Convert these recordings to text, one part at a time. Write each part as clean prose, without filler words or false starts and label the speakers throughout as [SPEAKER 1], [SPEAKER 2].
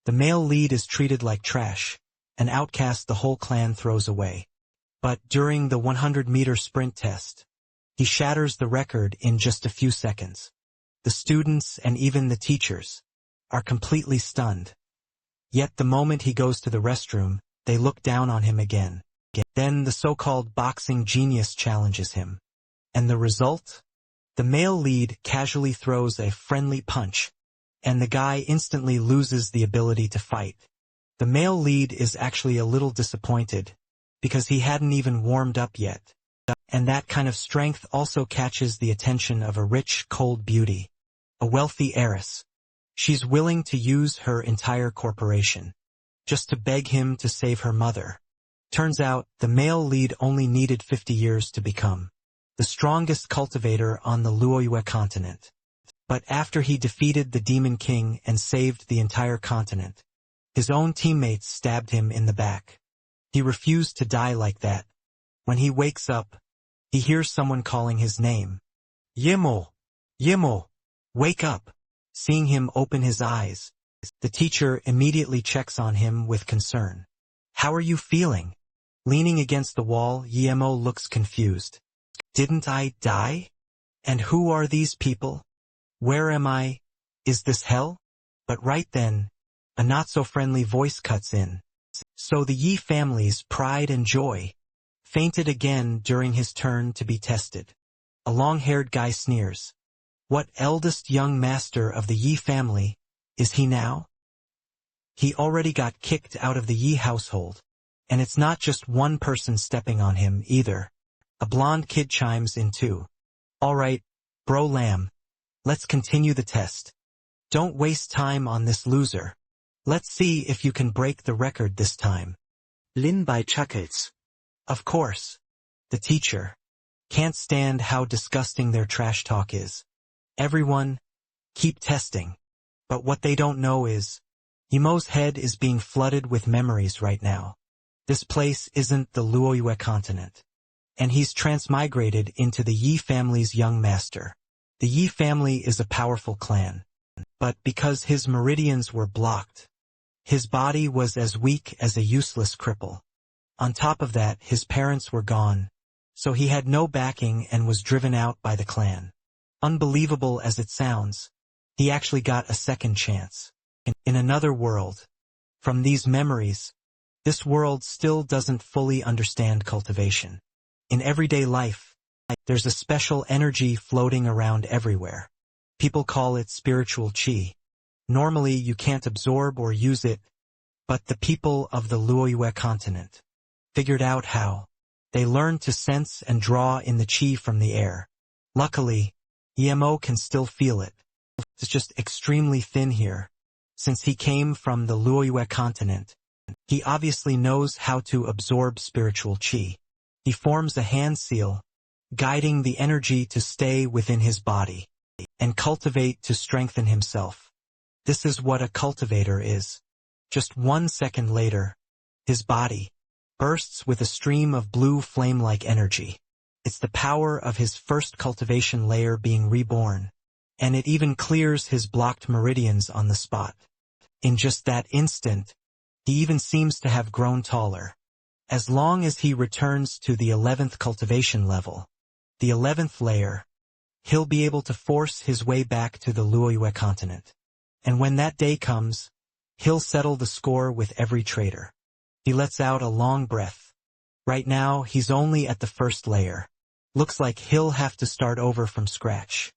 [SPEAKER 1] The male lead is treated like trash, an outcast the whole clan throws away. But during the 100-meter sprint test, he shatters the record in just a few seconds. The students and even the teachers are completely stunned. Yet the moment he goes to the restroom, they look down on him again. Then the so-called boxing genius challenges him. And the result? The male lead casually throws a friendly punch, and the guy instantly loses the ability to fight. The male lead is actually a little disappointed, because he hadn't even warmed up yet. And that kind of strength also catches the attention of a rich, cold beauty, a wealthy heiress. She's willing to use her entire corporation, just to beg him to save her mother. Turns out, the male lead only needed 50 years to become the strongest cultivator on the Luoyue continent. But after he defeated the Demon King and saved the entire continent, his own teammates stabbed him in the back. He refused to die like that. When he wakes up, he hears someone calling his name. Yemo! Yemo! Wake up! Seeing him open his eyes, the teacher immediately checks on him with concern. How are you feeling? Leaning against the wall, Yemo looks confused. Didn't I die? And who are these people? Where am I? Is this hell? But right then, a not-so-friendly voice cuts in. So the Yi family's pride and joy fainted again during his turn to be tested. A long-haired guy sneers. What eldest young master of the Yi family is he now? He already got kicked out of the Yi household, and it's not just one person stepping on him either. A blonde kid chimes in too. All right, bro lamb, let's continue the test. Don't waste time on this loser. Let's see if you can break the record this time. Lin Bai chuckles. Of course. The teacher can't stand how disgusting their trash talk is. Everyone, keep testing. But what they don't know is, Yemo's head is being flooded with memories right now. This place isn't the Luoyue continent. And he's transmigrated into the Yi family's young master. The Yi family is a powerful clan. But because his meridians were blocked, his body was as weak as a useless cripple. On top of that, his parents were gone, so he had no backing and was driven out by the clan. Unbelievable as it sounds, he actually got a second chance. In another world. From these memories, this world still doesn't fully understand cultivation. In everyday life, there's a special energy floating around everywhere. People call it spiritual qi. Normally you can't absorb or use it, but the people of the Luoyue continent figured out how. They learned to sense and draw in the qi from the air. Luckily, Yemo can still feel it. It's just extremely thin here. Since he came from the Luoyue continent, he obviously knows how to absorb spiritual qi. He forms a hand seal, guiding the energy to stay within his body, and cultivate to strengthen himself. This is what a cultivator is. Just 1 second later, his body bursts with a stream of blue flame-like energy. It's the power of his first cultivation layer being reborn, and it even clears his blocked meridians on the spot. In just that instant, he even seems to have grown taller. As long as he returns to the 11th cultivation level, the 11th layer, he'll be able to force his way back to the Luoyue continent. And when that day comes, he'll settle the score with every traitor. He lets out a long breath. Right now, he's only at the first layer. Looks like he'll have to start over from scratch.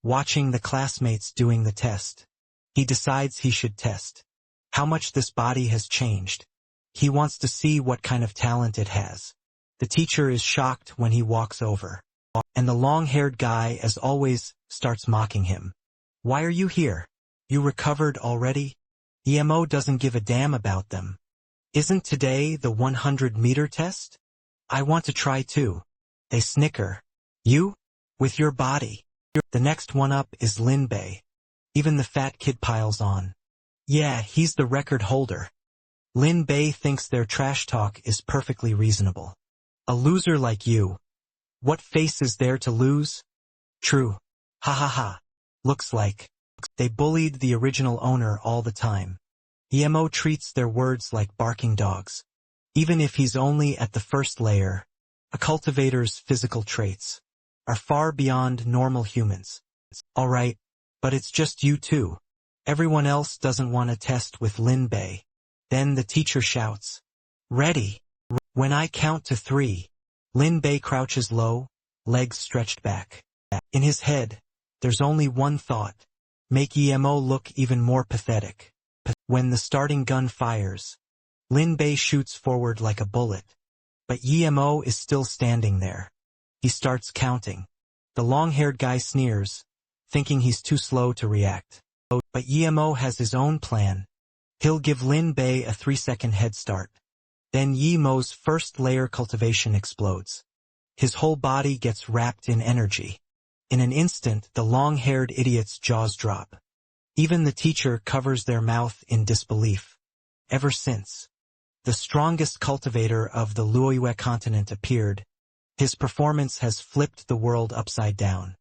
[SPEAKER 1] Watching the classmates doing the test, he decides he should test how much this body has changed. He wants to see what kind of talent it has. The teacher is shocked when he walks over, and the long-haired guy, as always, starts mocking him. Why are you here? You recovered already? Yemo doesn't give a damn about them. Isn't today the 100-meter test? I want to try too. They snicker. You? With your body. The next one up is Lin Bei. Even the fat kid piles on. Yeah, he's the record holder. Lin Bei thinks their trash talk is perfectly reasonable. A loser like you. What face is there to lose? True. Ha ha ha. Looks like they bullied the original owner all the time. Emo treats their words like barking dogs. Even if he's only at the first layer, a cultivator's physical traits are far beyond normal humans. Alright, but it's just you two. Everyone else doesn't want to test with Lin Bei. Then the teacher shouts, "Ready!" When I count to 3, Lin Bei crouches low, legs stretched back. In his head, there's only one thought: make Emo look even more pathetic. When the starting gun fires, Lin Bei shoots forward like a bullet. But Emo is still standing there. He starts counting. The long-haired guy sneers, thinking he's too slow to react. But Emo has his own plan. He'll give Lin Bei a 3-second head start. Then Yemo's first layer cultivation explodes. His whole body gets wrapped in energy. In an instant, the long-haired idiot's jaws drop. Even the teacher covers their mouth in disbelief. Ever since the strongest cultivator of the Luoyue continent appeared, his performance has flipped the world upside down.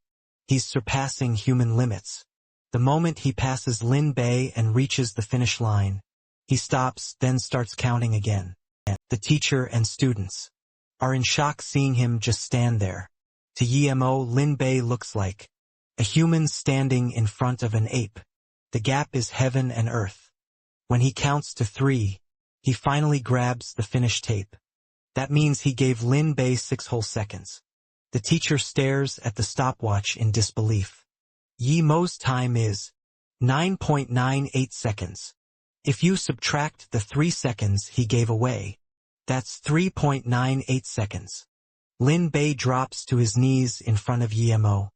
[SPEAKER 1] He's surpassing human limits. The moment he passes Lin Bei and reaches the finish line, he stops, then starts counting again. The teacher and students are in shock seeing him just stand there. To Emo, Lin Bei looks like a human standing in front of an ape. The gap is heaven and earth. When he counts to 3, he finally grabs the finish tape. That means he gave Lin Bei 6 whole seconds. The teacher stares at the stopwatch in disbelief. Yemo's time is 9.98 seconds. If you subtract the 3 seconds he gave away, that's 3.98 seconds. Lin Bei drops to his knees in front of Emo,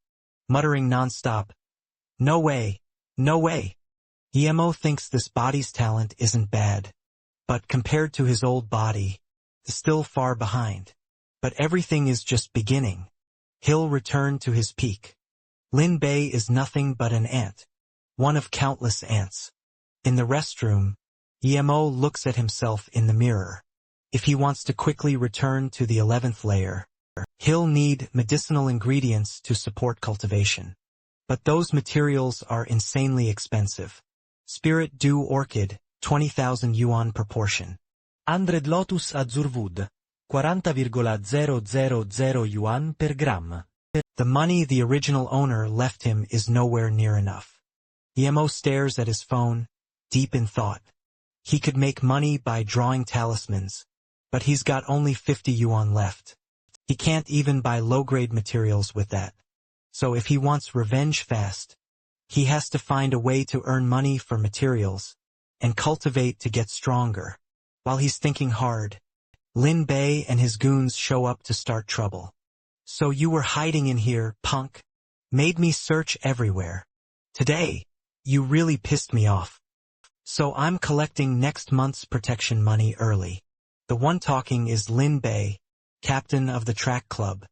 [SPEAKER 1] muttering nonstop, "No way, no way." Emo thinks this body's talent isn't bad, but compared to his old body, it's still far behind. But everything is just beginning. He'll return to his peak. Lin Bei is nothing but an ant, one of countless ants. In the restroom, Emo looks at himself in the mirror. If he wants to quickly return to the 11th layer, he'll need medicinal ingredients to support cultivation. But those materials are insanely expensive. Spirit Dew Orchid, 20,000 yuan per portion.
[SPEAKER 2] 100 Lotus Azurwood, 40,000 yuan per gram.
[SPEAKER 1] The money the original owner left him is nowhere near enough. Emo stares at his phone, deep in thought. He could make money by drawing talismans, but he's got only 50 yuan left. He can't even buy low-grade materials with that. So if he wants revenge fast, he has to find a way to earn money for materials and cultivate to get stronger. While he's thinking hard, Lin Bei and his goons show up to start trouble. "So you were hiding in here, punk? Made me search everywhere. Today, you really pissed me off. So I'm collecting next month's protection money early." The one talking is Lin Bei, captain of the track club.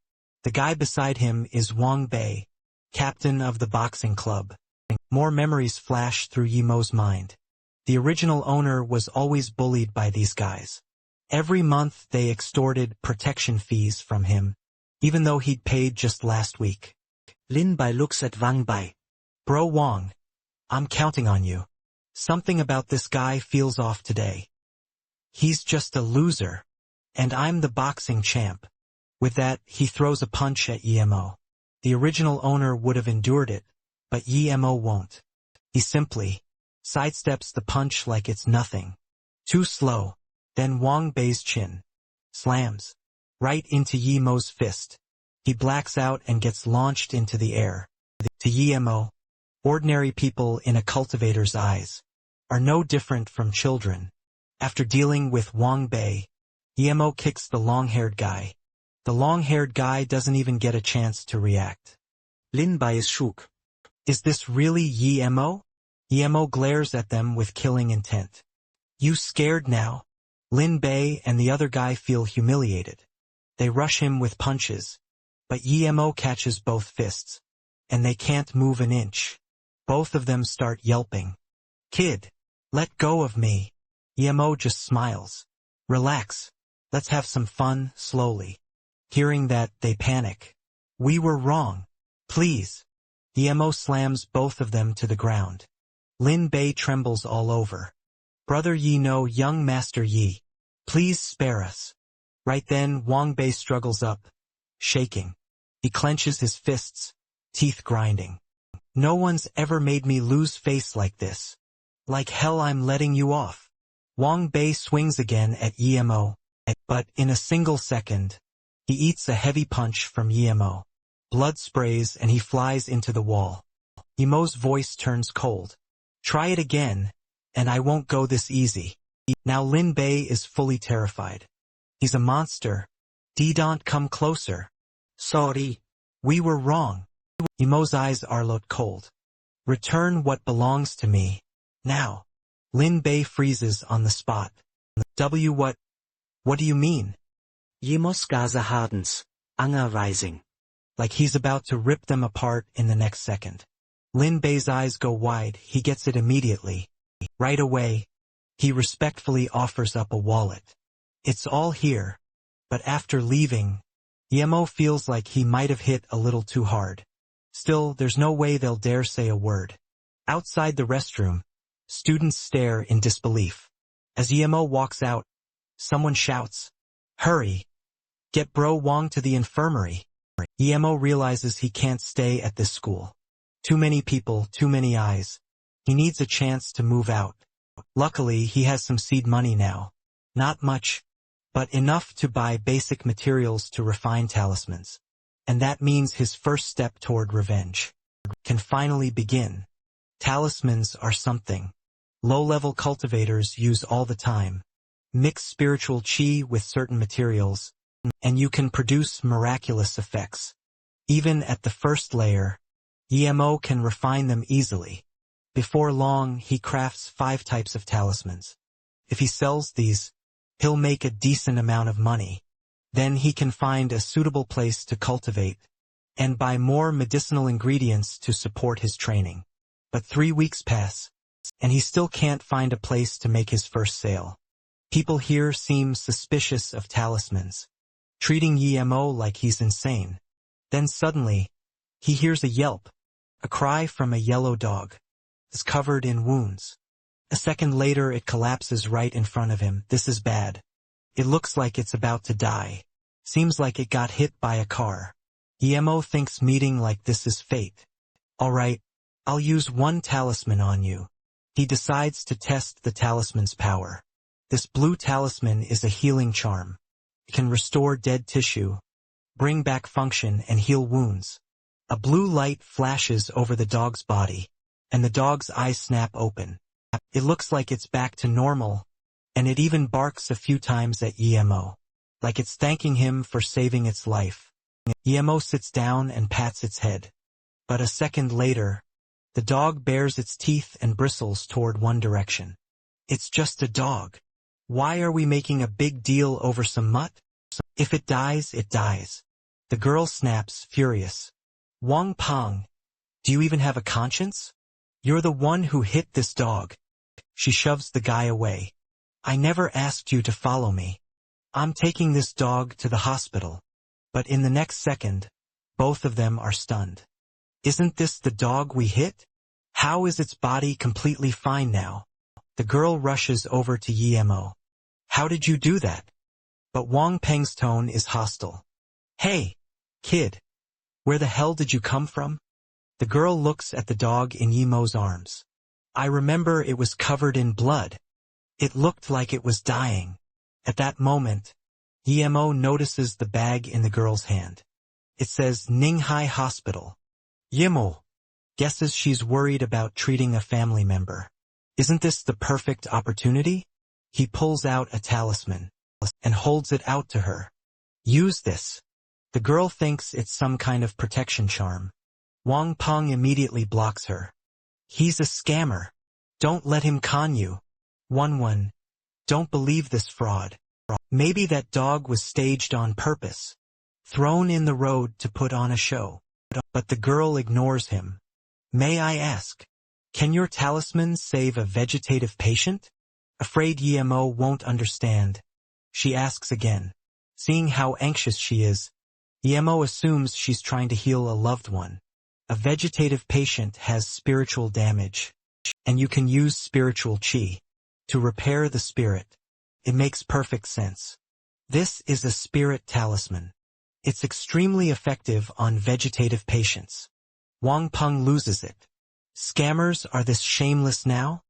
[SPEAKER 1] The guy beside him is Wang Bei, captain of the boxing club. More memories flash through Yemo's mind. The original owner was always bullied by these guys. Every month they extorted protection fees from him, even though he'd paid just last week.
[SPEAKER 2] Lin Bei looks at Wang Bei.
[SPEAKER 1] "Bro Wang, I'm counting on you. Something about this guy feels off today. He's just a loser, and I'm the boxing champ." With that, he throws a punch at Emo. The original owner would have endured it, but Emo won't. He simply sidesteps the punch like it's nothing. Too slow. Then Wang Bei's chin slams right into Yemo's fist. He blacks out and gets launched into the air. To Emo, ordinary people in a cultivator's eyes are no different from children. After dealing with Wang Bei, Emo kicks the long-haired guy. The long-haired guy doesn't even get a chance to react.
[SPEAKER 2] Lin Bei is shook.
[SPEAKER 1] Is this really Emo? Emo glares at them with killing intent. "You scared now?" Lin Bei and the other guy feel humiliated. They rush him with punches, but Emo catches both fists, and they can't move an inch. Both of them start yelping. "Kid, let go of me." Emo just smiles. "Relax. Let's have some fun, slowly." Hearing that, they panic. "We were wrong. Please." Emo slams both of them to the ground. Lin Bei trembles all over. Brother Yi no, young Master Yi. Please spare us. Right then, Wang Bei struggles up, shaking. He clenches his fists, teeth grinding. No one's ever made me lose face like this. Like hell I'm letting you off. Wang Bei swings again at Yemo, but in a single second, he eats a heavy punch from Yemo. Blood sprays and he flies into the wall. Yemo's voice turns cold. Try it again, and I won't go this easy. Now Lin Bei is fully terrified. He's a monster. Don't come closer. Sorry. We were wrong. Yemo's eyes are lot cold. Return what belongs to me. Now. Lin Bei freezes on the spot. What do you mean?
[SPEAKER 2] Yemos Gaza hardens, anger rising.
[SPEAKER 1] Like he's about to rip them apart in the next second. Lin Bei's eyes go wide, he gets it immediately. Right away, he respectfully offers up a wallet. It's all here. But after leaving, Yemo feels like he might have hit a little too hard. Still, there's no way they'll dare say a word. Outside the restroom, students stare in disbelief. As Yemo walks out, someone shouts, "Hurry! Get Bro Wang to the infirmary." Yemo realizes he can't stay at this school. Too many people, too many eyes. He needs a chance to move out. Luckily, he has some seed money now. Not much, but enough to buy basic materials to refine talismans. And that means his first step toward revenge can finally begin. Talismans are something low-level cultivators use all the time. Mix spiritual chi with certain materials, and you can produce miraculous effects. Even at the first layer, Yemo can refine them easily. Before long, he crafts 5 types of talismans. If he sells these, he'll make a decent amount of money. Then he can find a suitable place to cultivate and buy more medicinal ingredients to support his training. But 3 weeks pass, and he still can't find a place to make his first sale. People here seem suspicious of talismans, treating Yemo like he's insane. Then suddenly, he hears a yelp, a cry from a yellow dog. It's covered in wounds. A second later it collapses right in front of him. This is bad. It looks like it's about to die. Seems like it got hit by a car. Yemo thinks meeting like this is fate. Alright, I'll use 1 talisman on you. He decides to test the talisman's power. This blue talisman is a healing charm. It can restore dead tissue, bring back function and heal wounds. A blue light flashes over the dog's body, and the dog's eyes snap open. It looks like it's back to normal, and it even barks a few times at Yemo, like it's thanking him for saving its life. Yemo sits down and pats its head. But a second later, the dog bares its teeth and bristles toward one direction. It's just a dog. Why are we making a big deal over some mutt? If it dies, it dies. The girl snaps, furious. Wang Peng, do you even have a conscience? You're the one who hit this dog. She shoves the guy away. I never asked you to follow me. I'm taking this dog to the hospital. But in the next second, both of them are stunned. Isn't this the dog we hit? How is its body completely fine now? The girl rushes over to Yemo. How did you do that? But Wang Peng's tone is hostile. Hey, kid. Where the hell did you come from? The girl looks at the dog in Yemo's arms. I remember it was covered in blood. It looked like it was dying. At that moment, Yemo notices the bag in the girl's hand. It says Ninghai Hospital. Yemo guesses she's worried about treating a family member. Isn't this the perfect opportunity? He pulls out a talisman and holds it out to her. Use this. The girl thinks it's some kind of protection charm. Wang Peng immediately blocks her. He's a scammer. Don't let him con you. One. Don't believe this fraud. Maybe that dog was staged on purpose, thrown in the road to put on a show. But the girl ignores him. May I ask, can your talisman save a vegetative patient? Afraid Yemo won't understand, she asks again. Seeing how anxious she is, Yemo assumes she's trying to heal a loved one. A vegetative patient has spiritual damage, and you can use spiritual chi to repair the spirit. It makes perfect sense. This is a spirit talisman. It's extremely effective on vegetative patients. Wang Peng loses it. Scammers are this shameless now?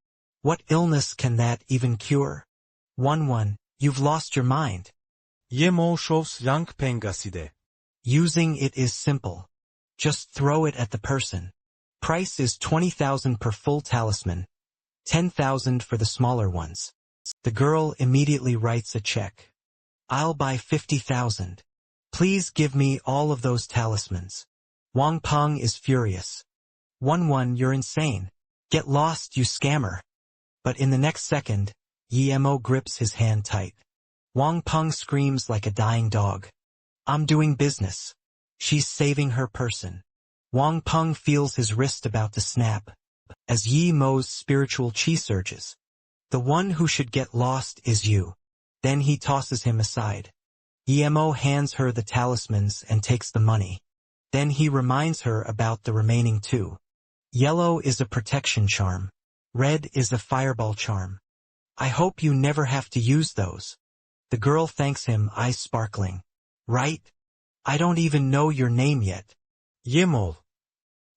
[SPEAKER 1] What illness can that even cure? 1-1, you've lost your mind.
[SPEAKER 3] Yemo shows yang pengaside.
[SPEAKER 1] Using it is simple. Just throw it at the person. Price is 20,000 per full talisman, 10,000 for the smaller ones. The girl immediately writes a check. I'll buy 50,000. Please give me all of those talismans. Wang Peng is furious. 1-1, you're insane. Get lost, you scammer. But in the next second, Yemo grips his hand tight. Wang Peng screams like a dying dog. I'm doing business. She's saving her person. Wang Peng feels his wrist about to snap. As Yemo's spiritual chi surges. The one who should get lost is you. Then he tosses him aside. Yemo hands her the talismans and takes the money. Then he reminds her about the remaining two. Yellow is a protection charm. Red is a fireball charm. I hope you never have to use those. The girl thanks him, eyes sparkling. Right? I don't even know your name yet.
[SPEAKER 3] Yemo.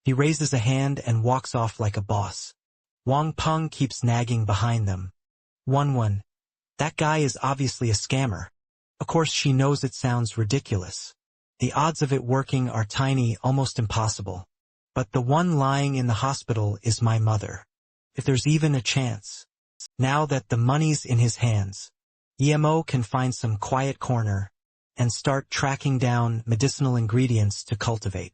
[SPEAKER 1] He raises a hand and walks off like a boss. Wang Peng keeps nagging behind them. 1-1. That guy is obviously a scammer. Of course she knows it sounds ridiculous. The odds of it working are tiny, almost impossible. But the one lying in the hospital is my mother. If there's even a chance. Now that the money's in his hands, Yemo can find some quiet corner and start tracking down medicinal ingredients to cultivate.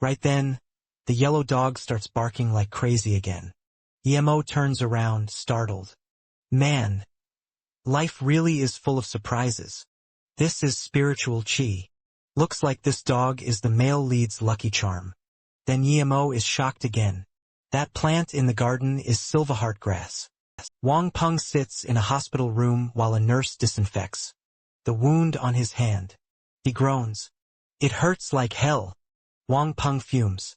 [SPEAKER 1] Right then, the yellow dog starts barking like crazy again. Yemo turns around, startled. Man, life really is full of surprises. This is spiritual chi. Looks like this dog is the male lead's lucky charm. Then Yemo is shocked again. That plant in the garden is silverheart grass. Wang Peng sits in a hospital room while a nurse disinfects the wound on his hand. He groans. It hurts like hell. Wang Peng fumes.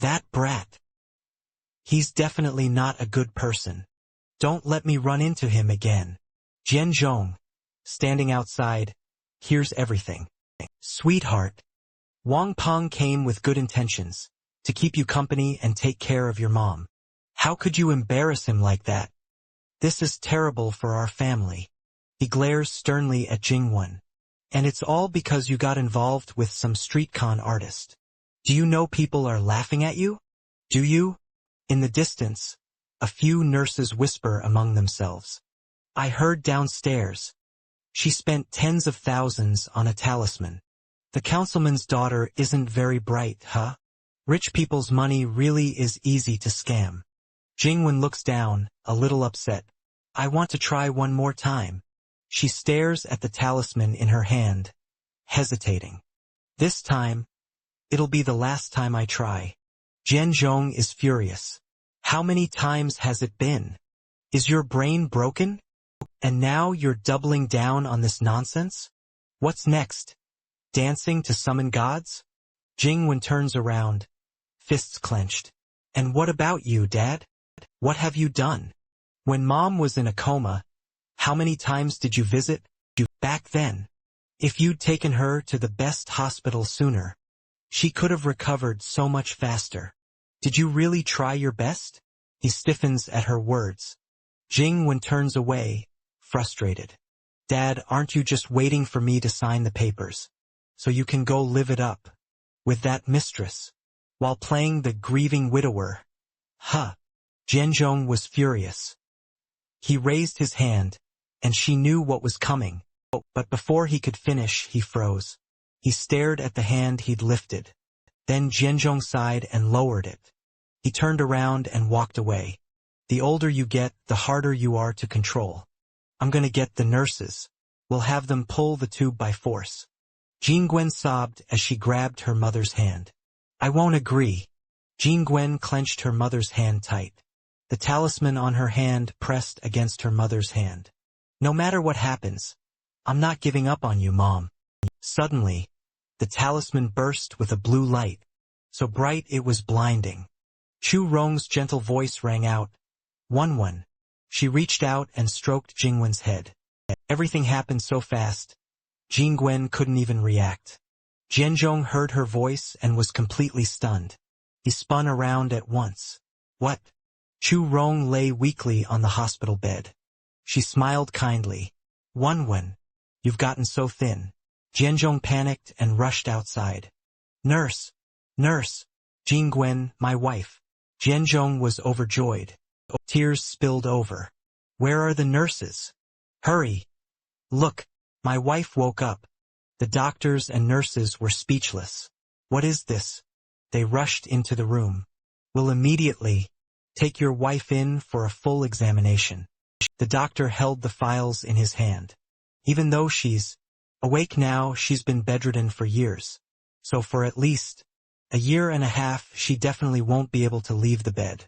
[SPEAKER 1] That brat. He's definitely not a good person. Don't let me run into him again. Jian Zhong, standing outside, hears everything. Sweetheart. Wang Peng came with good intentions, to keep you company and take care of your mom. How could you embarrass him like that? This is terrible for our family. He glares sternly at Jingwen. And it's all because you got involved with some street con artist. Do you know people are laughing at you? Do you? In the distance, a few nurses whisper among themselves. I heard downstairs. She spent tens of thousands on a talisman. The councilman's daughter isn't very bright, huh? Rich people's money really is easy to scam. Jingwen looks down, a little upset. I want to try one more time. She stares at the talisman in her hand, hesitating. This time, it'll be the last time I try. Jian Zhong is furious. How many times has it been? Is your brain broken? And now you're doubling down on this nonsense? What's next? Dancing to summon gods? Jingwen turns around, fists clenched. And what about you, Dad? What have you done? When Mom was in a coma, how many times did you visit? Back then, if you'd taken her to the best hospital sooner, she could have recovered so much faster. Did you really try your best? He stiffens at her words. Jingwen turns away, frustrated. Dad, aren't you just waiting for me to sign the papers, so you can go live it up with that mistress, while playing the grieving widower? Huh. Jianzhong was furious. He raised his hand, and she knew what was coming. But before he could finish, he froze. He stared at the hand he'd lifted. Then Jianzhong sighed and lowered it. He turned around and walked away. The older you get, the harder you are to control. I'm gonna get the nurses. We'll have them pull the tube by force. Jingwen sobbed as she grabbed her mother's hand. I won't agree. Jingwen clenched her mother's hand tight. The talisman on her hand pressed against her mother's hand. No matter what happens, I'm not giving up on you, Mom. Suddenly, the talisman burst with a blue light, so bright it was blinding. Chu Rong's gentle voice rang out. 1-1. She reached out and stroked Jingwen's head. Everything happened so fast, Jingwen couldn't even react. Jianzhong heard her voice and was completely stunned. He spun around at once. What? Chu Rong lay weakly on the hospital bed. She smiled kindly. Wenwen, you've gotten so thin. Jianzhong panicked and rushed outside. Nurse! Nurse! Jingwen, my wife. Jianzhong was overjoyed. Tears spilled over. Where are the nurses? Hurry! Look, my wife woke up. The doctors and nurses were speechless. What is this? They rushed into the room. We'll immediately take your wife in for a full examination. The doctor held the files in his hand. Even though she's awake now, she's been bedridden for years. So for at least a year and a half, she definitely won't be able to leave the bed.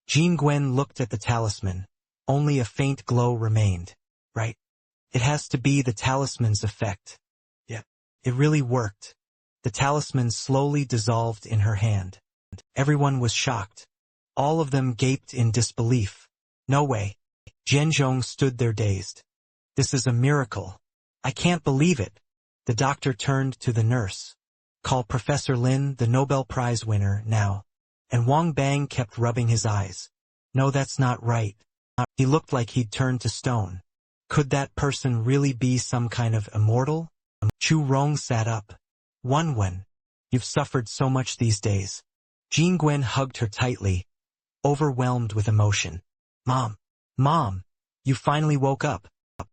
[SPEAKER 1] Jingwen looked at the talisman. Only a faint glow remained. Right? It has to be the talisman's effect. Yeah. It really worked. The talisman slowly dissolved in her hand. Everyone was shocked. All of them gaped in disbelief. No way. Jianzhong stood there dazed. This is a miracle. I can't believe it. The doctor turned to the nurse. Call Professor Lin, the Nobel Prize winner, now. And Wang Bang kept rubbing his eyes. No, that's not right. He looked like he'd turned to stone. Could that person really be some kind of immortal? Chu Rong sat up. Wenwen, you've suffered so much these days. Jingwen hugged her tightly, overwhelmed with emotion. Mom, you finally woke up.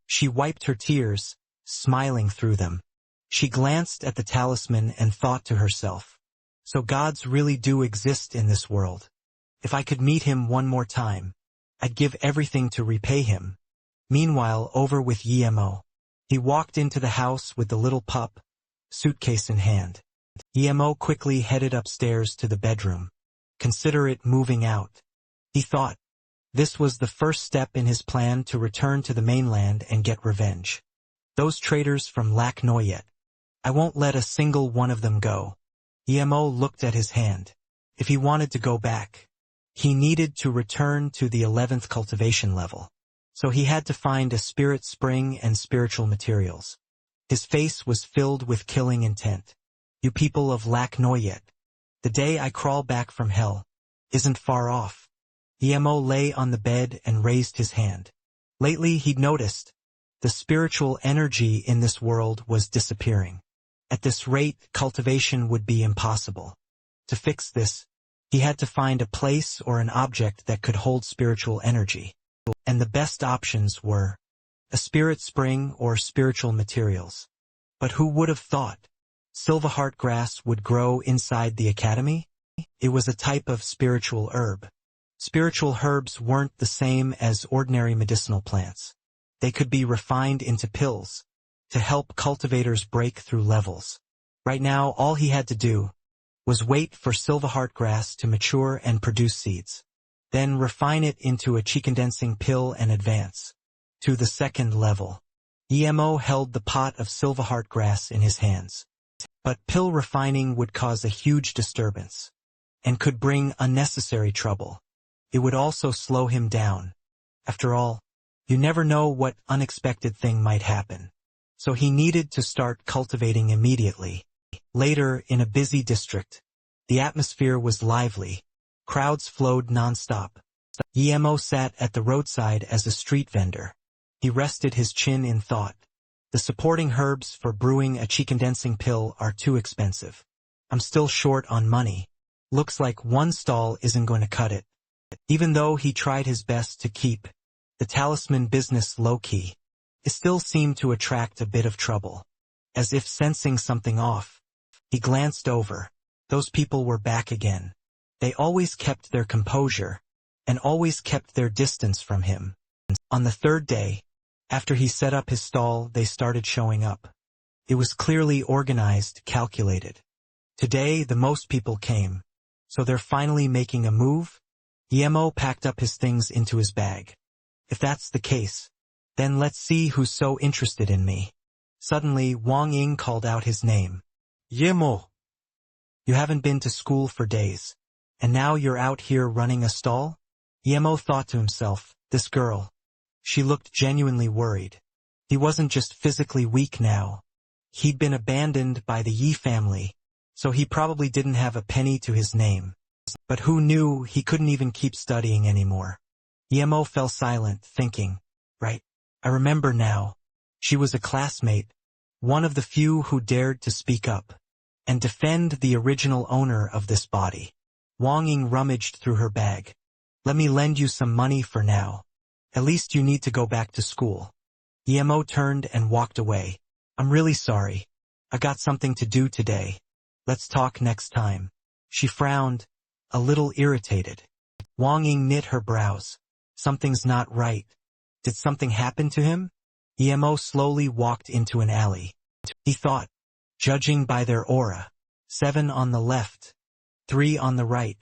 [SPEAKER 1] She wiped her tears, smiling through them. She glanced at the talisman and thought to herself, so gods really do exist in this world. If I could meet him one more time, I'd give everything to repay him. Meanwhile, over with Yemo. He walked into the house with the little pup, suitcase in hand. Yemo quickly headed upstairs to the bedroom. Consider it moving out. He thought. This was the first step in his plan to return to the mainland and get revenge. Those traitors from Lac Noyet. I won't let a single one of them go. Yemo looked at his hand. If he wanted to go back, he needed to return to the 11th cultivation level. So he had to find a spirit spring and spiritual materials. His face was filled with killing intent. You people of Lac Noyet, the day I crawl back from hell isn't far off. Yemo lay on the bed and raised his hand. Lately he'd noticed the spiritual energy in this world was disappearing. At this rate, cultivation would be impossible. To fix this, he had to find a place or an object that could hold spiritual energy. And the best options were a spirit spring or spiritual materials. But who would have thought Silverheart grass would grow inside the academy? It was a type of spiritual herb. Spiritual herbs weren't the same as ordinary medicinal plants. They could be refined into pills to help cultivators break through levels. Right now, all he had to do was wait for Silverheart grass to mature and produce seeds. Then refine it into a chi-condensing pill and advance to the second level. Yemo held the pot of Silverheart grass in his hands. But pill refining would cause a huge disturbance and could bring unnecessary trouble. It would also slow him down. After all, you never know what unexpected thing might happen. So he needed to start cultivating immediately. Later, in a busy district, the atmosphere was lively. Crowds flowed non-stop. Yemo sat at the roadside as a street vendor. He rested his chin in thought. The supporting herbs for brewing a chi-condensing pill are too expensive. I'm still short on money. Looks like one stall isn't going to cut it. Even though he tried his best to keep the talisman business low-key, it still seemed to attract a bit of trouble. As if sensing something off, he glanced over. Those people were back again. They always kept their composure and always kept their distance from him. On the third day, after he set up his stall, they started showing up. It was clearly organized, calculated. Today, the most people came, so they're finally making a move. Yemo packed up his things into his bag. If that's the case, then let's see who's so interested in me. Suddenly, Wang Ying called out his name.
[SPEAKER 3] Yemo.
[SPEAKER 1] You haven't been to school for days, and now you're out here running a stall? Yemo thought to himself, this girl, She looked genuinely worried. He wasn't just physically weak now. He'd been abandoned by the Yi family, so he probably didn't have a penny to his name. But who knew he couldn't even keep studying anymore? Yemo fell silent, thinking, right, I remember now. She was a classmate, one of the few who dared to speak up and defend the original owner of this body. Wang Ying rummaged through her bag. Let me lend you some money for now. At least you need to go back to school. Yemo turned and walked away. I'm really sorry. I got something to do today. Let's talk next time. She frowned, a little irritated. Wang Ying knit her brows. Something's not right. Did something happen to him? Yemo slowly walked into an alley. He thought, judging by their aura, 7 on the left, 3 on the right.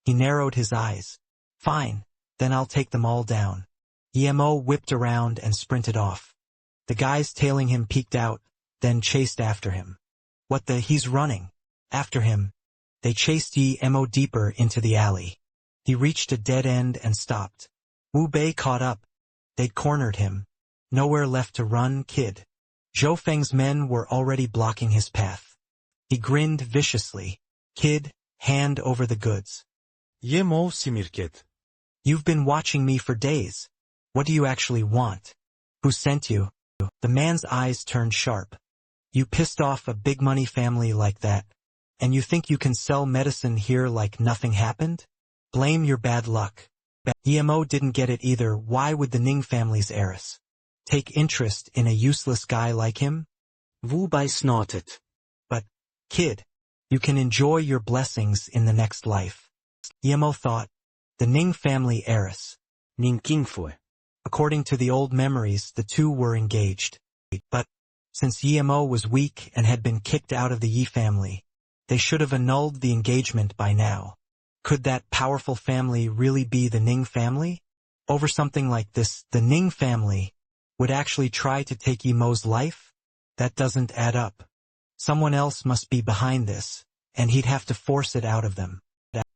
[SPEAKER 1] He narrowed his eyes. Fine, then I'll take them all down. Yemo whipped around and sprinted off. The guys tailing him peeked out, then chased after him. What the, he's running. After him. They chased Yemo deeper into the alley. He reached a dead end and stopped. Wu Bei caught up. They'd cornered him. Nowhere left to run, kid. Zhou Feng's men were already blocking his path. He grinned viciously. Kid, hand over the goods.
[SPEAKER 3] Yemo simirket.
[SPEAKER 1] You've been watching me for days. What do you actually want? Who sent you? The man's eyes turned sharp. You pissed off a big money family like that, and you think you can sell medicine here like nothing happened? Blame your bad luck. Yemo didn't get it either. Why would the Ning family's heiress take interest in a useless guy like him?
[SPEAKER 2] Wu Bei snorted.
[SPEAKER 1] But, kid, you can enjoy your blessings in the next life. Yemo thought, the Ning family heiress.
[SPEAKER 2] Ning Kingfue.
[SPEAKER 1] According to the old memories, the two were engaged. But, since Yemo was weak and had been kicked out of the Yi family, they should have annulled the engagement by now. Could that powerful family really be the Ning family? Over something like this, the Ning family would actually try to take Yemo's life? That doesn't add up. Someone else must be behind this, and he'd have to force it out of them.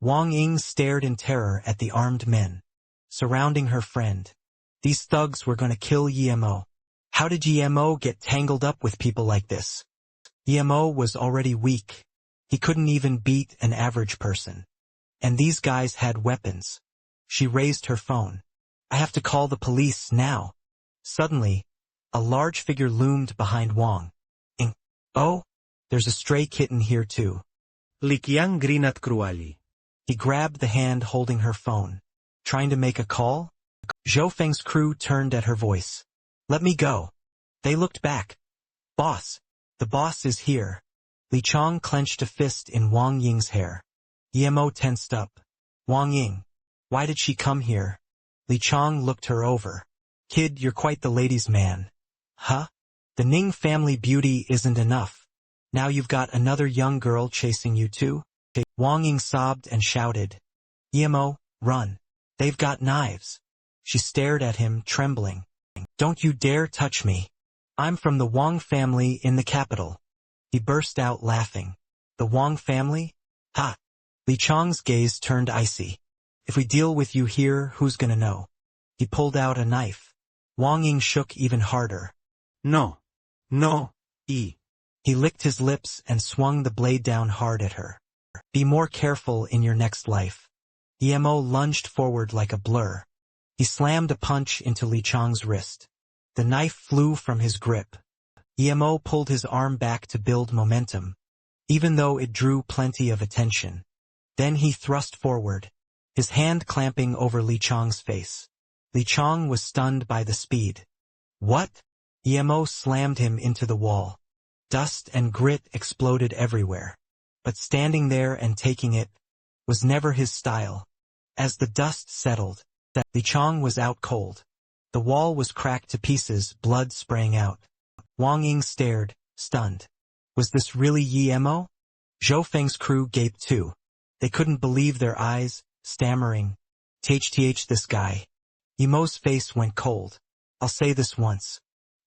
[SPEAKER 1] Wang Ying stared in terror at the armed men surrounding her friend. These thugs were going to kill Yemo. How did Yemo get tangled up with people like this? Yemo was already weak. He couldn't even beat an average person. And these guys had weapons. She raised her phone. I have to call the police now. Suddenly, a large figure loomed behind Wang Ying. Oh, there's a stray kitten here too.
[SPEAKER 3] Likiang grinat cruali.
[SPEAKER 1] He grabbed the hand holding her phone. Trying to make a call? Zhou Feng's crew turned at her voice. Let me go. They looked back. Boss, the boss is here. Li Chong clenched a fist in Wang Ying's hair. Yemo tensed up. Wang Ying, why did she come here? Li Chong looked her over. Kid, you're quite the ladies' man. Huh? The Ning family beauty isn't enough. Now you've got another young girl chasing you too? Wang Ying sobbed and shouted. Yemo, run. They've got knives. She stared at him, trembling. Don't you dare touch me. I'm from the Wang family in the capital. He burst out laughing. The Wang family? Ha! Li Chong's gaze turned icy. If we deal with you here, who's gonna know? He pulled out a knife. Wang Ying shook even harder.
[SPEAKER 3] No. No. E.
[SPEAKER 1] He licked his lips and swung the blade down hard at her. Be more careful in your next life. Yemo lunged forward like a blur. He slammed a punch into Li Chong's wrist. The knife flew from his grip. Yemo pulled his arm back to build momentum, even though it drew plenty of attention. Then he thrust forward, his hand clamping over Li Chong's face. Li Chong was stunned by the speed. What? Yemo slammed him into the wall. Dust and grit exploded everywhere. But standing there and taking it was never his style. As the dust settled, Li Chong was out cold. The wall was cracked to pieces, blood spraying out. Wang Ying stared, stunned. Was this really Yemo? Zhou Feng's crew gaped too. They couldn't believe their eyes, stammering. Th this guy. Yemo's face went cold. I'll say this once.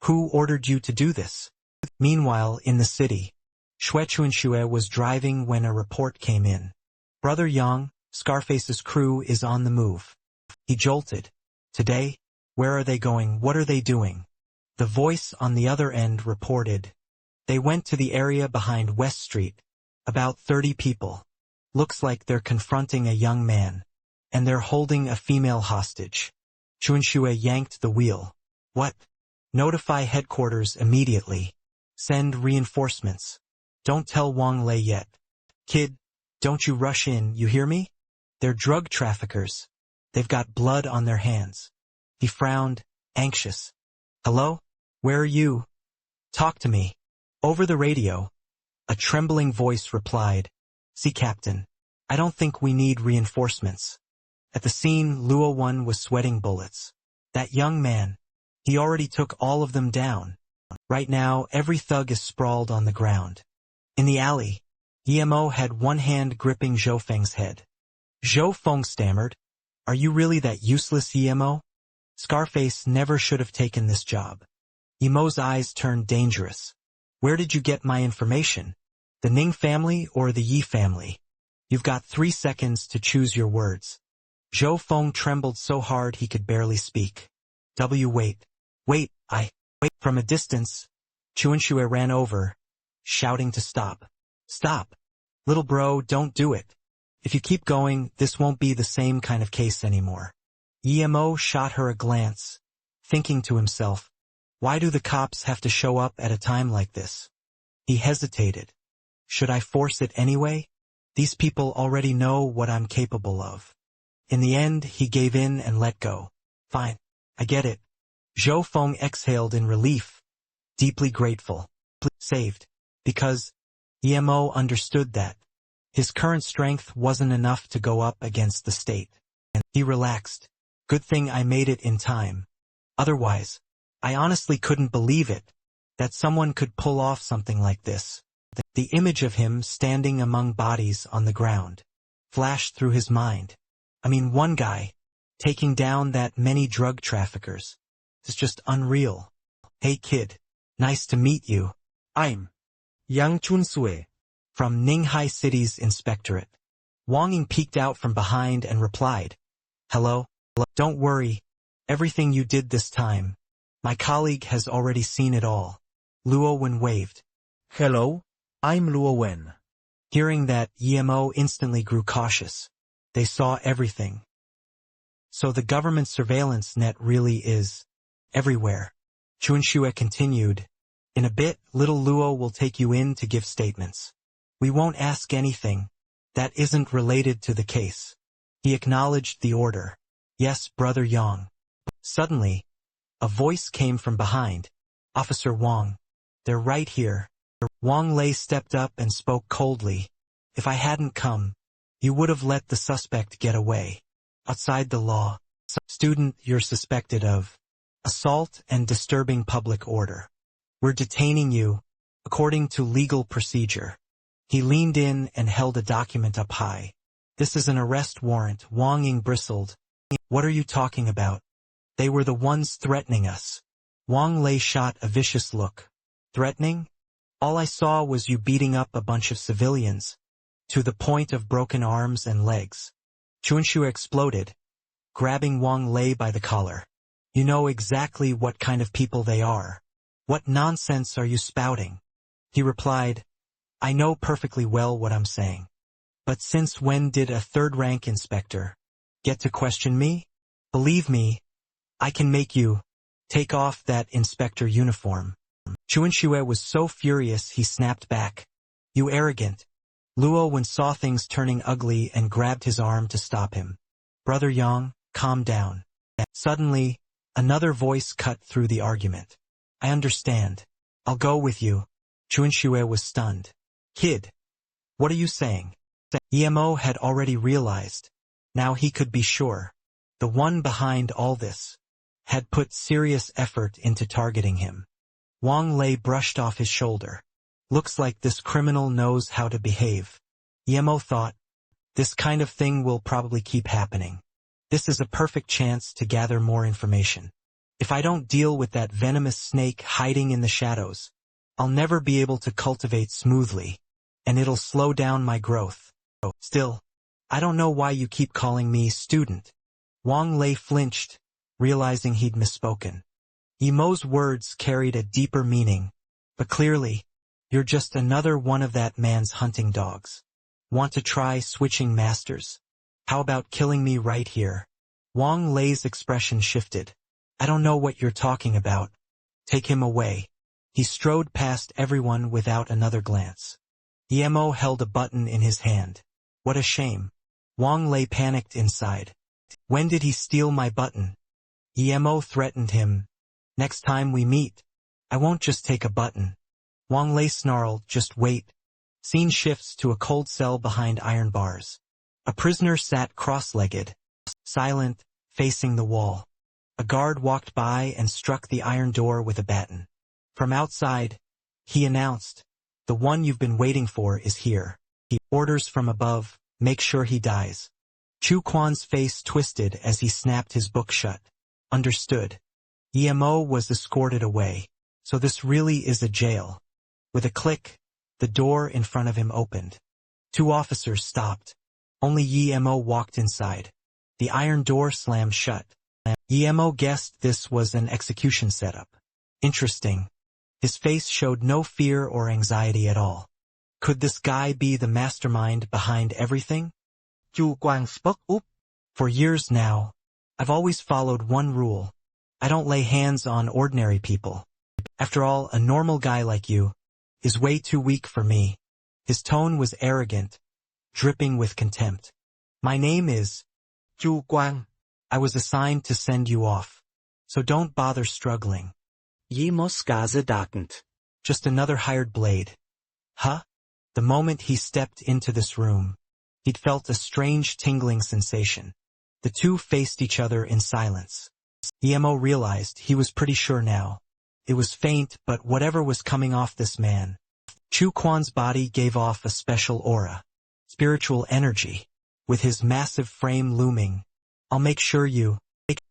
[SPEAKER 1] Who ordered you to do this? Meanwhile, in the city, Xue Chuanxue was driving when a report came in. Brother Yang, Scarface's crew is on the move. He jolted. Today, Where are they going? What are they doing? The voice on the other end reported. They went to the area behind West Street. About 30 people. Looks like they're confronting a young man. And they're holding a female hostage. Chuanxue yanked the wheel. What? Notify headquarters immediately. Send reinforcements. Don't tell Wang Lei yet. Kid, don't you rush in, you hear me? They're drug traffickers. They've got blood on their hands. He frowned, anxious. Hello? Where are you? Talk to me. Over the radio. A trembling voice replied. See, Captain. I don't think we need reinforcements. At the scene, Luo Wan was sweating bullets. That young man. He already took all of them down. Right now, every thug is sprawled on the ground. In the alley, Yemo had one hand gripping Zhou Feng's head. Zhou Feng stammered. Are you really that useless, Yemo? Scarface never should have taken this job. Yemo's eyes turned dangerous. Where did you get my information? The Ning family or the Yi family? You've got 3 seconds to choose your words. Zhou Feng trembled so hard he could barely speak. Wait. Wait. From a distance, Chuanxue ran over, shouting to stop. Stop. Little bro, don't do it. If you keep going, this won't be the same kind of case anymore. Yemo shot her a glance, thinking to himself, why do the cops have to show up at a time like this? He hesitated. Should I force it anyway? These people already know what I'm capable of. In the end, he gave in and let go. Fine. I get it. Zhou Feng exhaled in relief, deeply grateful. Saved. Because Yemo understood that his current strength wasn't enough to go up against the state. And he relaxed. Good thing I made it in time. Otherwise, I honestly couldn't believe it, that someone could pull off something like this. The image of him standing among bodies on the ground flashed through his mind. I mean, one guy taking down that many drug traffickers. It's just unreal. Hey kid, nice to meet you.
[SPEAKER 3] I'm Yang Chunsue.
[SPEAKER 1] From Ninghai City's inspectorate. Wang Ying peeked out from behind and replied. Hello? Don't worry. Everything you did this time. My colleague has already seen it all. Luo Wen waved.
[SPEAKER 3] Hello, I'm Luo Wen.
[SPEAKER 1] Hearing that, Yemo instantly grew cautious. They saw everything. So the government surveillance net really is everywhere. Chuanxue continued. In a bit, little Luo will take you in to give statements. We won't ask anything that isn't related to the case. He acknowledged the order. Yes, Brother Yang. Suddenly, a voice came from behind. Officer Wang. They're right here. Wang Lei stepped up and spoke coldly. If I hadn't come, you would have let the suspect get away. Outside the law. Student, you're suspected of assault and disturbing public order. We're detaining you, according to legal procedure. He leaned in and held a document up high. This is an arrest warrant. Wang Ying bristled. What are you talking about? They were the ones threatening us. Wang Lei shot a vicious look. Threatening? All I saw was you beating up a bunch of civilians, to the point of broken arms and legs. Chuanxue exploded, grabbing Wang Lei by the collar. You know exactly what kind of people they are. What nonsense are you spouting? He replied, I know perfectly well what I'm saying. But since when did a third-rank inspector get to question me? Believe me, I can make you take off that inspector uniform. Chuanxue was so furious he snapped back. You arrogant. Luo Wen saw things turning ugly and grabbed his arm to stop him. Brother Yang, calm down. Suddenly, another voice cut through the argument. I understand. I'll go with you. Chuanxue was stunned. Kid, what are you saying? Yemo had already realized. Now he could be sure. The one behind all this had put serious effort into targeting him. Wang Lei brushed off his shoulder. Looks like this criminal knows how to behave. Yemo thought, this kind of thing will probably keep happening. This is a perfect chance to gather more information. If I don't deal with that venomous snake hiding in the shadows, I'll never be able to cultivate smoothly, and it'll slow down my growth. Still, I don't know why you keep calling me student. Wang Lei flinched, realizing he'd misspoken. Yemo's words carried a deeper meaning, but clearly, you're just another one of that man's hunting dogs. Want to try switching masters? How about killing me right here? Wang Lei's expression shifted. I don't know what you're talking about. Take him away. He strode past everyone without another glance. Yemo held a button in his hand. What a shame. Wang Lei panicked inside. When did he steal my button? Yemo threatened him. Next time we meet, I won't just take a button. Wang Lei snarled, just wait. Scene shifts to a cold cell behind iron bars. A prisoner sat cross-legged, silent, facing the wall. A guard walked by and struck the iron door with a baton. From outside, he announced, the one you've been waiting for is here. He orders from above, make sure he dies. Chu Quan's face twisted as he snapped his book shut. Understood. Yemo was escorted away. So this really is a jail. With a click, the door in front of him opened. 2 officers stopped. Only Yemo walked inside. The iron door slammed shut. Yemo guessed this was an execution setup. Interesting. His face showed no fear or anxiety at all. Could this guy be the mastermind behind everything?
[SPEAKER 3] Chu Quang spoke up.
[SPEAKER 1] For years now, I've always followed one rule. I don't lay hands on ordinary people. After all, a normal guy like you is way too weak for me. His tone was arrogant, dripping with contempt. My name is
[SPEAKER 3] Chu Quang.
[SPEAKER 1] I was assigned to send you off. So don't bother struggling.
[SPEAKER 2] Yemos Gaze darkened.
[SPEAKER 1] Just another hired blade. Huh? The moment he stepped into this room, he'd felt a strange tingling sensation. The two faced each other in silence. Yemo realized he was pretty sure now. It was faint, but whatever was coming off this man. Chu Quan's body gave off a special aura. Spiritual energy. With his massive frame looming. I'll make sure you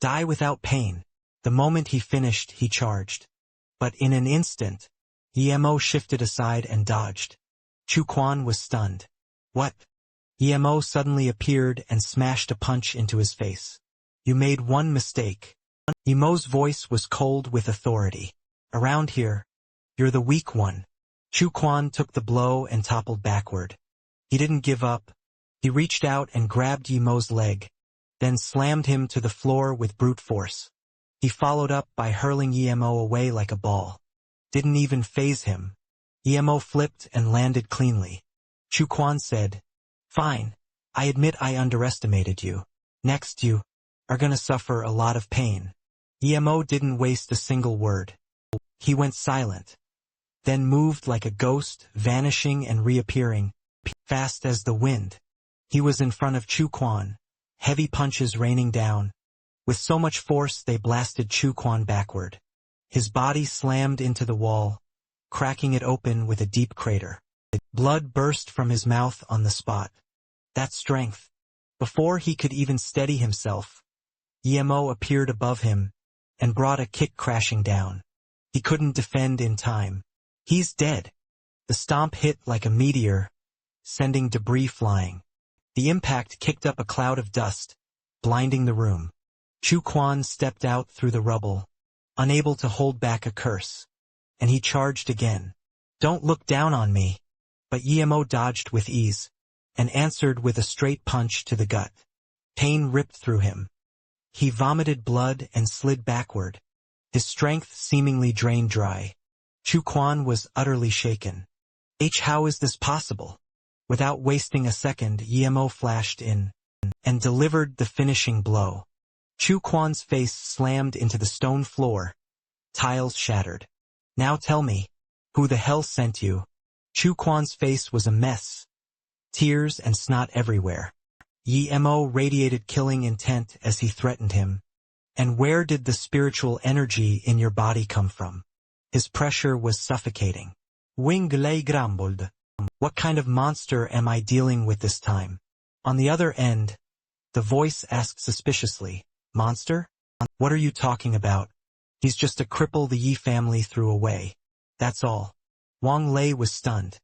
[SPEAKER 1] die without pain. The moment he finished, he charged. But in an instant, Yemo shifted aside and dodged. Chu Quan was stunned. What? Yemo suddenly appeared and smashed a punch into his face. You made one mistake. Yemo's voice was cold with authority. Around here, you're the weak one. Chu Quan took the blow and toppled backward. He didn't give up. He reached out and grabbed Yemo's leg, then slammed him to the floor with brute force. He followed up by hurling Yemo away like a ball. Didn't even faze him. Yemo flipped and landed cleanly. Chu Quan said, Fine, I admit I underestimated you. Next you are gonna suffer a lot of pain. Yemo didn't waste a single word. He went silent, then moved like a ghost, vanishing and reappearing, fast as the wind. He was in front of Chu Quan, heavy punches raining down. With so much force they blasted Chu Quan backward. His body slammed into the wall, cracking it open with a deep crater. Blood burst from his mouth on the spot. That strength. Before he could even steady himself, Yemo appeared above him and brought a kick crashing down. He couldn't defend in time. He's dead. The stomp hit like a meteor, sending debris flying. The impact kicked up a cloud of dust, blinding the room. Chu Quan stepped out through the rubble, unable to hold back a curse, and he charged again. Don't look down on me. But Yemo dodged with ease, and answered with a straight punch to the gut. Pain ripped through him. He vomited blood and slid backward, his strength seemingly drained dry. Chu Quan was utterly shaken. How is this possible? Without wasting a second, Yemo flashed in, and delivered the finishing blow. Chu Quan's face slammed into the stone floor. Tiles shattered. Now tell me, who the hell sent you? Chu Quan's face was a mess. Tears and snot everywhere. Yemo radiated killing intent as he threatened him. And where did the spiritual energy in your body come from? His pressure was suffocating. Wing Lei grumbled. What kind of monster am I dealing with this time? On the other end, the voice asked suspiciously, Monster? What are you talking about? He's just a cripple the Yi family threw away. That's all. Wang Lei was stunned.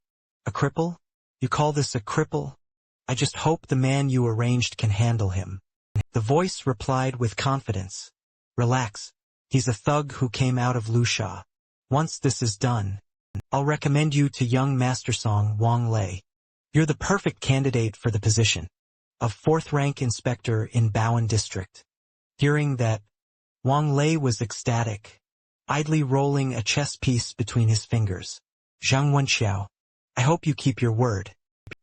[SPEAKER 1] A cripple? You call this a cripple? I just hope the man you arranged can handle him. The voice replied with confidence. Relax. He's a thug who came out of Lusha. Once this is done, I'll recommend you to young Master Song Wang Lei. You're the perfect candidate for the position of 4th rank inspector in Bowen district. Hearing that, Wang Lei was ecstatic, idly rolling a chess piece between his fingers. Zhang Wenxiao, I hope you keep your word.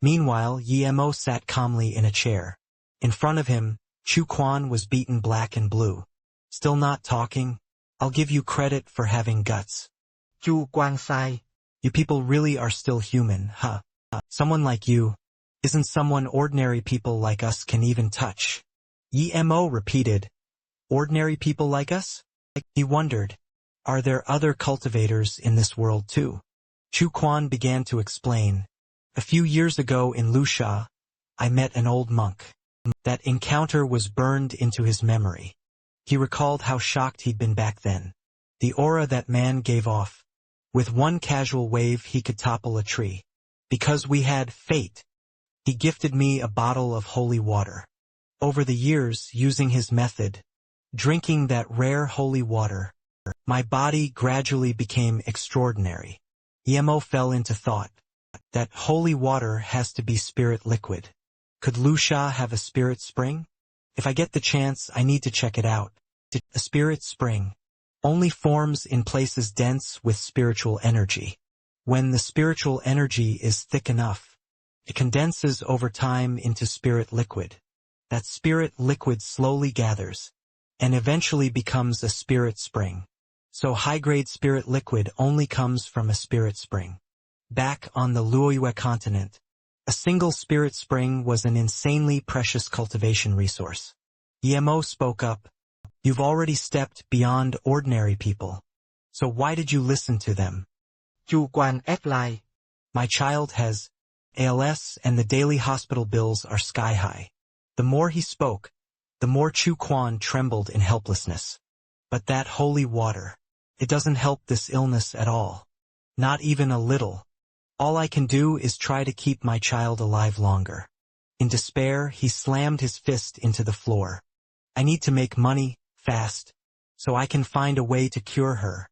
[SPEAKER 1] Meanwhile, Yemo sat calmly in a chair. In front of him, Chu Quan was beaten black and blue. Still not talking? I'll give you credit for having guts.
[SPEAKER 3] Chu Quan sai.
[SPEAKER 1] You people really are still human, huh? Someone like you. Isn't someone ordinary people like us can even touch? Yemo repeated. Ordinary people like us? He wondered. Are there other cultivators in this world too? Chu Quan began to explain. A few years ago in Lusha, I met an old monk. That encounter was burned into his memory. He recalled how shocked he'd been back then. The aura that man gave off. With one casual wave he could topple a tree. Because we had fate. He gifted me a bottle of holy water. Over the years, using his method, drinking that rare holy water, my body gradually became extraordinary. Yemo fell into thought. That holy water has to be spirit liquid. Could Lusha have a spirit spring? If I get the chance, I need to check it out. A spirit spring only forms in places dense with spiritual energy. When the spiritual energy is thick enough, it condenses over time into spirit liquid. That spirit liquid slowly gathers and eventually becomes a spirit spring. So high-grade spirit liquid only comes from a spirit spring. Back on the Luoyue continent, a single spirit spring was an insanely precious cultivation resource. Yemo spoke up. You've already stepped beyond ordinary people. So why did you listen to them?
[SPEAKER 3] Chu Quan ép lại.
[SPEAKER 1] My child has ALS and the daily hospital bills are sky high. The more he spoke, the more Chu Quan trembled in helplessness. But that holy water, it doesn't help this illness at all. Not even a little. All I can do is try to keep my child alive longer. In despair, he slammed his fist into the floor. I need to make money, fast, so I can find a way to cure her.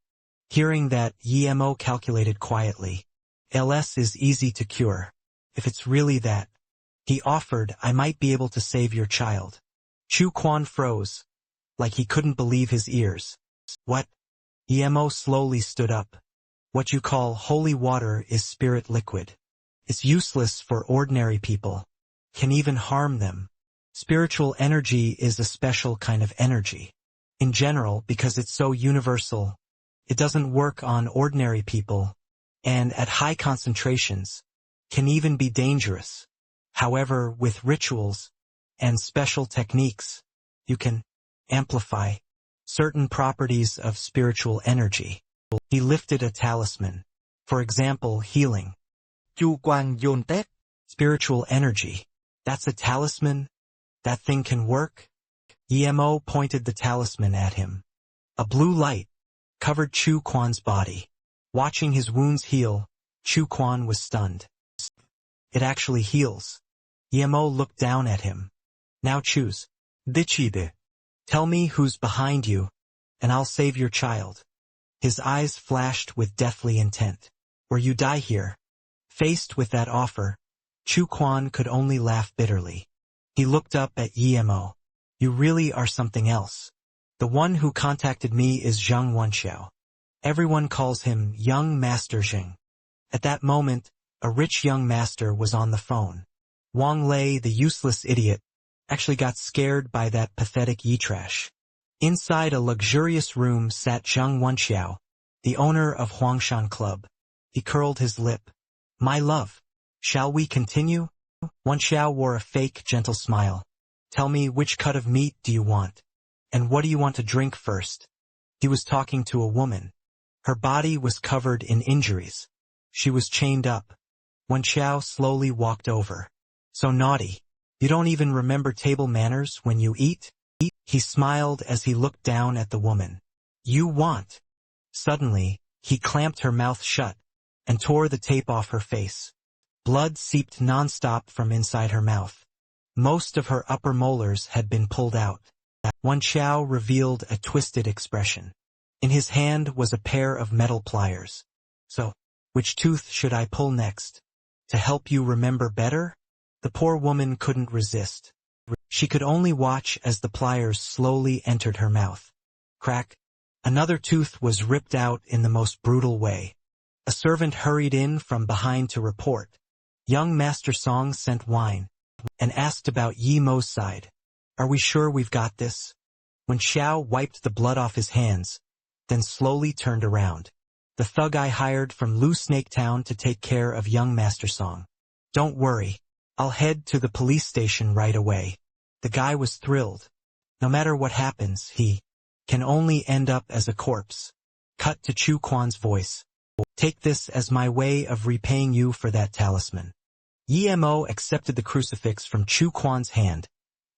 [SPEAKER 1] Hearing that, Yemo calculated quietly. ALS is easy to cure. If it's really that, he offered, I might be able to save your child. Chu Quan froze, like he couldn't believe his ears. What? Yemo slowly stood up. What you call holy water is spirit liquid. It's useless for ordinary people. Can even harm them. Spiritual energy is a special kind of energy. In general, because it's so universal, it doesn't work on ordinary people, and at high concentrations, can even be dangerous. However, with rituals and special techniques, you can amplify certain properties of spiritual energy. He lifted a talisman. For example, healing.
[SPEAKER 3] Chu Quan dồn tép.
[SPEAKER 1] Spiritual energy. That's a talisman? That thing can work? Yemo pointed the talisman at him. A blue light covered Chu Quan's body. Watching his wounds heal, Chu Quan was stunned. It actually heals. Yemo looked down at him. Now choose. Decide. Tell me who's behind you, and I'll save your child. His eyes flashed with deathly intent. Or you die here. Faced with that offer, Chu Quan could only laugh bitterly. He looked up at Yemo. You really are something else. The one who contacted me is Zhang Wenxiao. Everyone calls him Young Master Jing. At that moment, a rich young master was on the phone. Wang Lei, the useless idiot, actually got scared by that pathetic Yitrash. Inside a luxurious room sat Zhang Wenxiao, the owner of Huangshan Club. He curled his lip. My love, shall we continue? Wenxiao wore a fake, gentle smile. Tell me, which cut of meat do you want? And what do you want to drink first? He was talking to a woman. Her body was covered in injuries. She was chained up. Wenxiao slowly walked over. So naughty. You don't even remember table manners when you eat? He smiled as he looked down at the woman. You want? Suddenly, he clamped her mouth shut and tore the tape off her face. Blood seeped nonstop from inside her mouth. Most of her upper molars had been pulled out. Wan Xiao revealed a twisted expression. In his hand was a pair of metal pliers. So, which tooth should I pull next? To help you remember better? The poor woman couldn't resist. She could only watch as the pliers slowly entered her mouth. Crack. Another tooth was ripped out in the most brutal way. A servant hurried in from behind to report. Young Master Song sent wine and asked about Yi Mo's side. Are we sure we've got this? When Xiao wiped the blood off his hands, then slowly turned around. The thug I hired from Lu Snake Town to take care of young Master Song. Don't worry. I'll head to the police station right away. The guy was thrilled. No matter what happens, he can only end up as a corpse. Cut to Chu Quan's voice. Take this as my way of repaying you for that talisman. Yi Mo accepted the crucifix from Chu Quan's hand,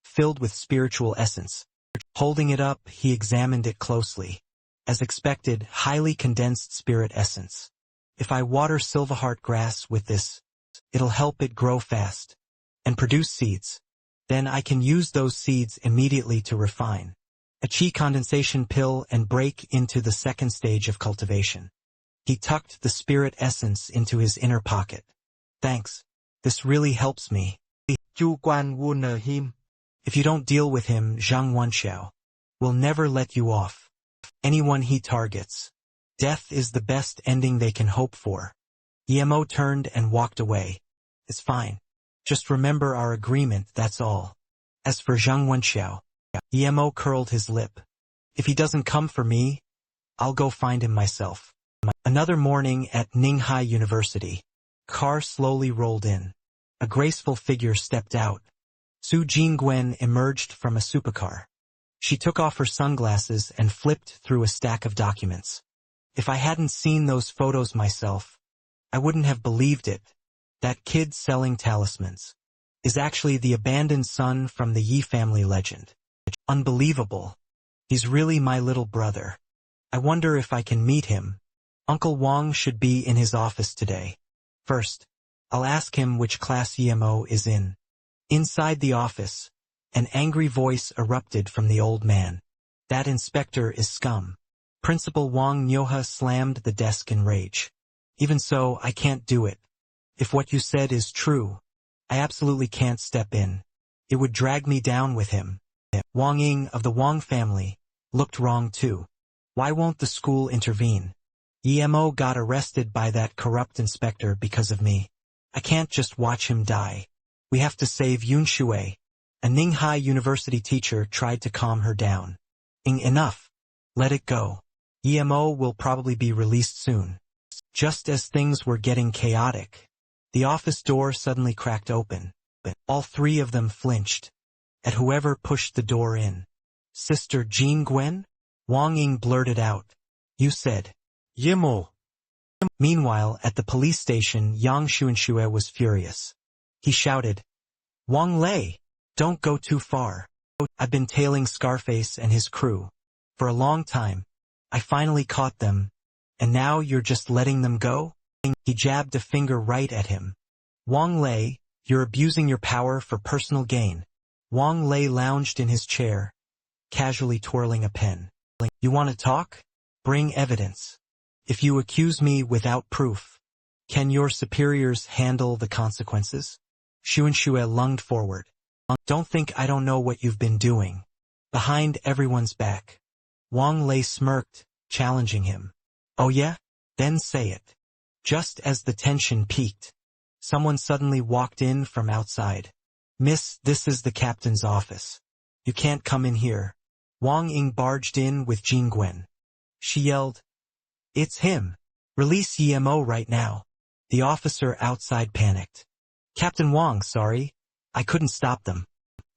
[SPEAKER 1] filled with spiritual essence. Holding it up, he examined it closely. As expected, highly condensed spirit essence. If I water Silverheart grass with this, it'll help it grow fast and produce seeds. Then I can use those seeds immediately to refine a chi condensation pill and break into the second stage of cultivation. He tucked the spirit essence into his inner pocket. Thanks. This really helps me.
[SPEAKER 3] Chu Quan warned him.
[SPEAKER 1] If you don't deal with him, Zhang Wanxiao will never let you off. Anyone he targets, death is the best ending they can hope for. Mo turned and walked away. It's fine. Just remember our agreement, that's all. As for Zhang Wanxiao, Mo curled his lip. If he doesn't come for me, I'll go find him myself. Another morning at Ninghai University. Car slowly rolled in. A graceful figure stepped out. Su Jingwen emerged from a supercar. She took off her sunglasses and flipped through a stack of documents. If I hadn't seen those photos myself, I wouldn't have believed it. That kid selling talismans is actually the abandoned son from the Yi family legend. Unbelievable. He's really my little brother. I wonder if I can meet him. Uncle Wang should be in his office today. First, I'll ask him which class Mo is in. Inside the office, an angry voice erupted from the old man. That inspector is scum. Principal Wang Nyoha slammed the desk in rage. Even so, I can't do it. If what you said is true, I absolutely can't step in. It would drag me down with him. Wang Ying of the Wang family looked wrong too. Why won't the school intervene? Mo got arrested by that corrupt inspector because of me. I can't just watch him die. We have to save Yun Shui. A Ninghai University teacher tried to calm her down. Enough. Let it go. Mo will probably be released soon. Just as things were getting chaotic, the office door suddenly cracked open. All three of them flinched at whoever pushed the door in. Sister Jingwen? Wang Ying blurted out. You said.
[SPEAKER 3] Mo.
[SPEAKER 1] Meanwhile, at the police station, Yang Xuanxue was furious. He shouted, Wang Lei, don't go too far. I've been tailing Scarface and his crew for a long time. I finally caught them, and now you're just letting them go? He jabbed a finger right at him. Wang Lei, you're abusing your power for personal gain. Wang Lei lounged in his chair, casually twirling a pen. You want to talk? Bring evidence. If you accuse me without proof, can your superiors handle the consequences? Xuanxue lunged forward. Don't think I don't know what you've been doing. Behind everyone's back. Wang Lei smirked, challenging him. Oh yeah? Then say it. Just as the tension peaked, someone suddenly walked in from outside. Miss, this is the captain's office. You can't come in here. Wang Ying barged in with Jingwen. She yelled, It's him. Release Mo right now. The officer outside panicked. Captain Wang, sorry. I couldn't stop them.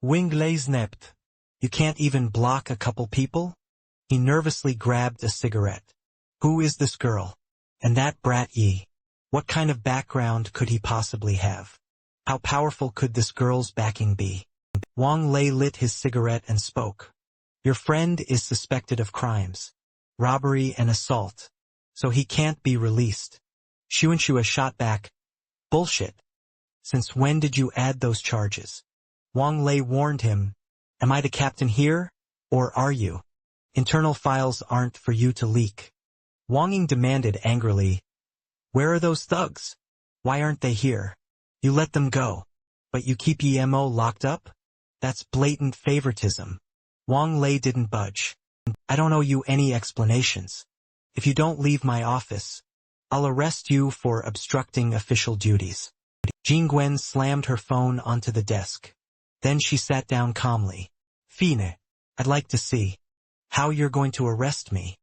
[SPEAKER 1] Wing Lei snapped. You can't even block a couple people? He nervously grabbed a cigarette. Who is this girl? And that brat Yi? What kind of background could he possibly have? How powerful could this girl's backing be? Wang Lei lit his cigarette and spoke. Your friend is suspected of crimes, robbery and assault, so he can't be released. Xuanxue shot back. Bullshit. Since when did you add those charges? Wang Lei warned him. Am I the captain here? Or are you? Internal files aren't for you to leak. Wang Ying demanded angrily. Where are those thugs? Why aren't they here? You let them go. But you keep EMO locked up? That's blatant favoritism. Wang Lei didn't budge. I don't owe you any explanations. If you don't leave my office, I'll arrest you for obstructing official duties. Jingwen slammed her phone onto the desk. Then she sat down calmly. Fine, I'd like to see how you're going to arrest me.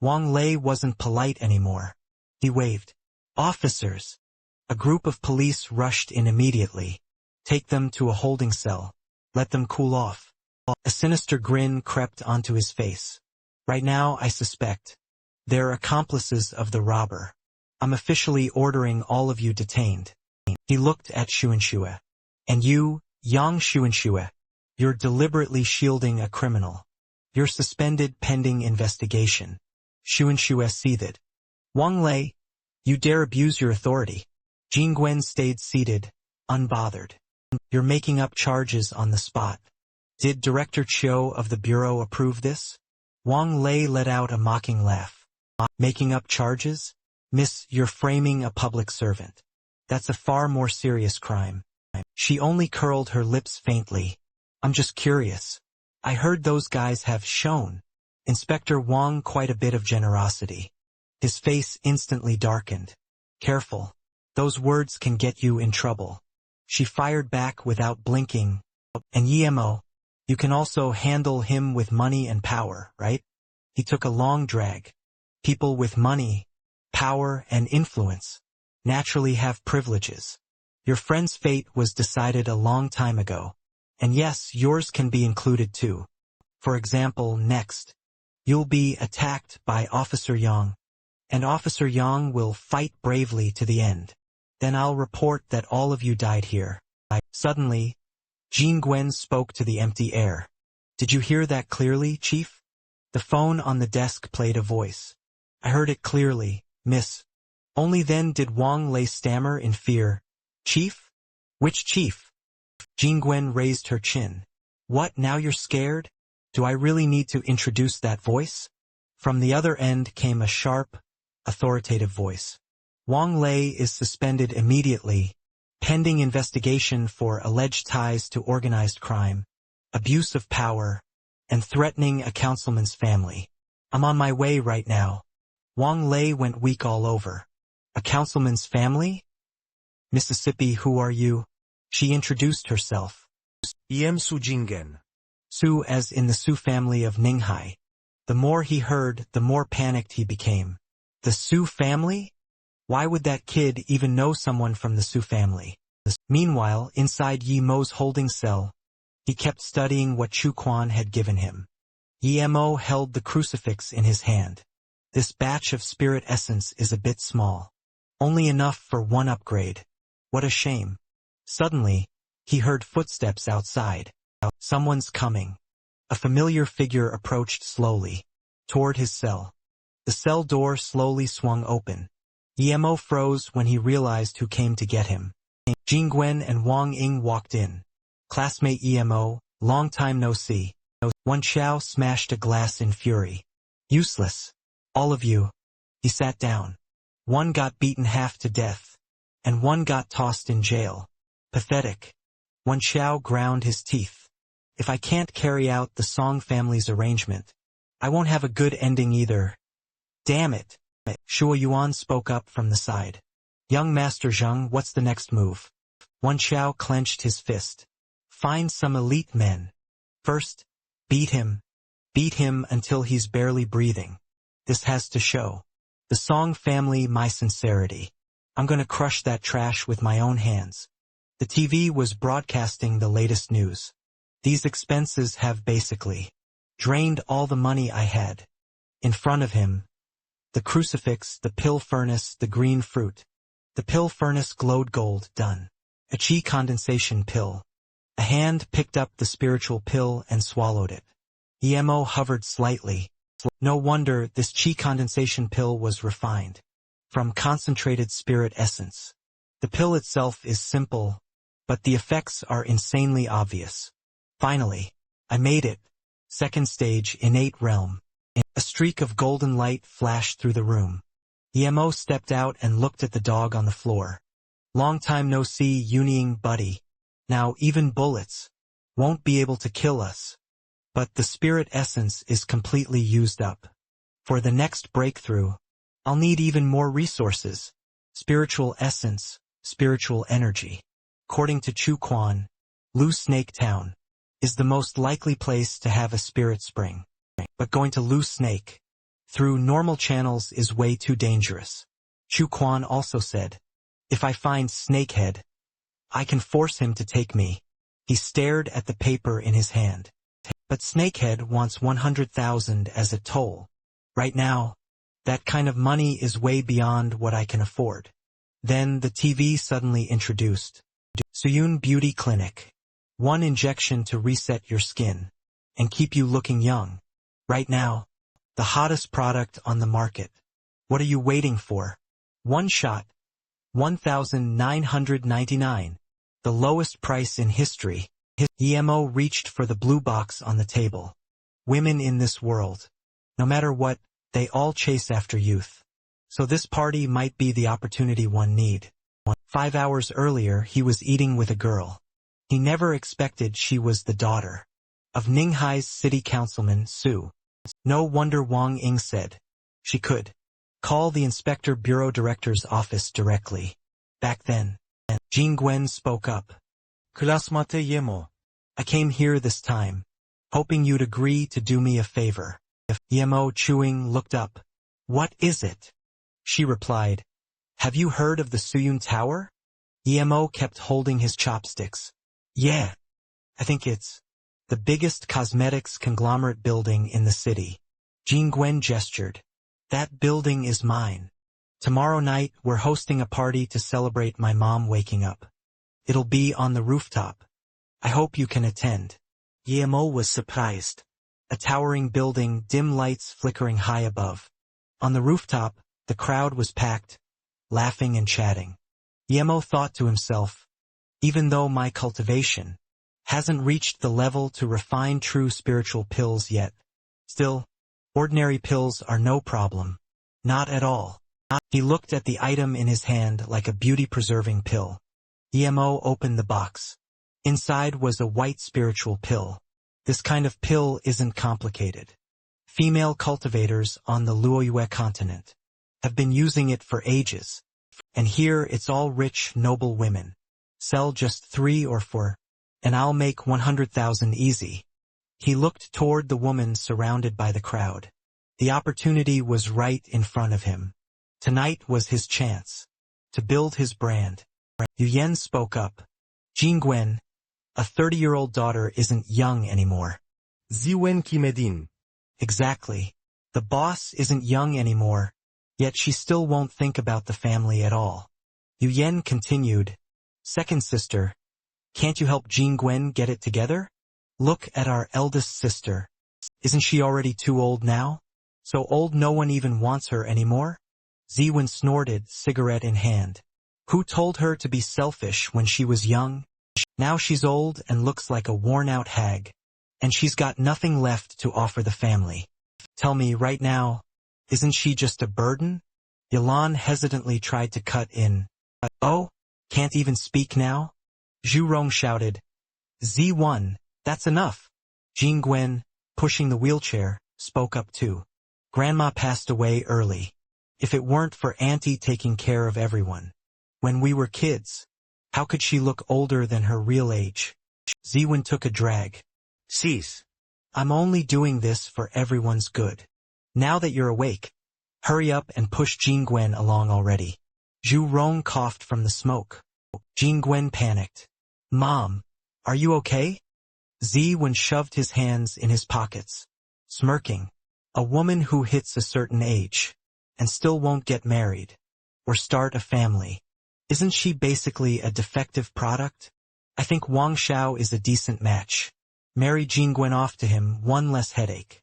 [SPEAKER 1] Wang Lei wasn't polite anymore. He waved. Officers. A group of police rushed in immediately. Take them to a holding cell. Let them cool off. A sinister grin crept onto his face. Right now, I suspect they're accomplices of the robber. I'm officially ordering all of you detained. He looked at Xuanxue. And you, Yang Xuanxue, you're deliberately shielding a criminal. You're suspended pending investigation. Xuanxue seethed. Wang Lei, you dare abuse your authority. Jingwen stayed seated, unbothered. You're making up charges on the spot. Did Director Chiu of the Bureau approve this? Wang Lei let out a mocking laugh. Making up charges? Miss, you're framing a public servant. That's a far more serious crime. She only curled her lips faintly. I'm just curious. I heard those guys have shown Inspector Wang quite a bit of generosity. His face instantly darkened. Careful. Those words can get you in trouble. She fired back without blinking. And Yemo, you can also handle him with money and power, right? He took a long drag. People with money, power, and influence naturally have privileges. Your friend's fate was decided a long time ago. And yes, yours can be included too. For example, next, you'll be attacked by Officer Yang. And Officer Yang will fight bravely to the end. Then I'll report that all of you died here. Suddenly, Jingwen spoke to the empty air. Did you hear that clearly, Chief? The phone on the desk played a voice. I heard it clearly, Miss. Only then did Wang Lei stammer in fear. Chief? Which chief? Jingwen raised her chin. What, now you're scared? Do I really need to introduce that voice? From the other end came a sharp, authoritative voice. Wang Lei is suspended immediately, pending investigation for alleged ties to organized crime, abuse of power, and threatening a councilman's family. I'm on my way right now. Wang Lei went weak all over. A councilman's family? Mississippi, who are you? She introduced herself.
[SPEAKER 3] Su Jingen.
[SPEAKER 1] Su, as in the Su family of Ninghai. The more he heard, the more panicked he became. The Su family? Why would that kid even know someone from the Su family? Meanwhile, inside Yi Mo's holding cell, he kept studying what Chu Quan had given him. Yi Mo held the crucifix in his hand. This batch of spirit essence is a bit small. Only enough for one upgrade. What a shame. Suddenly, he heard footsteps outside. Someone's coming. A familiar figure approached slowly, toward his cell. The cell door slowly swung open. Yemo froze when he realized who came to get him. Jingwen and Wang Ying walked in. Classmate Yemo, long time no see. Wan Xiao smashed a glass in fury. Useless. All of you. He sat down. One got beaten half to death, and one got tossed in jail. Pathetic. Wan Xiao ground his teeth. If I can't carry out the Song family's arrangement, I won't have a good ending either. Damn it. Shua Yuan spoke up from the side. Young Master Zheng, what's the next move? Wan Xiao clenched his fist. Find some elite men. First, beat him. Beat him until he's barely breathing. This has to show the Song family my sincerity. I'm gonna crush that trash with my own hands. The TV was broadcasting the latest news. These expenses have basically drained all the money I had. In front of him, the crucifix, the pill furnace, the green fruit. The pill furnace glowed gold, done. A chi condensation pill. A hand picked up the spiritual pill and swallowed it. Yemo hovered slightly. No wonder this chi condensation pill was refined. From concentrated spirit essence. The pill itself is simple, but the effects are insanely obvious. Finally, I made it. Second stage, innate realm. A streak of golden light flashed through the room. Emo stepped out and looked at the dog on the floor. Long time no see, Yunying buddy. Now even bullets won't be able to kill us. But the spirit essence is completely used up. For the next breakthrough, I'll need even more resources. Spiritual essence, spiritual energy. According to Chu Quan, Lu Snake Town is the most likely place to have a spirit spring. But going to Lu Snake through normal channels is way too dangerous. Chu Quan also said, if I find Snakehead, I can force him to take me. He stared at the paper in his hand. But Snakehead wants 100,000 as a toll. Right now, that kind of money is way beyond what I can afford. Then the TV suddenly introduced Suyun Beauty Clinic. 1 injection to reset your skin and keep you looking young. Right now, the hottest product on the market. What are you waiting for? 1 shot, 1,999. The lowest price in history. Emo reached for the blue box on the table. Women in this world, no matter what, they all chase after youth. So this party might be the opportunity one need. 5 hours earlier, he was eating with a girl. He never expected she was the daughter of Ninghai's city councilman, Su. No wonder Wang Ying said she could call the inspector bureau director's office directly. Back then, Jingwen spoke up.
[SPEAKER 3] Klasmate Yemo.
[SPEAKER 1] I came here this time, hoping you'd agree to do me a favor. Yemo chewing looked up. What is it? She replied, have you heard of the Suyun Tower? Yemo kept holding his chopsticks. Yeah, I think it's the biggest cosmetics conglomerate building in the city. Jingwen gestured. That building is mine. Tomorrow night we're hosting a party to celebrate my mom waking up. It'll be on the rooftop. I hope you can attend.
[SPEAKER 2] Yemo was surprised.
[SPEAKER 1] A towering building, dim lights flickering high above. On the rooftop, the crowd was packed, laughing and chatting. Yemo thought to himself, even though my cultivation hasn't reached the level to refine true spiritual pills yet, still, ordinary pills are no problem. Not at all. He looked at the item in his hand like a beauty-preserving pill. Yemo opened the box. Inside was a white spiritual pill. This kind of pill isn't complicated. Female cultivators on the Luoyue continent have been using it for ages. And here it's all rich, noble women. Sell just 3 or 4, and I'll make 100,000 easy. He looked toward the woman surrounded by the crowd. The opportunity was right in front of him. Tonight was his chance to build his brand. Yuyen spoke up. Jingwen, a 30-year-old daughter isn't young anymore.
[SPEAKER 3] Ziwen Kimedin.
[SPEAKER 1] Exactly. The boss isn't young anymore, yet she still won't think about the family at all. Yuyen continued. Second sister, can't you help Jingwen get it together? Look at our eldest sister. Isn't she already too old now? So old no one even wants her anymore? Ziwen snorted, cigarette in hand. Who told her to be selfish when she was young? Now she's old and looks like a worn-out hag. And she's got nothing left to offer the family. Tell me right now, isn't she just a burden? Yalan hesitantly tried to cut in. Oh, can't even speak now? Zhu Rong shouted. Z1, that's enough. Jingwen, pushing the wheelchair, spoke up too. Grandma passed away early. If it weren't for Auntie taking care of everyone. When we were kids, how could she look older than her real age? Ziwen took a drag.
[SPEAKER 2] Cease.
[SPEAKER 1] I'm only doing this for everyone's good. Now that you're awake, hurry up and push Jingwen along already. Zhu Rong coughed from the smoke. Jingwen panicked. Mom, are you okay? Ziwen shoved his hands in his pockets, smirking. A woman who hits a certain age and still won't get married or start a family. Isn't she basically a defective product? I think Wang Xiao is a decent match. Marry Jingwen off to him, one less headache.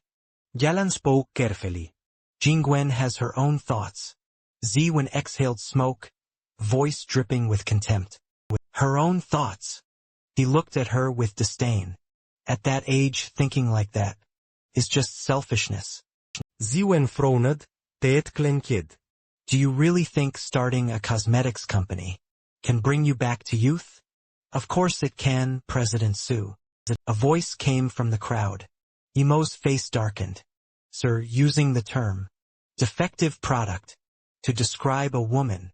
[SPEAKER 2] Yalan spoke carefully.
[SPEAKER 1] Jingwen has her own thoughts. Ziwen exhaled smoke, voice dripping with contempt. Her own thoughts. He looked at her with disdain. At that age, thinking like that is just selfishness.
[SPEAKER 3] Ziwen frowned, teet klenkid.
[SPEAKER 1] Do you really think starting a cosmetics company can bring you back to youth? Of course it can, President Su. A voice came from the crowd. Yemo's face darkened. Sir, using the term defective product to describe a woman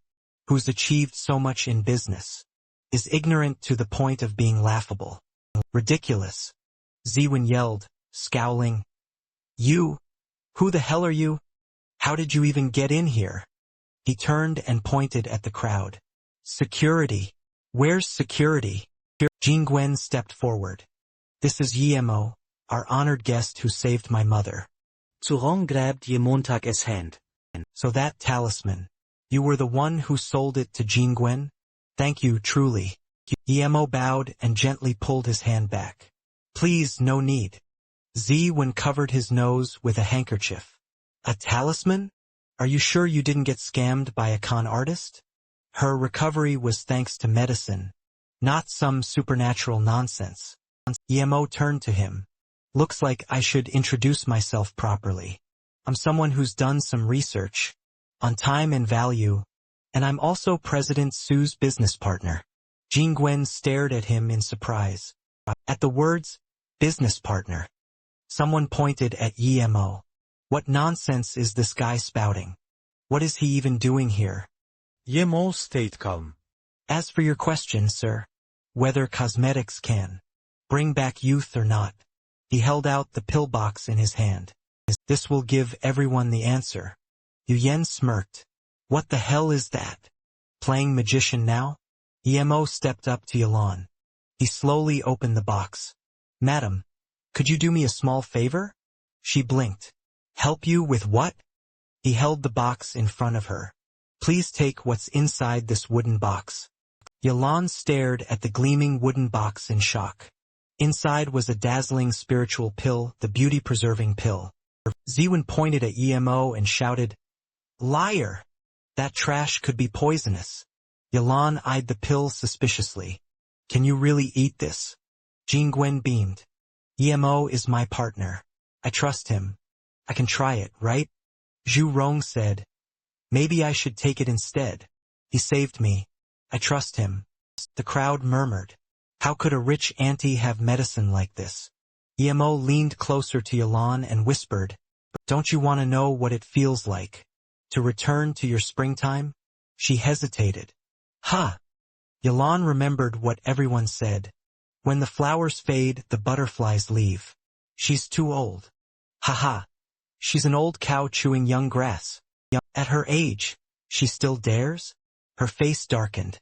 [SPEAKER 1] who's achieved so much in business is ignorant to the point of being laughable. Ridiculous. Ziwen yelled, scowling. You? Who the hell are you? How did you even get in here? He turned and pointed at the crowd. Security. Where's security? Jingwen stepped forward. This is Yemo, our honored guest who saved my mother.
[SPEAKER 2] Zurong grabbed Yemontak's hand.
[SPEAKER 1] So that talisman, you were the one who sold it to Jingwen? Thank you, truly. Yemo bowed and gently pulled his hand back. Please, no need. Ziwen covered his nose with a handkerchief. A talisman? Are you sure you didn't get scammed by a con artist? Her recovery was thanks to medicine, not some supernatural nonsense. Yemo turned to him. Looks like I should introduce myself properly. I'm someone who's done some research on time and value, and I'm also President Su's business partner. Jingwen stared at him in surprise. At the words, business partner, someone pointed at Yemo. What nonsense is this guy spouting? What is he even doing here?
[SPEAKER 3] Yemo stayed calm.
[SPEAKER 1] As for your question, sir, whether cosmetics can bring back youth or not, he held out the pillbox in his hand. This will give everyone the answer. Yuyen smirked. What the hell is that? Playing magician now? Yemo stepped up to Yalan. He slowly opened the box. Madam, could you do me a small favor? She blinked. Help you with what? He held the box in front of her. Please take what's inside this wooden box. Yalan stared at the gleaming wooden box in shock. Inside was a dazzling spiritual pill, the beauty-preserving pill. Ziwen pointed at Yemo and shouted, Liar! That trash could be poisonous. Yalan eyed the pill suspiciously. Can you really eat this? Jingwen beamed. Yemo is my partner. I trust him. I can try it, right? Zhu Rong said. Maybe I should take it instead. He saved me. I trust him. The crowd murmured. How could a rich auntie have medicine like this? Yemo leaned closer to Yalan and whispered, Don't you want to know what it feels like to return to your springtime? She hesitated. Ha! Yalan remembered what everyone said. When the flowers fade, the butterflies leave. She's too old. Ha ha! She's an old cow chewing young grass. At her age, she still dares? Her face darkened.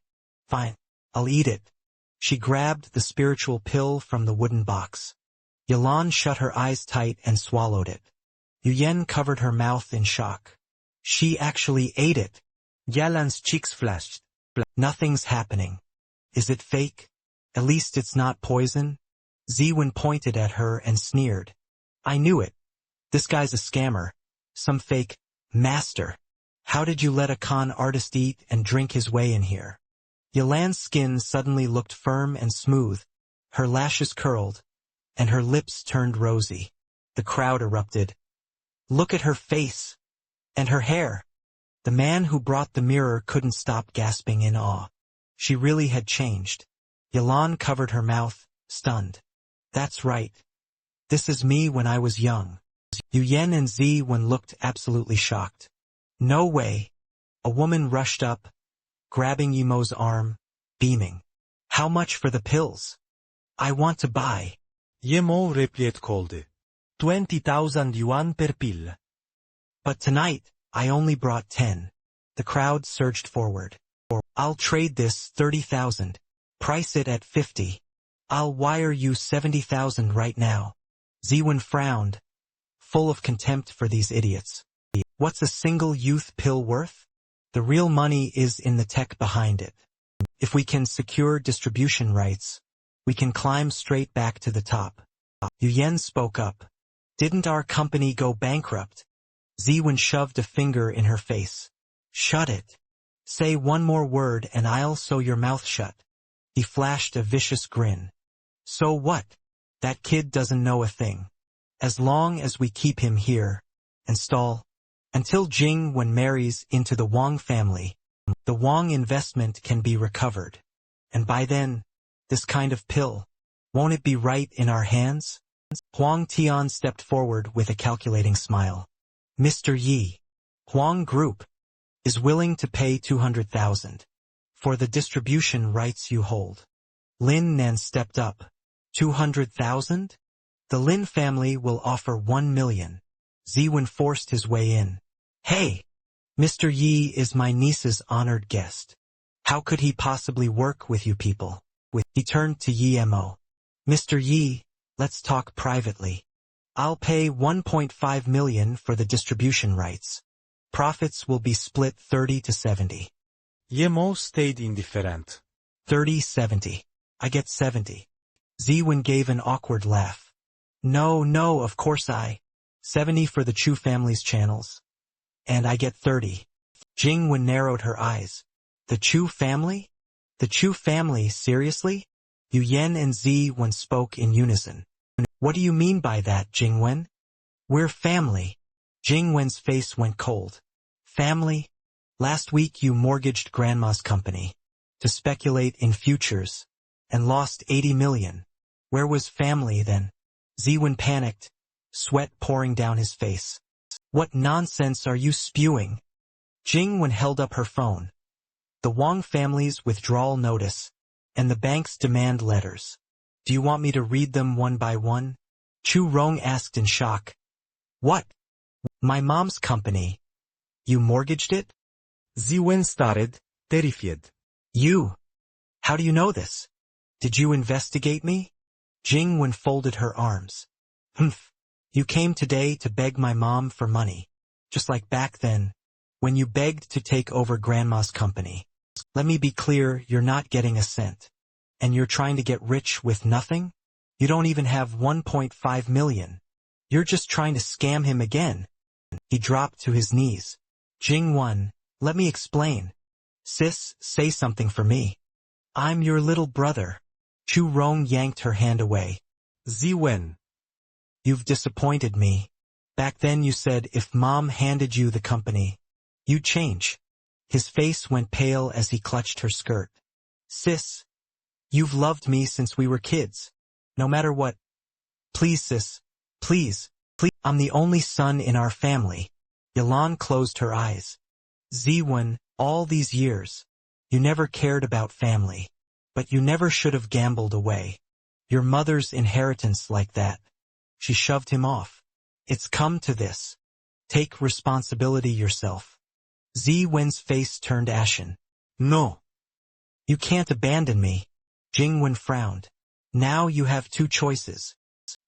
[SPEAKER 1] Fine, I'll eat it. She grabbed the spiritual pill from the wooden box. Yalan shut her eyes tight and swallowed it. Yuyen covered her mouth in shock. She actually ate it. Yalan's cheeks flashed. Nothing's happening. Is it fake? At least it's not poison? Ziwen pointed at her and sneered. I knew it. This guy's a scammer. Some fake master. How did you let a con artist eat and drink his way in here? Yalan's skin suddenly looked firm and smooth. Her lashes curled, and her lips turned rosy. The crowd erupted. Look at her face. And her hair. The man who brought the mirror couldn't stop gasping in awe. She really had changed. Yalan covered her mouth, stunned. That's right. This is me when I was young. Yuyen and Ziwen looked absolutely shocked. No way. A woman rushed up, grabbing Yemo's arm, beaming. How much for the pills? I want to buy.
[SPEAKER 3] Yemo replied coldly. 20,000 yuan per pill.
[SPEAKER 1] But tonight, I only brought 10. The crowd surged forward. I'll trade this 30,000. Price it at 50. I'll wire you 70,000 right now. Ziwen frowned, full of contempt for these idiots. What's a single youth pill worth? The real money is in the tech behind it. If we can secure distribution rights, we can climb straight back to the top. Yuyen spoke up. Didn't our company go bankrupt? Ziwen shoved a finger in her face. Shut it. Say one more word and I'll sew your mouth shut. He flashed a vicious grin. So what? That kid doesn't know a thing. As long as we keep him here, and stall, until Jingwen marries into the Wang family, the Wang investment can be recovered. And by then, this kind of pill, won't it be right in our hands? Huang Tian stepped forward with a calculating smile. Mr. Yi, Huang Group, is willing to pay 200,000 for the distribution rights you hold. Lin Nan stepped up. 200,000? The Lin family will offer 1 million. Ziwen forced his way in. Hey! Mr. Yi is my niece's honored guest. How could he possibly work with you people? He turned to Yi Mo. Mr. Yi, let's talk privately. I'll pay 1.5 million for the distribution rights. Profits will be split 30 to 70.
[SPEAKER 3] Yemo stayed indifferent.
[SPEAKER 1] 30-70. I get 70. Ziwen gave an awkward laugh. No, of course 70 for the Chu family's channels. And I get 30. Jingwen narrowed her eyes. The Chu family? The Chu family, seriously? Yu Yen and Ziwen spoke in unison. What do you mean by that, Jingwen? We're family. Jingwen's face went cold. Family? Last week you mortgaged Grandma's company to speculate in futures and lost 80 million. Where was family then? Ziwen panicked, sweat pouring down his face. What nonsense are you spewing? Jingwen held up her phone. The Wang family's withdrawal notice and the bank's demand letters. Do you want me to read them one by one? Chu Rong asked in shock. What? My mom's company. You mortgaged it?
[SPEAKER 3] Ziwen started, terrified.
[SPEAKER 1] You? How do you know this? Did you investigate me? Jingwen folded her arms. Humph. You came today to beg my mom for money. Just like back then, when you begged to take over Grandma's company. Let me be clear, you're not getting a cent. And you're trying to get rich with nothing? You don't even have 1.5 million. You're just trying to scam him again. He dropped to his knees. Jingwen, let me explain. Sis, say something for me. I'm your little brother. Chu Rong yanked her hand away.
[SPEAKER 3] Ziwen.
[SPEAKER 1] You've disappointed me. Back then you said if Mom handed you the company, you'd change. His face went pale as he clutched her skirt. Sis, you've loved me since we were kids. No matter what. Please, sis. Please. I'm the only son in our family. Yalan closed her eyes. Ziwen, all these years, you never cared about family. But you never should have gambled away your mother's inheritance like that. She shoved him off. It's come to this. Take responsibility yourself. Ziwen's face turned ashen. No. You can't abandon me. Jingwen frowned. Now you have two choices.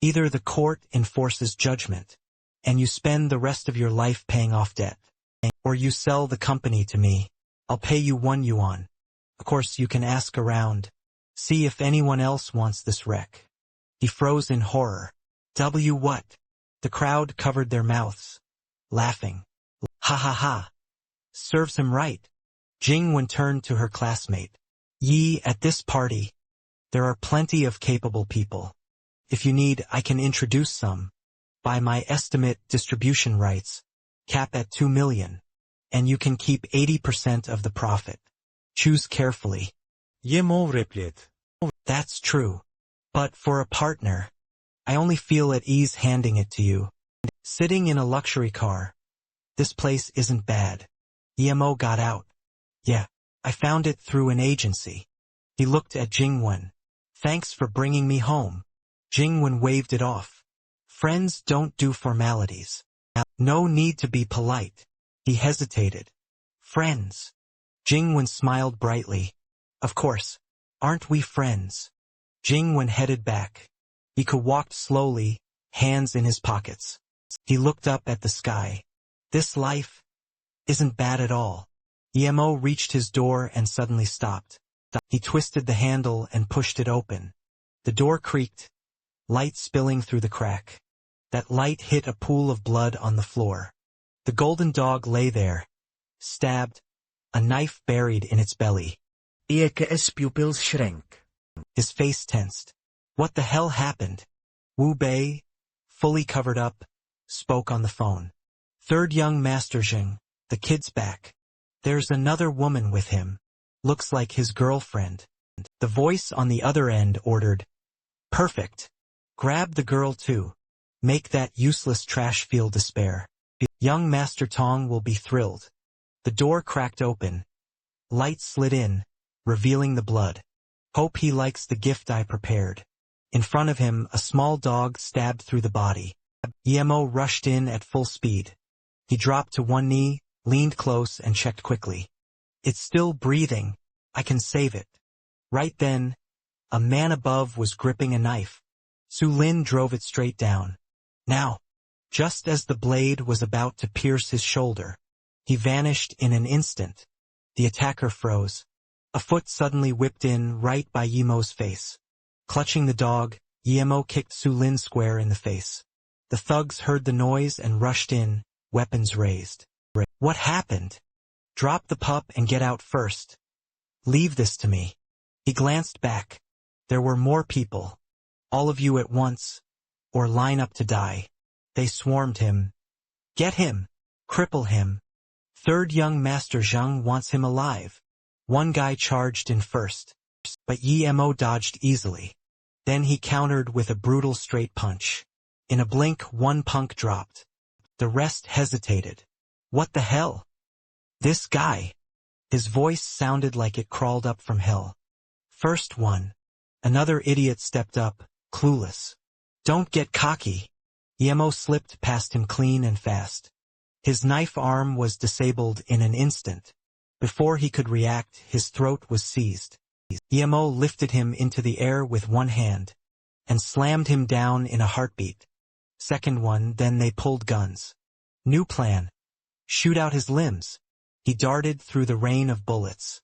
[SPEAKER 1] Either the court enforces judgment, and you spend the rest of your life paying off debt, or you sell the company to me. I'll pay you 1 yuan. Of course, you can ask around. See if anyone else wants this wreck. He froze in horror. What? The crowd covered their mouths, laughing. Ha ha ha. Serves him right. Jingwen turned to her classmate. Yi, at this party, there are plenty of capable people. If you need, I can introduce some. By my estimate, distribution rights cap at 2 million, and you can keep 80% of the profit. Choose carefully.
[SPEAKER 3] Yemo replied.
[SPEAKER 1] That's true. But for a partner, I only feel at ease handing it to you. Sitting in a luxury car. This place isn't bad. Yemo got out. Yeah, I found it through an agency. He looked at Jingwen. Thanks for bringing me home. Jingwen waved it off. Friends don't do formalities. No need to be polite. He hesitated. Friends. Jingwen smiled brightly. Of course. Aren't we friends? Jingwen headed back. Ika walked slowly, hands in his pockets. He looked up at the sky. This life isn't bad at all. Emo reached his door and suddenly stopped. He twisted the handle and pushed it open. The door creaked, light spilling through the crack. That light hit a pool of blood on the floor. The golden dog lay there, stabbed, a knife buried in its belly.
[SPEAKER 2] Ika's pupils shrank.
[SPEAKER 1] His face tensed. What the hell happened? Wu Bei, fully covered up, spoke on the phone. Third young Master Jing, the kid's back. There's another woman with him. Looks like his girlfriend. The voice on the other end ordered, "Perfect. Grab the girl too. Make that useless trash feel despair. Young Master Tong will be thrilled." The door cracked open. Light slid in, revealing the blood. "Hope he likes the gift I prepared." In front of him, a small dog stabbed through the body. Emo rushed in at full speed. He dropped to one knee, leaned close, and checked quickly. "It's still breathing. I can save it." Right then, a man above was gripping a knife. Su Lin drove it straight down. Now, just as the blade was about to pierce his shoulder, he vanished in an instant. The attacker froze. A foot suddenly whipped in right by Yemo's face. Clutching the dog, Yemo kicked Su Lin square in the face. The thugs heard the noise and rushed in, weapons raised. "What happened?" "Drop the pup and get out first." "Leave this to me." He glanced back. There were more people. "All of you at once, or line up to die." They swarmed him. "Get him! Cripple him! Third young Master Zhang wants him alive." One guy charged in first, but Yemo dodged easily. Then he countered with a brutal straight punch. In a blink, one punk dropped. The rest hesitated. "What the hell? This guy." His voice sounded like it crawled up from hell. "First one." Another idiot stepped up, clueless. "Don't get cocky." Yemo slipped past him clean and fast. His knife arm was disabled in an instant. Before he could react, his throat was seized. Yemo lifted him into the air with one hand and slammed him down in a heartbeat. Second one, then they pulled guns. New plan. Shoot out his limbs. He darted through the rain of bullets.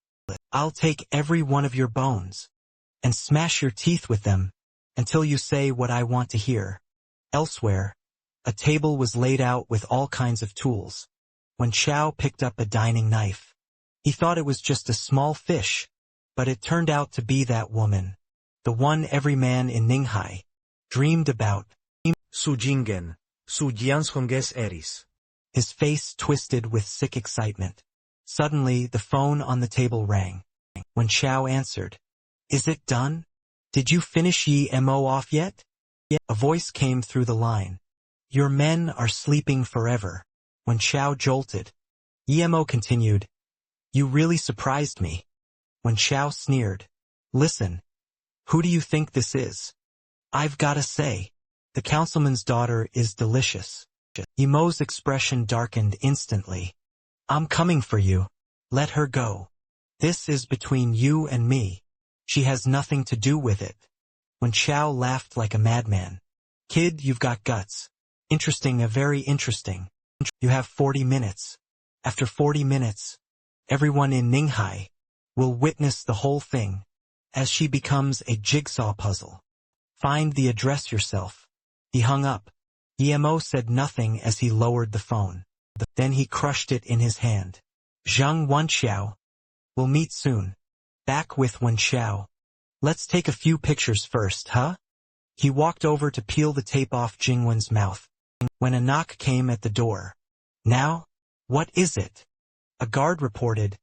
[SPEAKER 1] "I'll take every one of your bones and smash your teeth with them until you say what I want to hear." Elsewhere, a table was laid out with all kinds of tools. When Chow picked up a dining knife, he thought it was just a small fish, but it turned out to be that woman, the one every man in Ninghai dreamed about.
[SPEAKER 3] Su Jingwen, su Jianshonges eris.
[SPEAKER 1] His face twisted with sick excitement. Suddenly, the phone on the table rang. When Chow answered, "Is it done? Did you finish Mo off yet?" A voice came through the line. "Your men are sleeping forever." When Chow jolted, Mo continued, "You really surprised me." When Chow sneered, "Listen, who do you think this is? I've gotta say, the councilman's daughter is delicious." Mo's expression darkened instantly. "I'm coming for you. Let her go. This is between you and me. She has nothing to do with it." When Chow laughed like a madman, "Kid, you've got guts. Interesting, very interesting. You have 40 minutes. After 40 minutes, everyone in Ninghai will witness the whole thing as she becomes a jigsaw puzzle. Find the address yourself." He hung up. Mo said nothing as he lowered the phone. Then he crushed it in his hand. "Zhang Wenxiao. We'll meet soon." Back with Wenxiao. "Let's take a few pictures first, huh?" He walked over to peel the tape off Jingwen's mouth. When a knock came at the door. "Now? What is it?" A guard reported,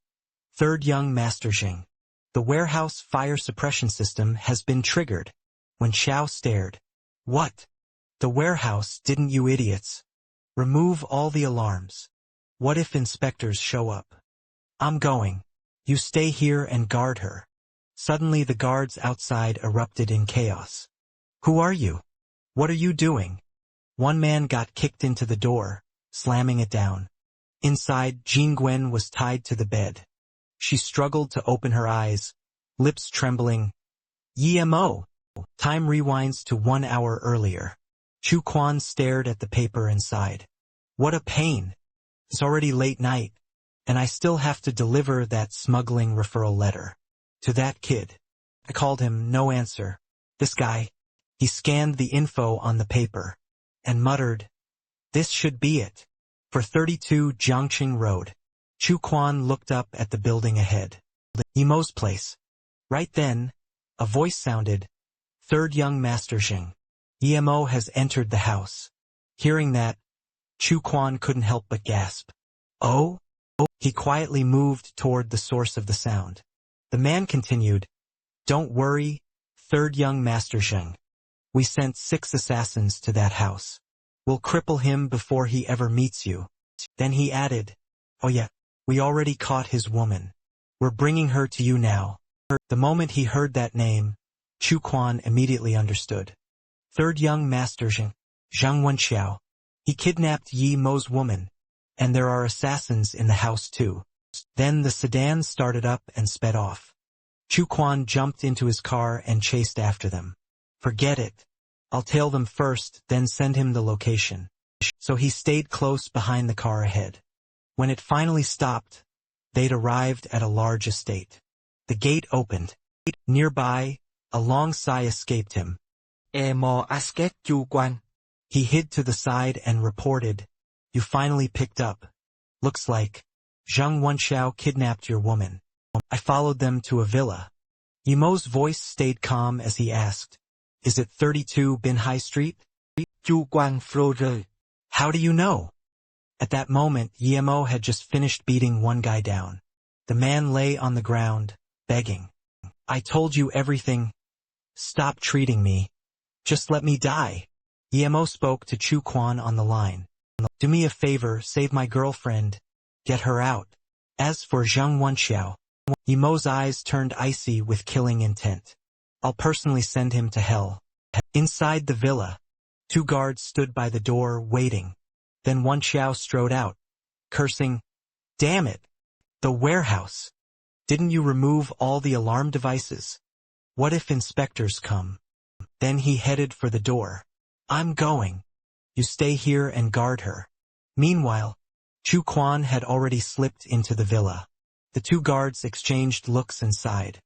[SPEAKER 1] "Third young Master Jing. The warehouse fire suppression system has been triggered." When Chow stared. "What? The warehouse, didn't you idiots? Remove all the alarms. What if inspectors show up?" "I'm going. You stay here and guard her." Suddenly the guards outside erupted in chaos. "Who are you? What are you doing?" One man got kicked into the door, slamming it down. Inside, Jingwen was tied to the bed. She struggled to open her eyes, lips trembling. "Mo." Time rewinds to 1 hour earlier. Chu Quan stared at the paper inside. "What a pain. It's already late night, and I still have to deliver that smuggling referral letter to that kid. I called him, no answer. This guy." He scanned the info on the paper and muttered, "This should be it." For 32 Jiangqing Road. Chu Quan looked up at the building ahead. Mo's place. Right then, a voice sounded, "Third young Master Jing. EMO has entered the house. Hearing that, Chu Quan couldn't help but gasp. Oh? He quietly moved toward the source of the sound. The man continued, Don't worry, third young Master Zheng. We sent 6 assassins to that house. We'll cripple him before he ever meets you. Then he added, Oh yeah, we already caught his woman. We're bringing her to you now. The moment he heard that name, Chu Quan immediately understood. Third young Master Zheng, Zhang Wenxiao. He kidnapped Yi Mo's woman, and there are assassins in the house too. Then the sedan started up and sped off. Chu Quan jumped into his car and chased after them. Forget it. I'll tail them first, then send him the location. So he stayed close behind the car ahead. When it finally stopped, they'd arrived at a large estate. The gate opened. Nearby, a long sigh escaped him.
[SPEAKER 2] Mo asket Chu Quan.
[SPEAKER 1] He hid to the side and reported, You finally picked up. Looks like Zhang Wenxiao kidnapped your woman. I followed them to a villa. Yimo's voice stayed calm as he asked, Is it 32 Bin Hai Street?
[SPEAKER 2] Chu Quan froze.
[SPEAKER 1] How do you know? At that moment, Yimo had just finished beating one guy down. The man lay on the ground, begging. I told you everything. Stop treating me. Just let me die. Yimo spoke to Chu Quan on the line. Do me a favor, save my girlfriend. Get her out. As for Zhang Wenxiao, Yimo's eyes turned icy with killing intent. I'll personally send him to hell. Inside the villa, 2 guards stood by the door waiting. Then Wenxiao strode out, cursing, Damn it! The warehouse! Didn't you remove all the alarm devices? What if inspectors come? Then he headed for the door. I'm going. You stay here and guard her. Meanwhile, Chu Quan had already slipped into the villa. The 2 guards exchanged looks inside.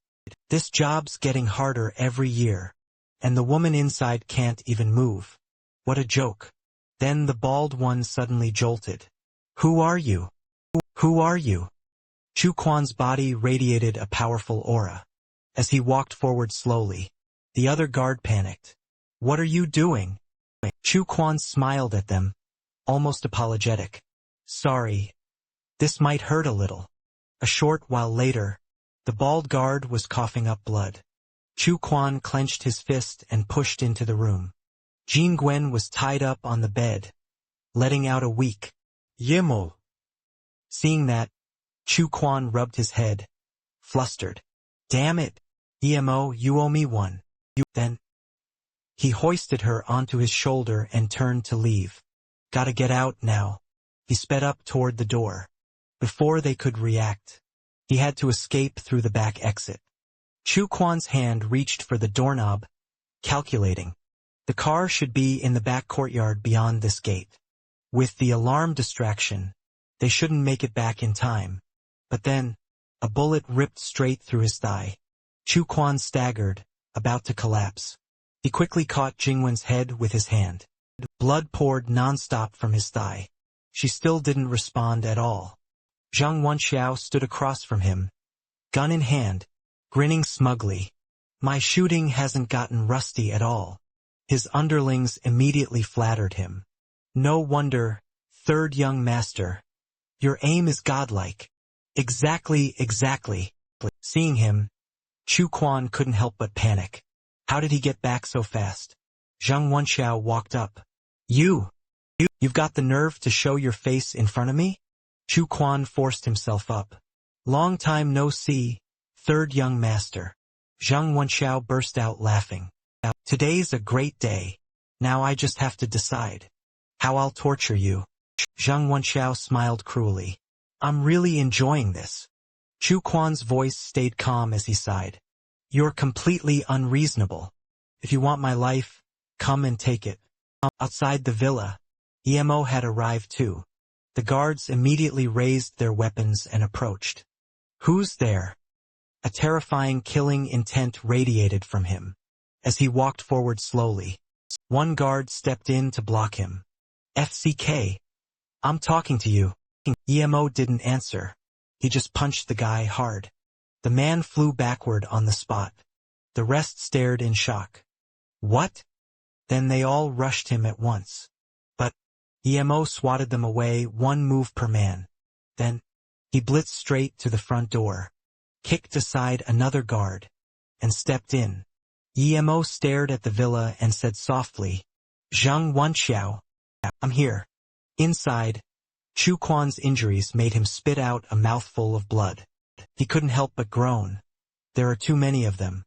[SPEAKER 1] This job's getting harder every year, and the woman inside can't even move. What a joke. Then the bald one suddenly jolted. Who are you? Who are you? Chu Quan's body radiated a powerful aura. As he walked forward slowly, the other guard panicked. What are you doing? Chu Quan smiled at them, almost apologetic. Sorry. This might hurt a little. A short while later, the bald guard was coughing up blood. Chu Quan clenched his fist and pushed into the room. Jingwen was tied up on the bed, letting out a weak Yimo. Seeing that, Chu Quan rubbed his head, flustered. Damn it, Yimo, you owe me one. Then he hoisted her onto his shoulder and turned to leave. Gotta get out now. He sped up toward the door. Before they could react, he had to escape through the back exit. Chu Quan's hand reached for the doorknob, calculating. The car should be in the back courtyard beyond this gate. With the alarm distraction, they shouldn't make it back in time. But then, a bullet ripped straight through his thigh. Chu Quan staggered, about to collapse. He quickly caught Jingwen's head with his hand. Blood poured non-stop from his thigh. She still didn't respond at all. Zhang Wenxiao stood across from him, gun in hand, grinning smugly. My shooting hasn't gotten rusty at all. His underlings immediately flattered him. No wonder, third young master. Your aim is godlike. Exactly. Seeing him, Chu Quan couldn't help but panic. How did he get back so fast? Zhang Wenxiao walked up. You've got the nerve to show your face in front of me? Chu Quan forced himself up. Long time no see, third young master. Zhang Wenxiao burst out laughing. Today's a great day. Now I just have to decide how I'll torture you. Zhang Wenxiao smiled cruelly. I'm really enjoying this. Chu Quan's voice stayed calm as he sighed. You're completely unreasonable. If you want my life, come and take it. Outside the villa, Yemo had arrived too. The guards immediately raised their weapons and approached. Who's there? A terrifying killing intent radiated from him. As he walked forward slowly, one guard stepped in to block him. FCK. I'm talking to you. Yemo didn't answer. He just punched the guy hard. The man flew backward on the spot. The rest stared in shock. What? Then they all rushed him at once. But Emo swatted them away, one move per man. Then he blitzed straight to the front door, kicked aside another guard, and stepped in. Emo stared at the villa and said softly, "Zhang Wanxiao, I'm here." Inside, Chu Quan's injuries made him spit out a mouthful of blood. He couldn't help but groan. There are too many of them.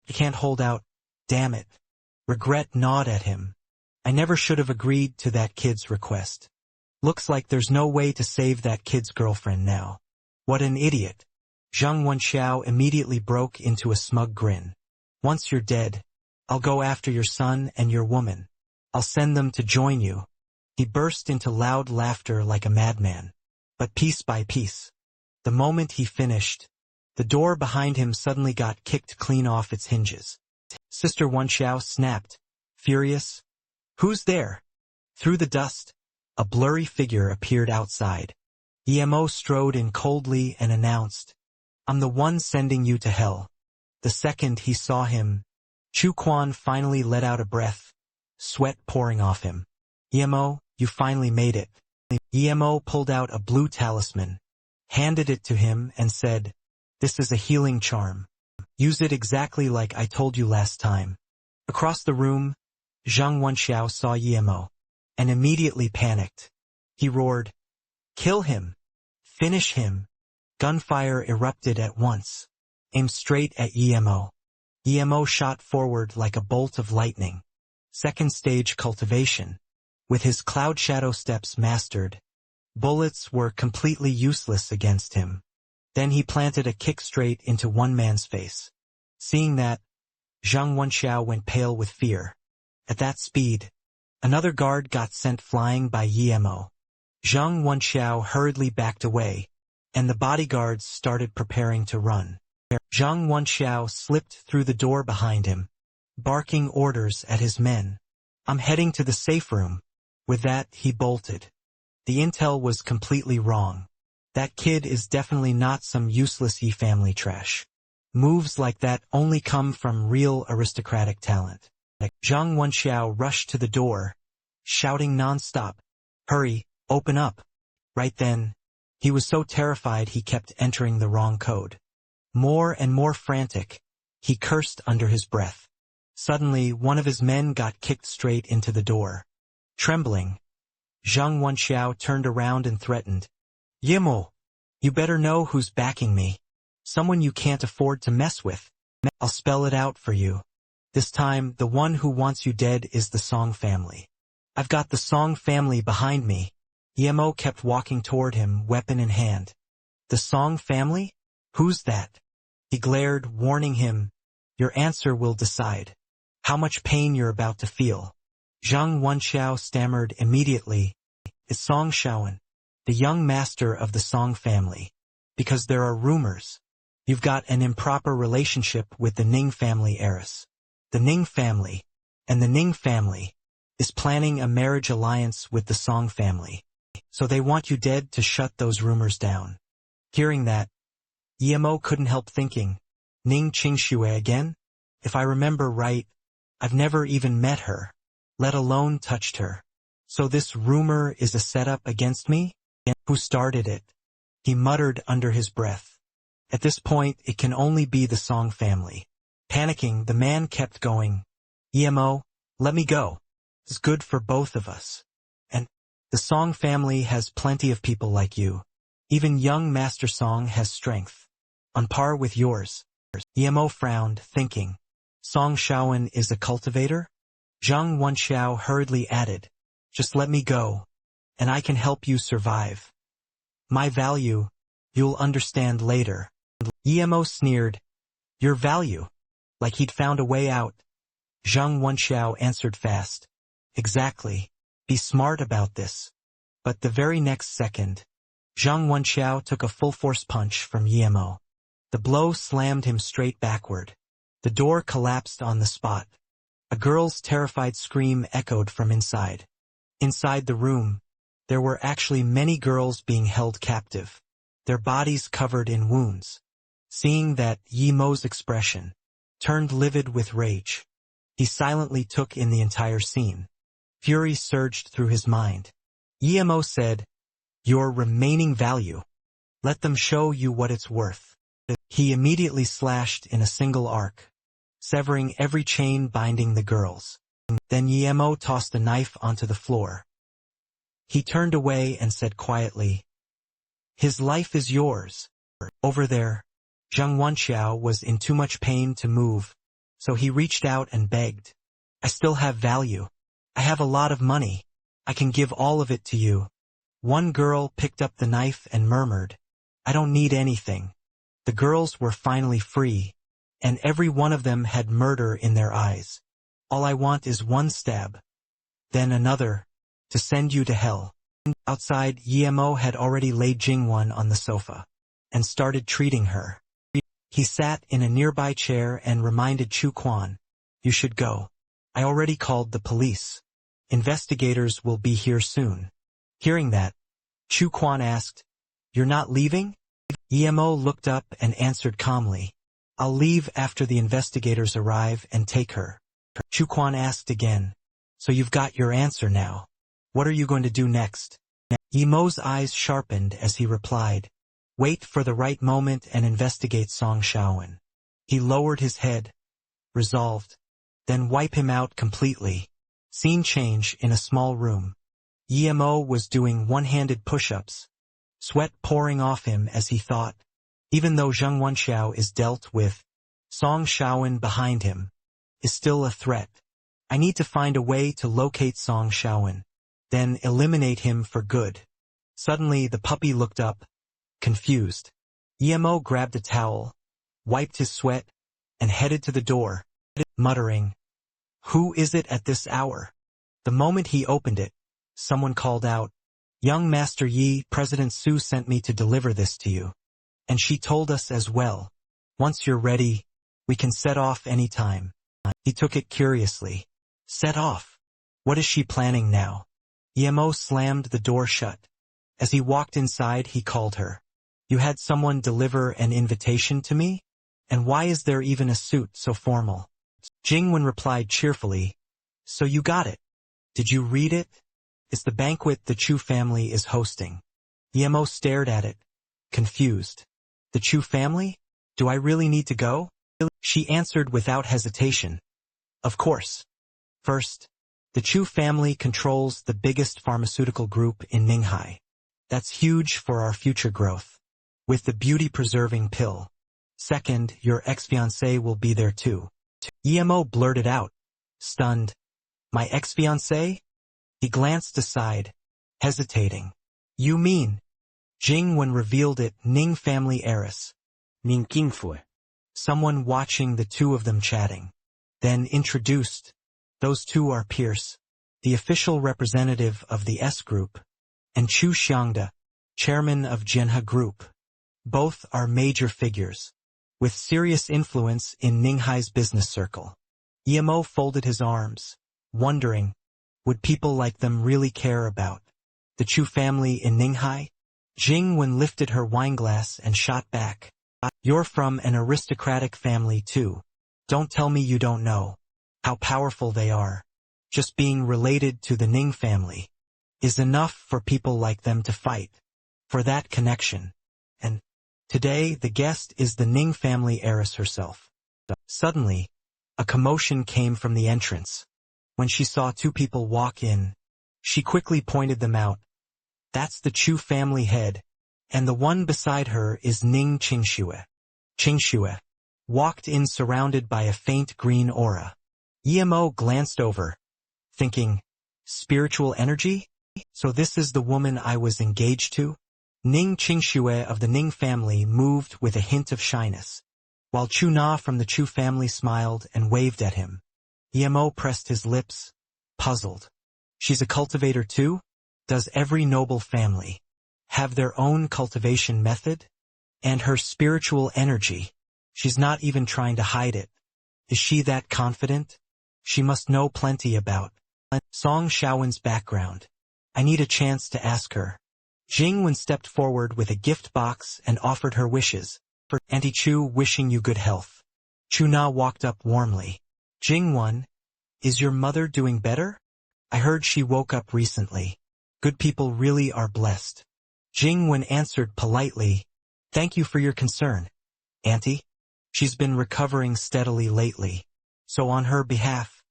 [SPEAKER 1] He can't hold out. Damn it. Regret gnawed at him. I never should have agreed to that kid's request. Looks like there's no way to save that kid's girlfriend now. What an idiot. Zhang Wanxiao immediately broke into a smug grin. Once you're dead, I'll go after your son and your woman. I'll send them to join you. He burst into loud laughter like a madman. But piece by piece, the moment he finished, the door behind him suddenly got kicked clean off its hinges. Sister Wanxiao snapped, furious. "Who's there?" Through the dust, a blurry figure appeared outside. Emo strode in coldly and announced, "I'm the one sending you to hell." The second he saw him, Chu Quan finally let out a breath, sweat pouring off him. "Emo, you finally made it." Emo pulled out a blue talisman, handed it to him and said, "This is a healing charm. Use it exactly like I told you last time." Across the room, Zhang Wanxiao saw Emo, and immediately panicked. He roared, "Kill him! Finish him!" Gunfire erupted at once, aimed straight at Emo. Emo shot forward like a bolt of lightning. Second stage cultivation. With his cloud shadow steps mastered, bullets were completely useless against him. Then he planted a kick straight into one man's face. Seeing that, Zhang Wanxiao went pale with fear. At that speed, another guard got sent flying by Emo. Zhang Wanxiao hurriedly backed away, and the bodyguards started preparing to run. Zhang Wanxiao slipped through the door behind him, barking orders at his men. "I'm heading to the safe room." With that, he bolted. The intel was completely wrong. That kid is definitely not some useless family trash. Moves like that only come from real aristocratic talent. Zhang Wanxiao rushed to the door, shouting non-stop, "Hurry, open up." Right then, he was so terrified he kept entering the wrong code. More and more frantic, he cursed under his breath. Suddenly, one of his men got kicked straight into the door. Trembling, Zhang Wanxiao turned around and threatened, "Emo, you better know who's backing me. Someone you can't afford to mess with. I'll spell it out for you. This time, the one who wants you dead is the Song family. I've got the Song family behind me." Emo kept walking toward him, weapon in hand. "The Song family? Who's that?" He glared, warning him, "Your answer will decide how much pain you're about to feel." Zhang Wanxiao stammered immediately, "It's Song Shaoan, the young master of the Song family. Because there are rumors. You've got an improper relationship with the Ning family heiress. The Ning family, and the Ning family, is planning a marriage alliance with the Song family. So they want you dead to shut those rumors down." Hearing that, Emo couldn't help thinking, Ning Qingxue again? If I remember right, I've never even met her, let alone touched her. So this rumor is a setup against me? Who started it? He muttered under his breath. At this point, it can only be the Song family. Panicking, the man kept going, "Emo, let me go. It's good for both of us. And the Song family has plenty of people like you. Even young Master Song has strength, on par with yours." Emo frowned, thinking, Song Shaoan is a cultivator? Zhang Wanxiao hurriedly added, "Just let me go, and I can help you survive. My value, you'll understand later." Emo sneered, "Your value?" Like he'd found a way out. Zhang Wanxiao answered fast, "Exactly. Be smart about this." But the very next second, Zhang Wanxiao took a full-force punch from Emo. The blow slammed him straight backward. The door collapsed on the spot. A girl's terrified scream echoed from inside. Inside the room, there were actually many girls being held captive, their bodies covered in wounds. Seeing that, Yemo's expression turned livid with rage. He silently took in the entire scene. Fury surged through his mind. Emo said, "Your remaining value. Let them show you what it's worth." He immediately slashed in a single arc, severing every chain binding the girls. Then Emo tossed a knife onto the floor. He turned away and said quietly, "His life is yours." Over there, Zhang Wanxiao was in too much pain to move, so he reached out and begged, "I still have value. I have a lot of money. I can give all of it to you." One girl picked up the knife and murmured, "I don't need anything." The girls were finally free, and every one of them had murder in their eyes. "All I want is one stab. Then another, to send you to hell." Outside, Emo had already laid Jingwen on the sofa, and started treating her. He sat in a nearby chair and reminded Chu Quan, "You should go. I already called the police. Investigators will be here soon." Hearing that, Chu Quan asked, "You're not leaving?" Emo looked up and answered calmly, "I'll leave after the investigators arrive and take her." Chu Quan asked again, "So you've got your answer now. What are you going to do next?" Emo's eyes sharpened as he replied, "Wait for the right moment and investigate Song Shaowen." He lowered his head, resolved, then wipe him out completely. Scene change in a small room. Emo was doing one-handed push-ups, sweat pouring off him as he thought, even though Zhang Wanxiao is dealt with, Song Shaowen behind him is still a threat. I need to find a way to locate Song Shaowen, then eliminate him for good. Suddenly the puppy looked up, confused. Emo grabbed a towel, wiped his sweat, and headed to the door, muttering, "Who is it at this hour?" The moment he opened it, someone called out, "Young Master Yi, President Su sent me to deliver this to you. And she told us as well. Once you're ready, we can set off any time." He took it curiously. Set off? What is she planning now? Emo slammed the door shut. As he walked inside, he called her. "You had someone deliver an invitation to me? And why is there even a suit so formal?" Jingwen replied cheerfully, "So you got it. Did you read it? It's the banquet the Chu family is hosting." Emo stared at it, confused. "The Chu family? Do I really need to go?" She answered without hesitation, "Of course. First, the Chu family controls the biggest pharmaceutical group in Ninghai. That's huge for our future growth. With the beauty-preserving pill. Second, your ex-fiancé will be there too." Emo blurted out, stunned, "My ex-fiancé?" He glanced aside, hesitating. "You mean?" Jingwen revealed it, Ning family heiress.
[SPEAKER 2] Ning Qingfue.
[SPEAKER 1] Someone watching the two of them chatting. Then introduced, "Those two are Pierce, the official representative of the S Group, and Chu Xiangda, chairman of Jianhe Group. Both are major figures, with serious influence in Ninghai's business circle." Emo folded his arms, wondering, would people like them really care about the Chu family in Ninghai? Jingwen lifted her wineglass and shot back. "You're from an aristocratic family too. Don't tell me you don't know how powerful they are. Just being related to the Ning family is enough for people like them to fight for that connection. And today the guest is the Ning family heiress herself." Suddenly, a commotion came from the entrance. When she saw two people walk in, she quickly pointed them out. "That's the Chu family head, and the one beside her is Ning Qingxue." Qingxue walked in surrounded by a faint green aura. Emo glanced over, thinking, spiritual energy? So this is the woman I was engaged to? Ning Qingxue of the Ning family moved with a hint of shyness, while Chu Na from the Chu family smiled and waved at him. Emo pressed his lips, puzzled. She's a cultivator too? Does every noble family have their own cultivation method? And her spiritual energy, she's not even trying to hide it. Is she that confident? She must know plenty about Song Shaowen's background. I need a chance to ask her. Jingwen stepped forward with a gift box and offered her wishes. For Auntie Chu, wishing you good health. Chu Na walked up warmly. Jingwen, Is your mother doing better? I heard she woke up recently. Good people really are blessed. Jingwen answered politely, Thank you for your concern, Auntie. She's been recovering steadily lately. So on her behalf,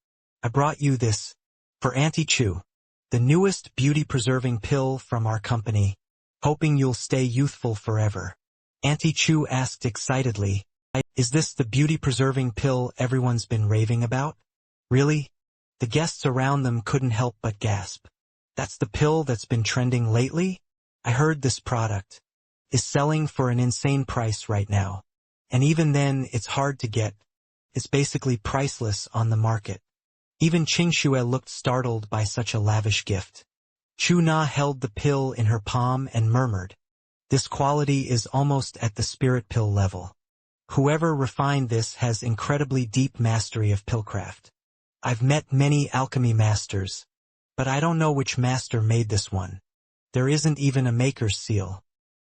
[SPEAKER 1] I brought you this, for Auntie Chu, the newest beauty-preserving pill from our company, hoping you'll stay youthful forever. Auntie Chu asked excitedly, Is this the beauty-preserving pill everyone's been raving about? Really? The guests around them couldn't help but gasp. That's the pill that's been trending lately? I heard this product is selling for an insane price right now. And even then, it's hard to get. It's basically priceless on the market. Even Qingxue looked startled by such a lavish gift. Juna held the pill in her palm and murmured, This quality is almost at the spirit pill level. Whoever refined this has incredibly deep mastery of pillcraft. I've met many alchemy masters, but I don't know which master made this one. There isn't even a maker's seal.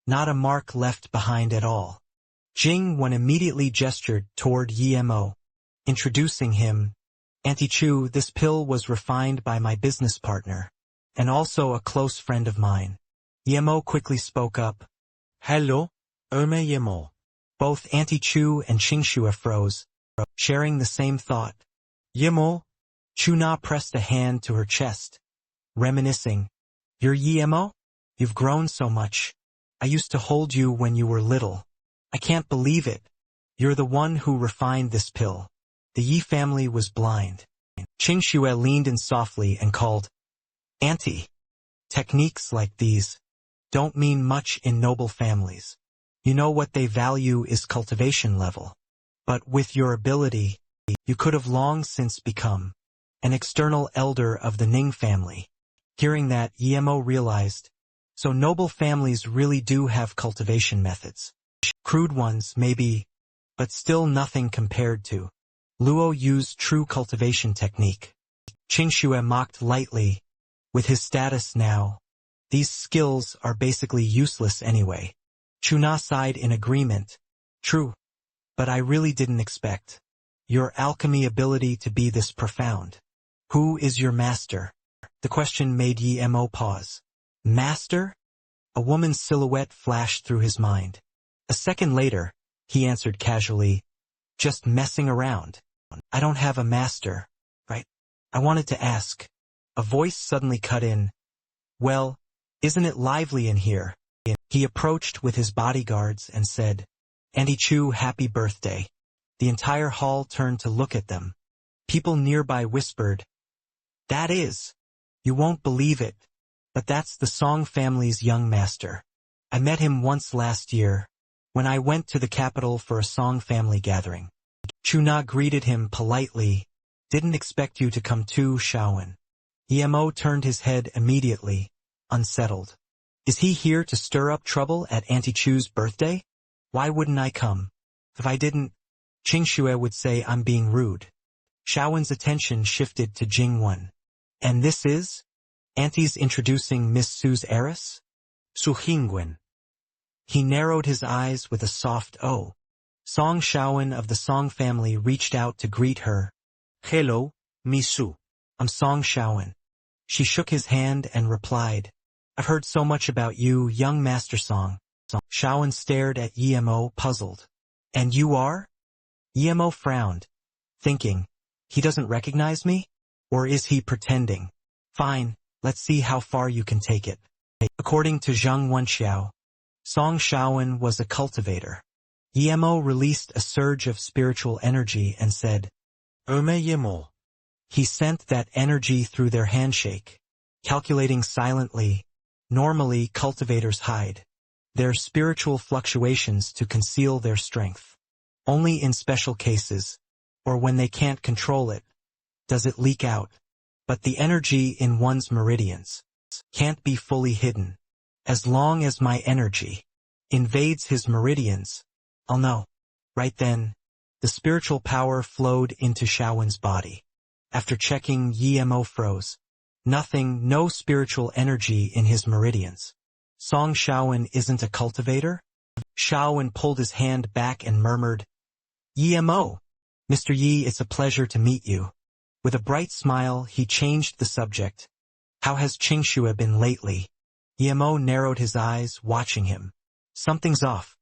[SPEAKER 1] Not a mark left behind at all. Jingwen immediately gestured toward Yemo, introducing him. Auntie Chu, this pill was refined by my business partner, and also a close friend of mine. Yemo quickly spoke up.
[SPEAKER 3] Hello, Yemo.
[SPEAKER 1] Both Auntie Chu and Qingxue froze, sharing the same thought.
[SPEAKER 3] Yemo.
[SPEAKER 1] Juna pressed a hand to her chest, reminiscing. You're Yemo? You've grown so much. I used to hold you when you were little. I can't believe it. You're the one who refined this pill. The Yi family was blind. Qingxue leaned in softly and called, Auntie. Techniques like these don't mean much in noble families. You know what they value is cultivation level. But with your ability, you could have long since become an external elder of the Ning family. Hearing that, Yemo realized, so noble families really do have cultivation methods. Crude ones, maybe, but still nothing compared to Luo Yu's true cultivation technique. Qingxue mocked lightly. With his status now, these skills are basically useless anyway. Juna sighed in agreement. True, but I really didn't expect your alchemy ability to be this profound. Who is your master? The question made Yemo pause. Master? A woman's silhouette flashed through his mind. A second later, he answered casually, Just messing around. I don't have a master, right? I wanted to ask. A voice suddenly cut in. Well, isn't it lively in here? He approached with his bodyguards and said, Auntie Chu, happy birthday. The entire hall turned to look at them. People nearby whispered, That is. You won't believe it, but that's the Song family's young master. I met him once last year, when I went to the capital for a Song family gathering. Juna greeted him politely. Didn't expect you to come too, Shaowen. Yemo turned his head immediately, unsettled. Is he here to stir up trouble at Auntie Chu's birthday? Why wouldn't I come? If I didn't, Qingxue would say I'm being rude. Shaowen's attention shifted to Jingwen. And this is? Auntie's introducing Miss Su's heiress?
[SPEAKER 3] Su Jingwen.
[SPEAKER 1] He narrowed his eyes with a soft O. Song Shaowen of the Song family reached out to greet her.
[SPEAKER 3] Hello, Miss Su.
[SPEAKER 1] I'm Song Shaowen. She shook his hand and replied, I've heard so much about you, young Master Song. Shaowen stared at Yemo, puzzled. And you are? Yemo frowned, thinking, he doesn't recognize me? Or is he pretending? Fine, let's see how far you can take it. According to Zhang Wenxiao, Song Shaowen was a cultivator. Yemo released a surge of spiritual energy and said,
[SPEAKER 3] Yemo.
[SPEAKER 1] He sent that energy through their handshake, calculating silently. Normally, cultivators hide their spiritual fluctuations to conceal their strength. Only in special cases, or when they can't control it, does it leak out. But the energy in one's meridians can't be fully hidden. As long as my energy invades his meridians, I'll know. Right then, the spiritual power flowed into Shaowen's body. After checking, Yemo froze. Nothing, no spiritual energy in his meridians. Song Shaowen isn't a cultivator? Shaowen pulled his hand back and murmured, Yemo. Mr. Yi, it's a pleasure to meet you. With a bright smile, he changed the subject. How has Qingxue been lately? Yemo narrowed his eyes, watching him. Something's off.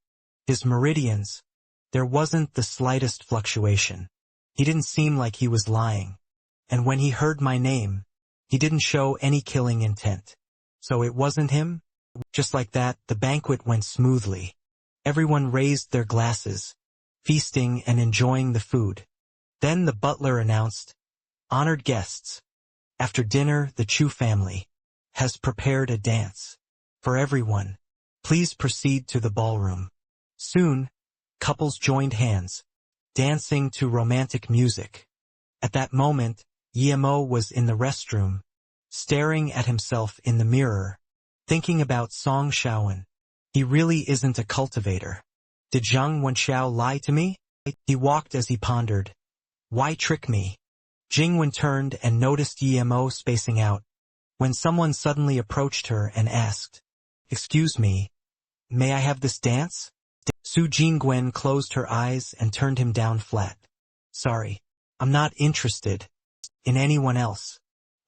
[SPEAKER 1] His meridians. There wasn't the slightest fluctuation. He didn't seem like he was lying. And when he heard my name, he didn't show any killing intent. So it wasn't him? Just like that, the banquet went smoothly. Everyone raised their glasses, feasting and enjoying the food. Then the butler announced, "Honored guests, after dinner the Chu family has prepared a dance. For everyone, please proceed to the ballroom." Soon, couples joined hands, dancing to romantic music. At that moment, Yemo was in the restroom, staring at himself in the mirror, thinking about Song Shaowen. He really isn't a cultivator. Did Zhang Wenxiao lie to me? He walked as he pondered. Why trick me? Jingwen turned and noticed Yemo spacing out, when someone suddenly approached her and asked, "Excuse me, may I have this dance?" Su Jingwen closed her eyes and turned him down flat. "Sorry, I'm not interested in anyone else."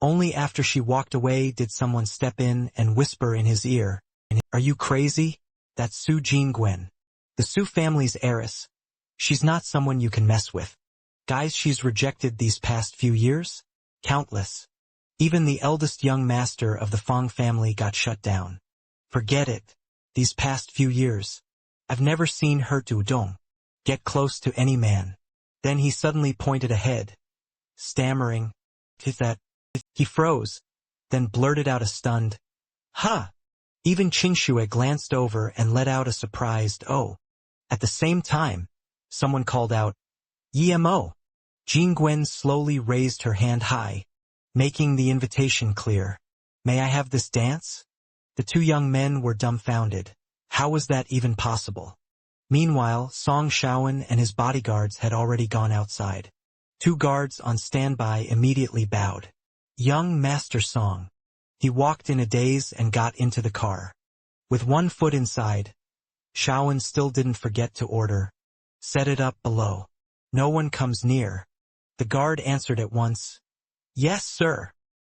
[SPEAKER 1] Only after she walked away did someone step in and whisper in his ear, "Are you crazy? That's Su Jingwen, the Su family's heiress. She's not someone you can mess with. Guys she's rejected these past few years? Countless. Even the eldest young master of the Fong family got shut down. Forget it. These past few years, I've never seen her Dong get close to any man." Then he suddenly pointed ahead, stammering, "That?" He froze, then blurted out a stunned, "Ha!" Even Qingxue glanced over and let out a surprised, "Oh." At the same time, someone called out, "Yemo." Jingwen slowly raised her hand high, making the invitation clear. "May I have this dance?" The two young men were dumbfounded. How was that even possible? Meanwhile, Song Shaowen and his bodyguards had already gone outside. Two guards on standby immediately bowed. Young Master Song. He walked in a daze and got into the car. With one foot inside, Shaowen still didn't forget to order, "Set it up below. No one comes near." The guard answered at once, "Yes, sir."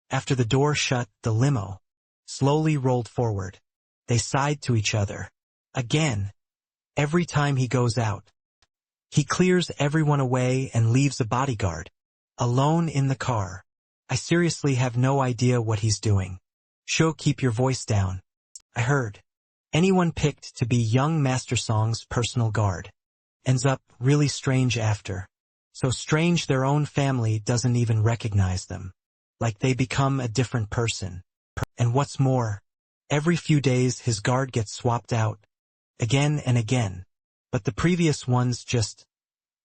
[SPEAKER 1] After the door shut, the limo slowly rolled forward. They sighed to each other. Again. Every time he goes out, he clears everyone away and leaves a bodyguard alone in the car. I seriously have no idea what he's doing. Show, keep your voice down. I heard. Anyone picked to be young Master Song's personal guard ends up really strange after. So strange their own family doesn't even recognize them. Like they become a different person. And what's more, every few days his guard gets swapped out, again and again. But the previous ones just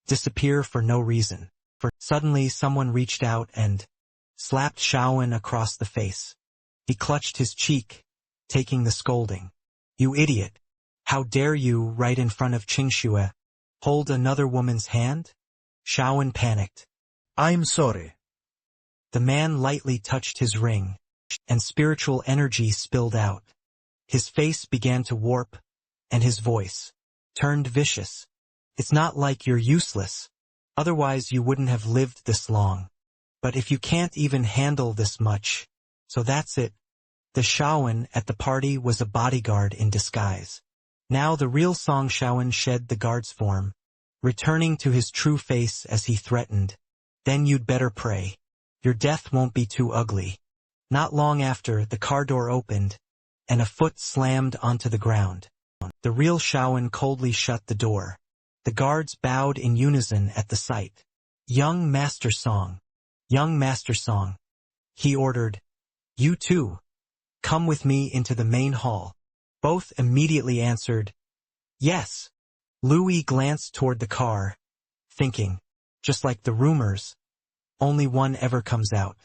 [SPEAKER 1] disappear for no reason. Suddenly someone reached out and slapped Shaowen across the face. He clutched his cheek, taking the scolding. "You idiot! How dare you, right in front of Qingxue, hold another woman's hand?" Shaowen panicked.
[SPEAKER 3] I'm sorry.
[SPEAKER 1] The man lightly touched his ring, and spiritual energy spilled out. His face began to warp, and his voice turned vicious. "It's not like you're useless. Otherwise you wouldn't have lived this long. But if you can't even handle this much, so that's it." The Shaowen at the party was a bodyguard in disguise. Now the real Song Shaowen shed the guard's form, returning to his true face as he threatened, "Then you'd better pray. Your death won't be too ugly." Not long after, the car door opened, and a foot slammed onto the ground. The real Shaowen coldly shut the door. The guards bowed in unison at the sight. "Young Master Song. Young Master Song," he ordered. "You too. Come with me into the main hall." Both immediately answered, "Yes." Louis glanced toward the car, thinking, just like the rumors, only one ever comes out.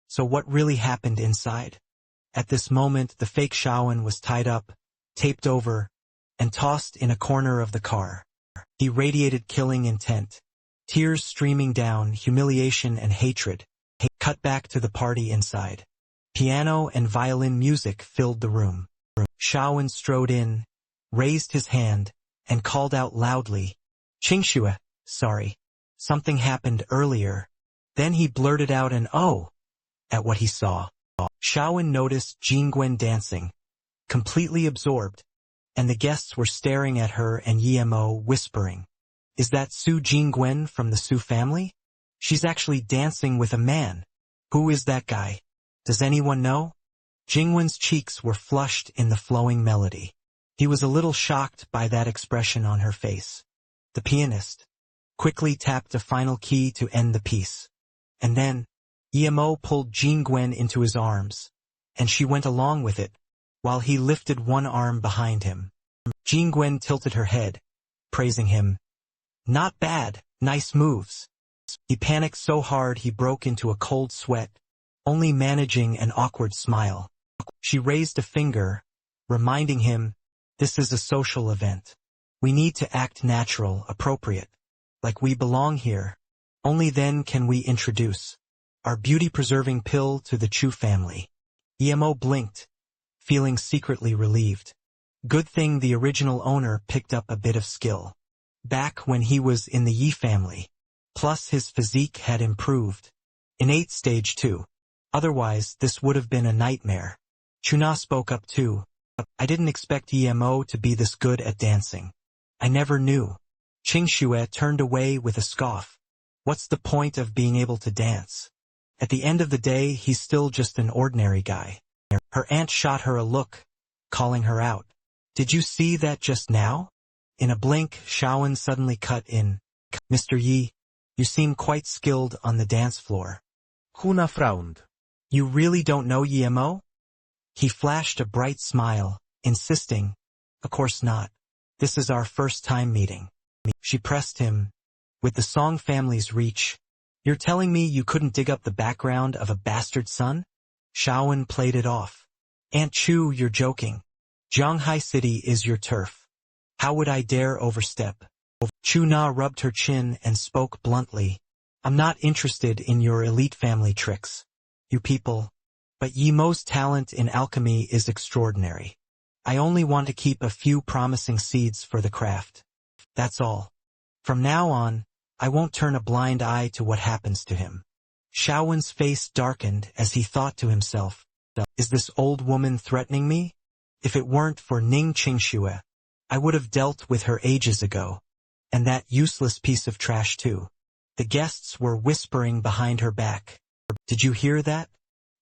[SPEAKER 1] So what really happened inside? At this moment the fake Shaowen was tied up, taped over, and tossed in a corner of the car. He radiated killing intent, tears streaming down, humiliation and hatred. Cut back to the party inside. Piano and violin music filled the room. Shaowen strode in, raised his hand, and called out loudly, "Qingxue, sorry. Something happened earlier. Then he blurted out an "oh" at what he saw. Shaowen noticed Jingwen dancing, completely absorbed, and the guests were staring at her and Yemo whispering, "Is that Su Jingwen from the Su family? She's actually dancing with a man. Who is that guy? Does anyone know?" Jingwen's cheeks were flushed in the flowing melody. He was a little shocked by that expression on her face. The pianist quickly tapped a final key to end the piece. And then, Yemo pulled Jingwen into his arms, and she went along with it, while he lifted one arm behind him. Jingwen tilted her head, praising him. "Not bad, nice moves." He panicked so hard he broke into a cold sweat, only managing an awkward smile. She raised a finger, reminding him, "This is a social event. We need to act natural, appropriate, like we belong here. Only then can we introduce our beauty-preserving pill to the Chu family." Yemo blinked, feeling secretly relieved. Good thing the original owner picked up a bit of skill back when he was in the Yi family. Plus his physique had improved. Innate stage 2. Otherwise, this would have been a nightmare. Juna spoke up too. "I didn't expect Yemo to be this good at dancing. I never knew." Qingxue turned away with a scoff. "What's the point of being able to dance? At the end of the day, he's still just an ordinary guy." Her aunt shot her a look, calling her out. "Did you see that just now?" In a blink, Shaowen suddenly cut in. "Mr. Yi, you seem quite skilled on the dance floor."
[SPEAKER 3] Juna frowned.
[SPEAKER 1] "You really don't know Yemo?" He flashed a bright smile, insisting, "Of course not. This is our first time meeting." She pressed him. "With the Song family's reach, you're telling me you couldn't dig up the background of a bastard son?" Shaowen played it off. "Aunt Chu, you're joking. Zhanghai City is your turf. How would I dare overstep?" Juna rubbed her chin and spoke bluntly. "I'm not interested in your elite family tricks, you people. But Yemo's talent in alchemy is extraordinary. I only want to keep a few promising seeds for the craft. That's all. From now on, I won't turn a blind eye to what happens to him." Shaowen's face darkened as he thought to himself, "Is this old woman threatening me? If it weren't for Ning Qingxue, I would have dealt with her ages ago. And that useless piece of trash too." The guests were whispering behind her back. "Did you hear that?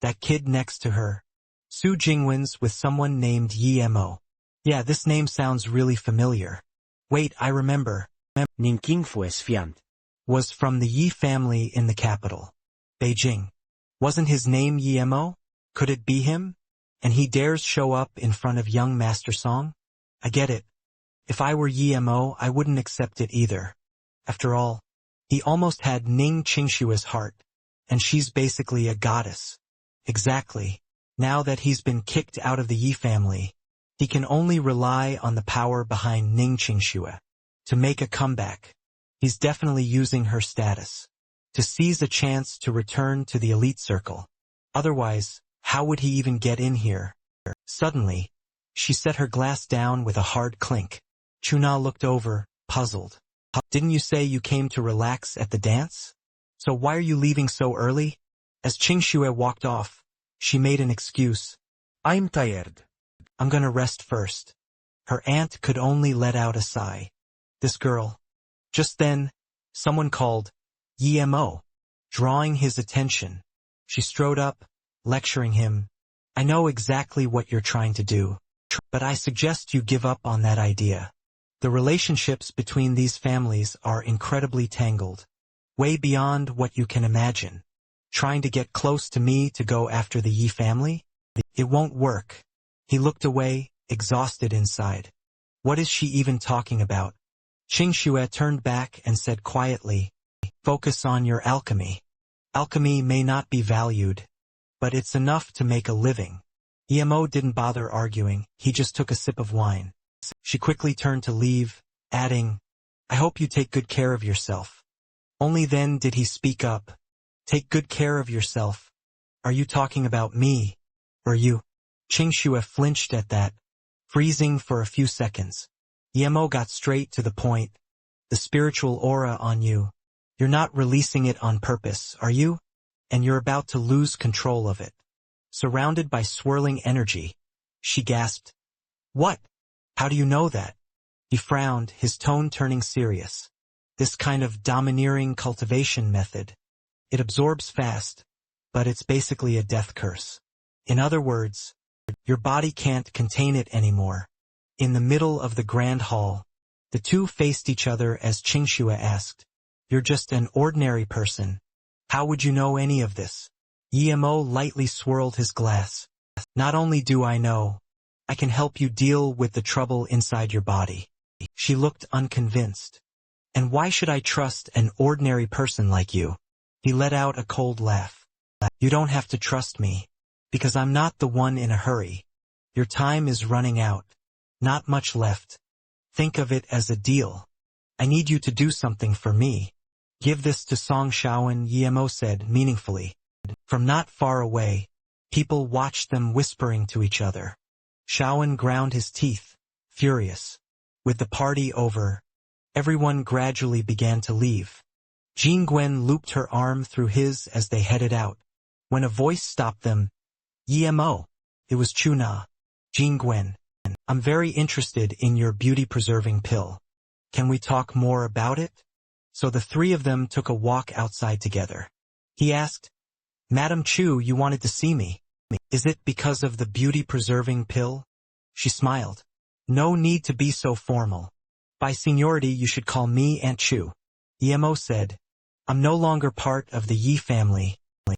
[SPEAKER 1] That kid next to her. Su Jingwen's with someone named Yemo. Yeah, this name sounds really familiar. Wait, I remember.
[SPEAKER 2] Ning Qingfue's fiancé
[SPEAKER 1] Was from the Yi family in the capital, Beijing. Wasn't his name Yemo? Could it be him? And he dares show up in front of young Master Song? I get it. If I were Yemo, I wouldn't accept it either. After all, he almost had Ning Qingxue's heart, and she's basically a goddess. Exactly. Now that he's been kicked out of the Yi family, he can only rely on the power behind Ning Qingxue to make a comeback. He's definitely using her status to seize a chance to return to the elite circle. Otherwise, how would he even get in here? Suddenly, she set her glass down with a hard clink. Juna looked over, puzzled. "Didn't you say you came to relax at the dance? So why are you leaving so early?" As Qingxue walked off, she made an excuse.
[SPEAKER 3] "I'm tired.
[SPEAKER 1] "I'm gonna rest first." Her aunt could only let out a sigh. This girl. Just then, someone called, "Yemo," drawing his attention. She strode up, lecturing him. "I know exactly what you're trying to do, but I suggest you give up on that idea. The relationships between these families are incredibly tangled, way beyond what you can imagine. Trying to get close to me to go after the Yi family? It won't work." He looked away, exhausted inside. What is she even talking about? Qingxue turned back and said quietly, "Focus on your alchemy. Alchemy may not be valued, but it's enough to make a living." Yemo didn't bother arguing, he just took a sip of wine. She quickly turned to leave, adding, "I hope you take good care of yourself." Only then did he speak up. "Take good care of yourself. Are you talking about me? Or you?" Qingxue flinched at that, freezing for a few seconds. Yemo got straight to the point. "The spiritual aura on you. You're not releasing it on purpose, are you? And you're about to lose control of it. Surrounded by swirling energy, she gasped. What? How do you know that? He frowned, his tone turning serious. This kind of domineering cultivation method. It absorbs fast, but it's basically a death curse. In other words, your body can't contain it anymore. In the middle of the grand hall, the two faced each other as Qingxue asked, You're just an ordinary person. How would you know any of this? Yemo lightly swirled his glass. Not only do I know, I can help you deal with the trouble inside your body. She looked unconvinced. And why should I trust an ordinary person like you? He let out a cold laugh. You don't have to trust me, because I'm not the one in a hurry. Your time is running out. Not much left. Think of it as a deal. I need you to do something for me. Give this to Song Shaoan, Yemo said meaningfully. From not far away, people watched them whispering to each other. Shaoan ground his teeth, furious. With the party over, everyone gradually began to leave. Jingwen looped her arm through his as they headed out. When a voice stopped them, Yemo. It was Juna. Jingwen. I'm very interested in your beauty-preserving pill. Can we talk more about it? So the three of them took a walk outside together. He asked, Madam Chu, you wanted to see me. Is it because of the beauty-preserving pill? She smiled. No need to be so formal. By seniority, you should call me Aunt Chu. Yemo said, I'm no longer part of the Yi family,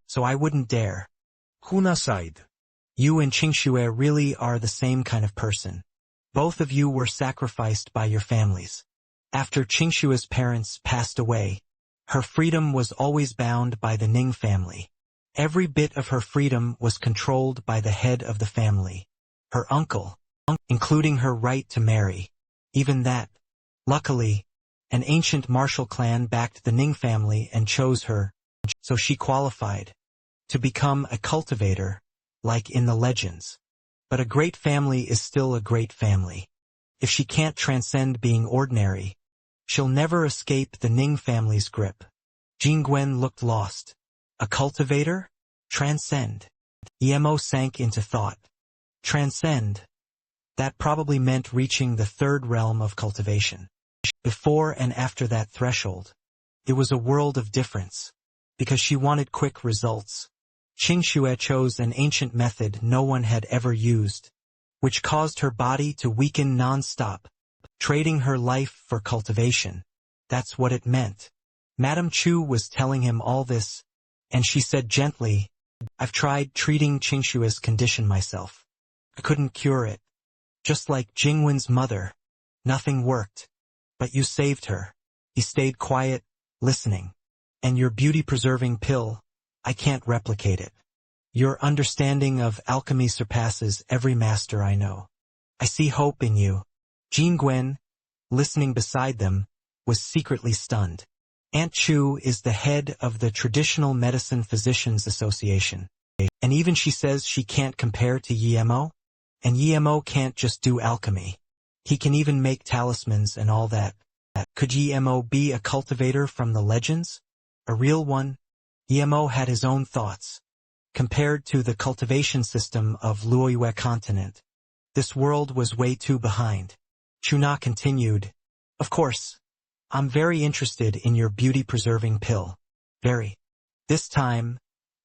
[SPEAKER 1] so I wouldn't dare.
[SPEAKER 3] Huna sighed.
[SPEAKER 1] You and Qingxue really are the same kind of person. Both of you were sacrificed by your families. After Qingxue's parents passed away, her freedom was always bound by the Ning family. Every bit of her freedom was controlled by the head of the family, her uncle, including her right to marry. Even that. Luckily, an ancient martial clan backed the Ning family and chose her, so she qualified to become a cultivator, like in the legends. But a great family is still a great family. If she can't transcend being ordinary, she'll never escape the Ning family's grip. Jingwen looked lost. A cultivator? Transcend. Yemo sank into thought. Transcend. That probably meant reaching the third realm of cultivation. Before and after that threshold, it was a world of difference. Because she wanted quick results, Qingxue chose an ancient method no one had ever used, which caused her body to weaken non-stop, trading her life for cultivation. That's what it meant. Madame Chu was telling him all this, and she said gently, I've tried treating Qingxue's condition myself. I couldn't cure it. Just like Jingwen's mother. Nothing worked. But you saved her. He stayed quiet, listening. And your beauty-preserving pill, I can't replicate it. Your understanding of alchemy surpasses every master I know. I see hope in you. Jingwen, listening beside them, was secretly stunned. Aunt Chu is the head of the Traditional Medicine Physicians Association. And even she says she can't compare to Yemo? And Yemo can't just do alchemy. He can even make talismans and all that. Could Yemo be a cultivator from the legends? A real one? Yemo had his own thoughts. Compared to the cultivation system of Luoyue continent, this world was way too behind. Juna continued, Of course, I'm very interested in your beauty-preserving pill. Very. This time,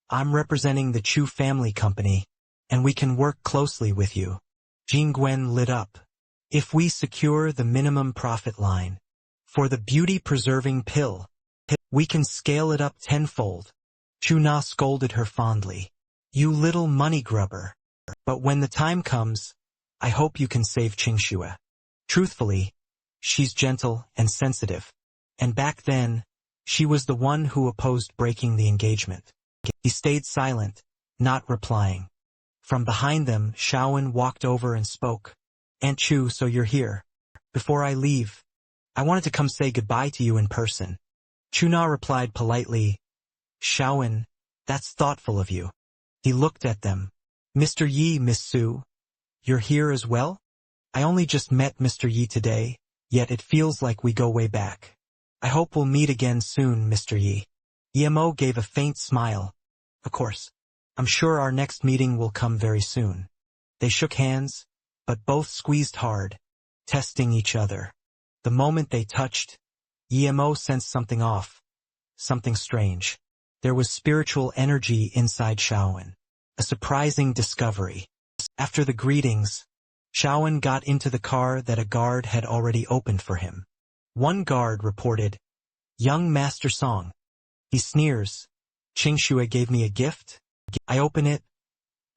[SPEAKER 1] I'm representing the Chu family company, and we can work closely with you. Jingwen lit up. If we secure the minimum profit line for the beauty-preserving pill, we can scale it up tenfold. Juna scolded her fondly. You little money grubber. But when the time comes, I hope you can save Qingxue. Truthfully, she's gentle and sensitive. And back then, she was the one who opposed breaking the engagement. He stayed silent, not replying. From behind them, Shaoan walked over and spoke. Aunt Chu, so you're here. Before I leave, I wanted to come say goodbye to you in person. Juna replied politely, Shaoan, that's thoughtful of you. He looked at them. Mr. Yi, Miss Su, you're here as well? I only just met Mr. Yi today, yet it feels like we go way back. I hope we'll meet again soon, Mr. Yi. Emo gave a faint smile. Of course. I'm sure our next meeting will come very soon. They shook hands, but both squeezed hard, testing each other. The moment they touched, Emo sensed something off, something strange. There was spiritual energy inside Shaowen. A surprising discovery. After the greetings, Shaowen got into the car that a guard had already opened for him. One guard reported, "Young Master Song." He sneers, "Qingxue gave me a gift?" I open it,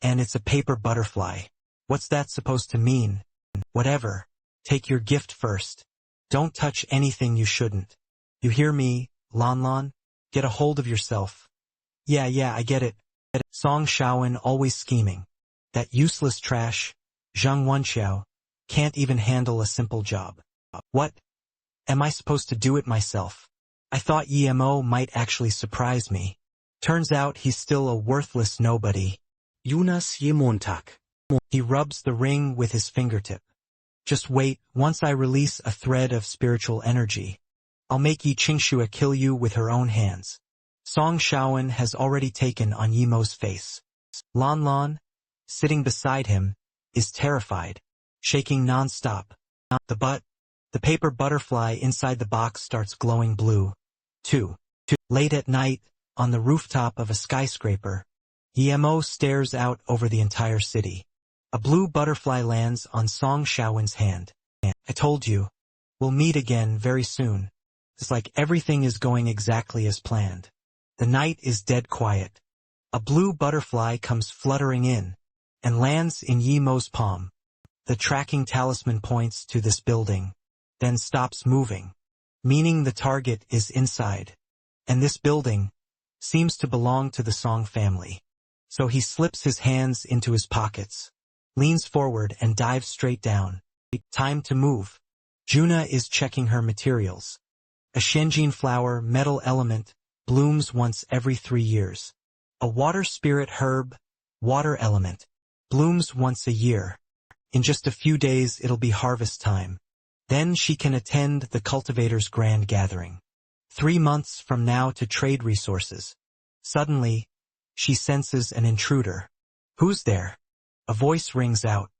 [SPEAKER 1] and it's a paper butterfly. What's that supposed to mean? Whatever. Take your gift first. Don't touch anything you shouldn't. You hear me, Lan? Get a hold of yourself. Yeah, I get it. Song Shaowen always scheming. That useless trash, Zhang Wenxiao, can't even handle a simple job. What? Am I supposed to do it myself? I thought Emo might actually surprise me. Turns out he's still a worthless nobody.
[SPEAKER 2] Jonas je Montag.
[SPEAKER 1] He rubs the ring with his fingertip. Just wait, once I release a thread of spiritual energy, I'll make Yi Qingxue kill you with her own hands. Song Shaowen has already taken on Yemo's face. Lan, sitting beside him, is terrified, shaking non-stop. The paper butterfly inside the box starts glowing blue. 2. Late at night, on the rooftop of a skyscraper, Yemo stares out over the entire city. A blue butterfly lands on Song Shaowen's hand. I told you, we'll meet again very soon. It's like everything is going exactly as planned. The night is dead quiet. A blue butterfly comes fluttering in, and lands in Yemo's palm. The tracking talisman points to this building, then stops moving, meaning the target is inside. And this building seems to belong to the Song family. So he slips his hands into his pockets, leans forward and dives straight down. Time to move. Juna is checking her materials. A Shenjin flower metal element blooms once every 3 years. A water spirit herb, water element, blooms once a year. In just a few days it'll be harvest time. Then she can attend the cultivator's grand gathering. 3 months from now to trade resources. Suddenly, she senses an intruder. Who's there? A voice rings out.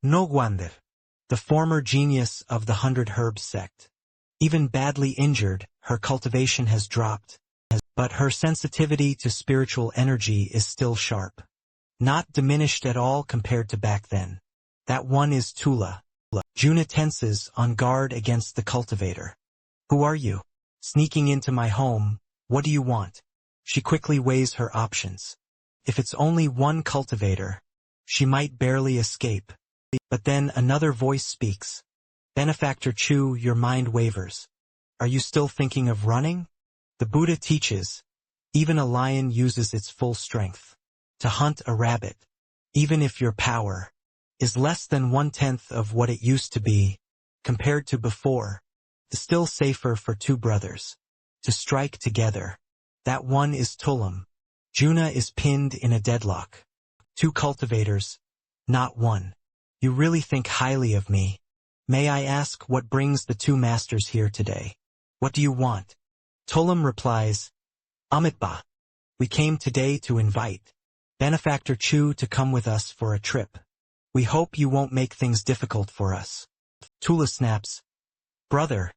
[SPEAKER 1] No Guander, the former genius of the 100 Herbs sect. Even badly injured, her cultivation has dropped, but her sensitivity to spiritual energy is still sharp. Not diminished at all compared to back then. That one is Tula. Juna tenses, on guard against the cultivator. Who are you? Sneaking into my home, what do you want? She quickly weighs her options. If it's only one cultivator, she might barely escape. But then another voice speaks. Benefactor Chu, your mind wavers. Are you still thinking of running? The Buddha teaches, even a lion uses its full strength to hunt a rabbit, even if your power is less than 1/10 of what it used to be, compared to before. It's still safer for two brothers to strike together. That one is Tulam. Juna is pinned in a deadlock. 2 cultivators, not one. You really think highly of me. May I ask what brings the 2 masters here today? What do you want? Tulam replies, Amitba. We came today to invite Benefactor Chu to come with us for a trip. We hope you won't make things difficult for us. Tula snaps, Brother,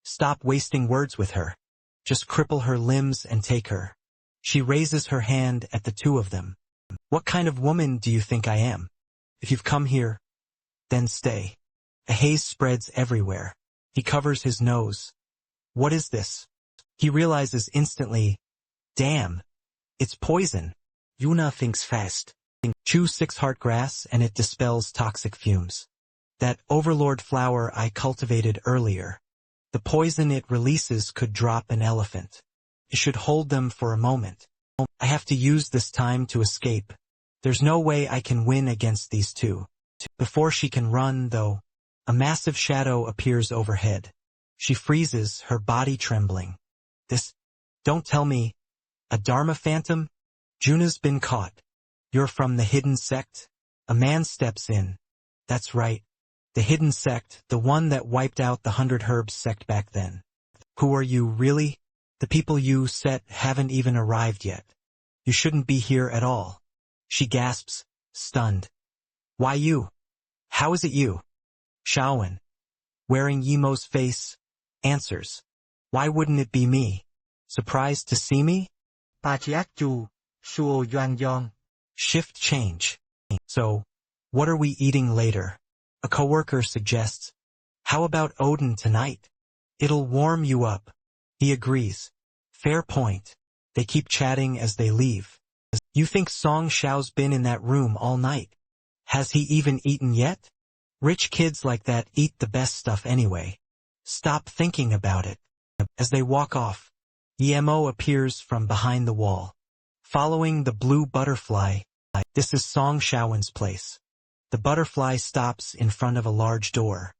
[SPEAKER 1] stop wasting words with her. Just cripple her limbs and take her. She raises her hand at the 2 of them. What kind of woman do you think I am? If you've come here, then stay. A haze spreads everywhere. He covers his nose. What is this? He realizes instantly, damn, it's poison.
[SPEAKER 2] Juna thinks fast.
[SPEAKER 1] Chew 6 heart grass and it dispels toxic fumes. That overlord flower I cultivated earlier. The poison it releases could drop an elephant. It should hold them for a moment. I have to use this time to escape. There's no way I can win against these 2. Before she can run, though, a massive shadow appears overhead. She freezes, her body trembling. Don't tell me, a Dharma phantom? Juna's been caught. You're from the hidden sect? A man steps in. That's right. The hidden sect, the one that wiped out the 100 Herbs sect back then. Who are you, really? The people you set haven't even arrived yet. You shouldn't be here at all. She gasps, stunned. Why you? How is it you? Shaowen, wearing Yimo's face, answers. Why wouldn't it be me? Surprised to see me?
[SPEAKER 4] Pachiakju, Shuo Yuan Yong.
[SPEAKER 1] Shift change. So, what are we eating later? A coworker suggests. How about Odin tonight? It'll warm you up. He agrees. Fair point. They keep chatting as they leave. You think Song Xiao's been in that room all night? Has he even eaten yet? Rich kids like that eat the best stuff anyway. Stop thinking about it. As they walk off, Yemo appears from behind the wall. Following the blue butterfly, this is Song Xiaowen's place. The butterfly stops in front of a large door.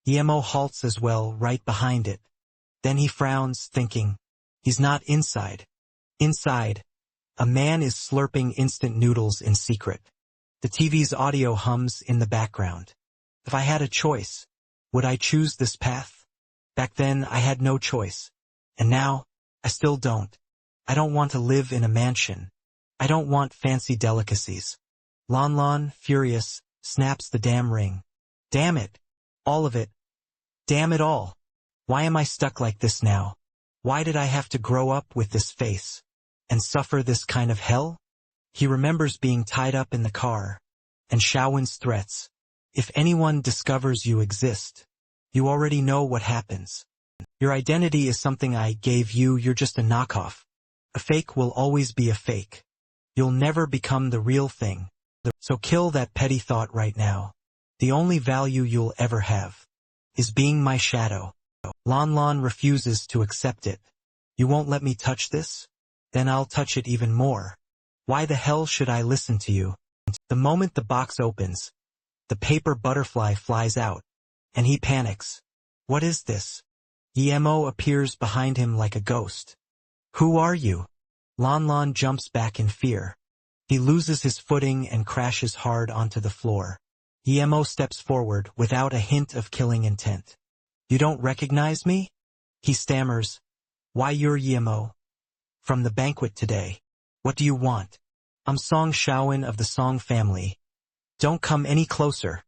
[SPEAKER 1] Yemo halts as well right behind it. Then he frowns, thinking, he's not inside. Inside, a man is slurping instant noodles in secret. The TV's audio hums in the background. If I had a choice, would I choose this path? Back then, I had no choice. And now, I still don't. I don't want to live in a mansion. I don't want fancy delicacies. Lon Lon, furious, snaps the damn ring. Damn it. All of it. Damn it all. Why am I stuck like this now? Why did I have to grow up with this face? And suffer this kind of hell? He remembers being tied up in the car. And Shaowen's threats. If anyone discovers you exist, you already know what happens. Your identity is something I gave you, you're just a knockoff. A fake will always be a fake. You'll never become the real thing. So kill that petty thought right now. The only value you'll ever have is being my shadow. Lon Lon refuses to accept it. You won't let me touch this? Then I'll touch it even more. Why the hell should I listen to you? The moment the box opens, the paper butterfly flies out, and he panics. What is this? Yemo appears behind him like a ghost. Who are you? Lon Lon jumps back in fear. He loses his footing and crashes hard onto the floor. Yemo steps forward without a hint of killing intent. You don't recognize me? He stammers. Why, you're Yemo. From the banquet today. What do you want? I'm Song Xiaowen of the Song family. Don't come any closer.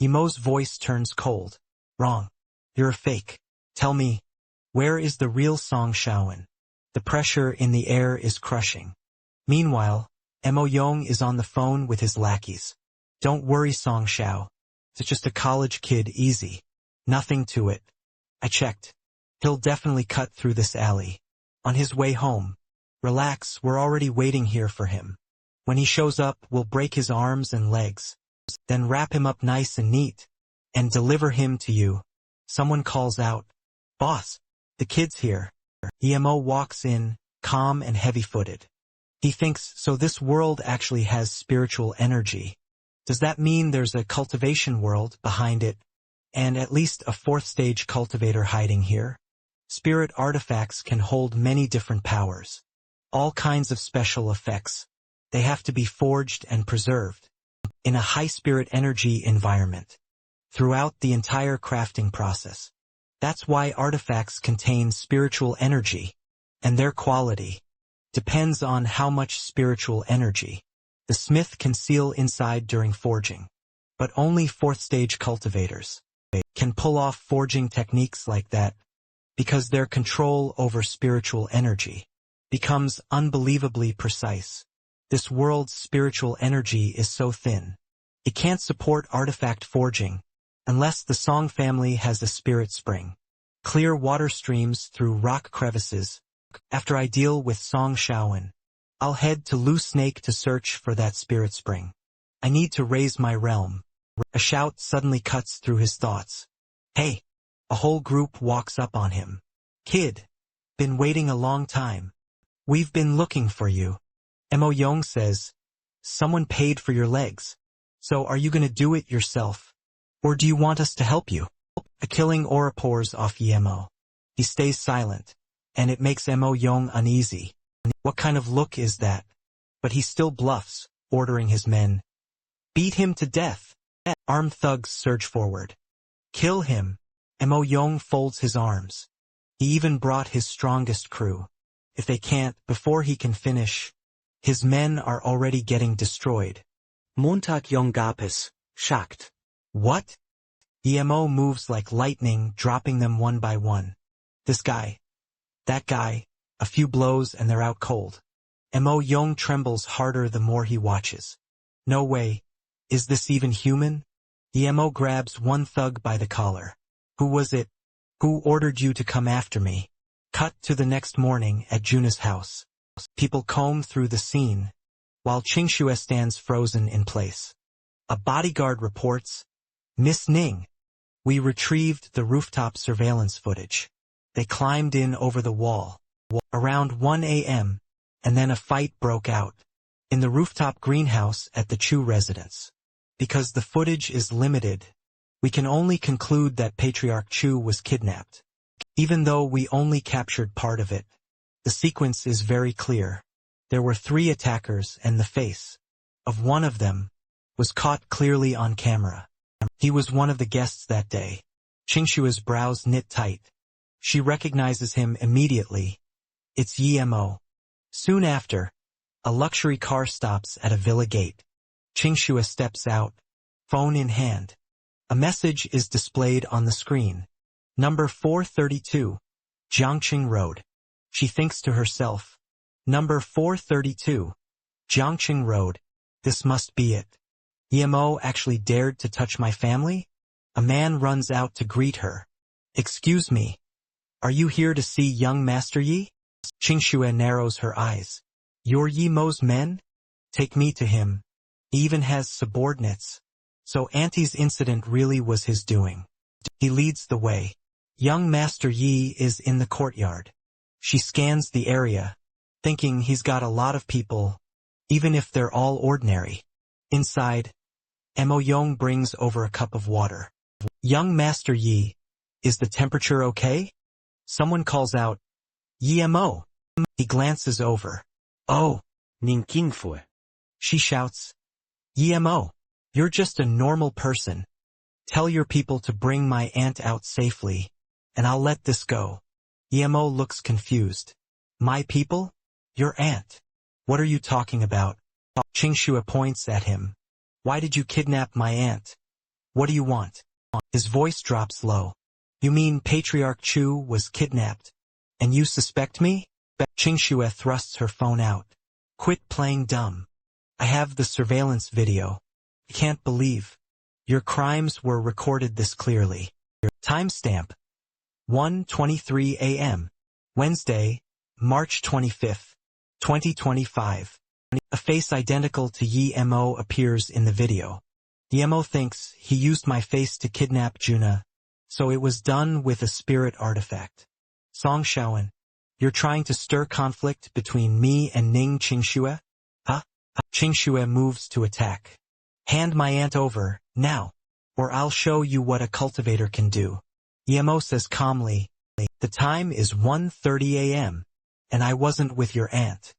[SPEAKER 1] Yemo's voice turns cold. Wrong. You're a fake. Tell me, where is the real Song Xiaowen? The pressure in the air is crushing. Meanwhile, Mo Yong is on the phone with his lackeys. Don't worry, Song Xiao. It's just a college kid, easy. Nothing to it. I checked. He'll definitely cut through this alley. On his way home. Relax, we're already waiting here for him. When he shows up, we'll break his arms and legs. Then wrap him up nice and neat. And deliver him to you. Someone calls out. Boss, the kid's here. Emo walks in, calm and heavy-footed. He thinks, so this world actually has spiritual energy. Does that mean there's a cultivation world behind it, and at least a fourth-stage cultivator hiding here? Spirit artifacts can hold many different powers. All kinds of special effects. They have to be forged and preserved in a high-spirit energy environment throughout the entire crafting process. That's why artifacts contain spiritual energy, and their quality depends on how much spiritual energy the smith can seal inside during forging. But only fourth-stage cultivators can pull off forging techniques like that, because their control over spiritual energy becomes unbelievably precise. This world's spiritual energy is so thin, it can't support artifact forging unless the Song family has a spirit spring. Clear water streams through rock crevices. After I deal with Song Xiaowen, I'll head to Lu Snake to search for that spirit spring. I need to raise my realm. A shout suddenly cuts through his thoughts. Hey! A whole group walks up on him. Kid! Been waiting a long time. We've been looking for you. Mo Yong says, someone paid for your legs. So are you gonna do it yourself? Or do you want us to help you? A killing aura pours off Yemo. He stays silent, and it makes Mo Yong uneasy. What kind of look is that? But he still bluffs, ordering his men. Beat him to death. Armed thugs surge forward. Kill him. Mo Yong folds his arms. He even brought his strongest crew. If they can't, before he can finish, his men are already getting destroyed.
[SPEAKER 2] Montag Jong Gapes, shocked.
[SPEAKER 1] What? Emo moves like lightning, dropping them one by one. This guy. That guy. A few blows and they're out cold. Mo Young trembles harder the more he watches. No way. Is this even human? Emo grabs one thug by the collar. Who was it? Who ordered you to come after me? Cut to the next morning at Juna's house. People comb through the scene, while Qingxue stands frozen in place. A bodyguard reports, Miss Ning. We retrieved the rooftop surveillance footage. They climbed in over the wall. Around 1 a.m., and then a fight broke out in the rooftop greenhouse at the Chu residence. Because the footage is limited, we can only conclude that Patriarch Chu was kidnapped. Even though we only captured part of it, the sequence is very clear. There were 3 attackers and the face of one of them was caught clearly on camera. He was one of the guests that day. Qingshua's brows knit tight. She recognizes him immediately. It's Yi Mo. Soon after, a luxury car stops at a villa gate. Qingxue steps out, phone in hand. A message is displayed on the screen. Number 432, Jiangqing Road. She thinks to herself, Number 432, Jiangqing Road. This must be it. Yemo actually dared to touch my family? A man runs out to greet her. Excuse me. Are you here to see young Master Yi? Qingxue narrows her eyes. You're Yi Mo's men? Take me to him. He even has subordinates. So Auntie's incident really was his doing. He leads the way. Young Master Yi is in the courtyard. She scans the area, thinking he's got a lot of people, even if they're all ordinary. Inside, Mo Yong brings over a cup of water. Young Master Yi, is the temperature okay? Someone calls out, Yi Mo. He glances over. Oh,
[SPEAKER 2] Ning Qingfue.
[SPEAKER 1] She shouts, Yi Mo, you're just a normal person. Tell your people to bring my aunt out safely, and I'll let this go. Yi Mo looks confused. My people? Your aunt? What are you talking about? Qingxue points at him. Why did you kidnap my aunt? What do you want? His voice drops low. You mean Patriarch Chu was kidnapped, and you suspect me? Qingxue thrusts her phone out. Quit playing dumb. I have the surveillance video. I can't believe. Your crimes were recorded this clearly. Timestamp. 1:23 a.m. Wednesday, March 25th, 2025. A face identical to Yi Mo appears in the video. Yi Mo thinks he used my face to kidnap Juna, so it was done with a spirit artifact. Song Shaoan, you're trying to stir conflict between me and Ning Qingxue? Huh? Qingxue moves to attack. Hand my aunt over, now, or I'll show you what a cultivator can do. Yi Mo says calmly, the time is 1:30 a.m., and I wasn't with your aunt.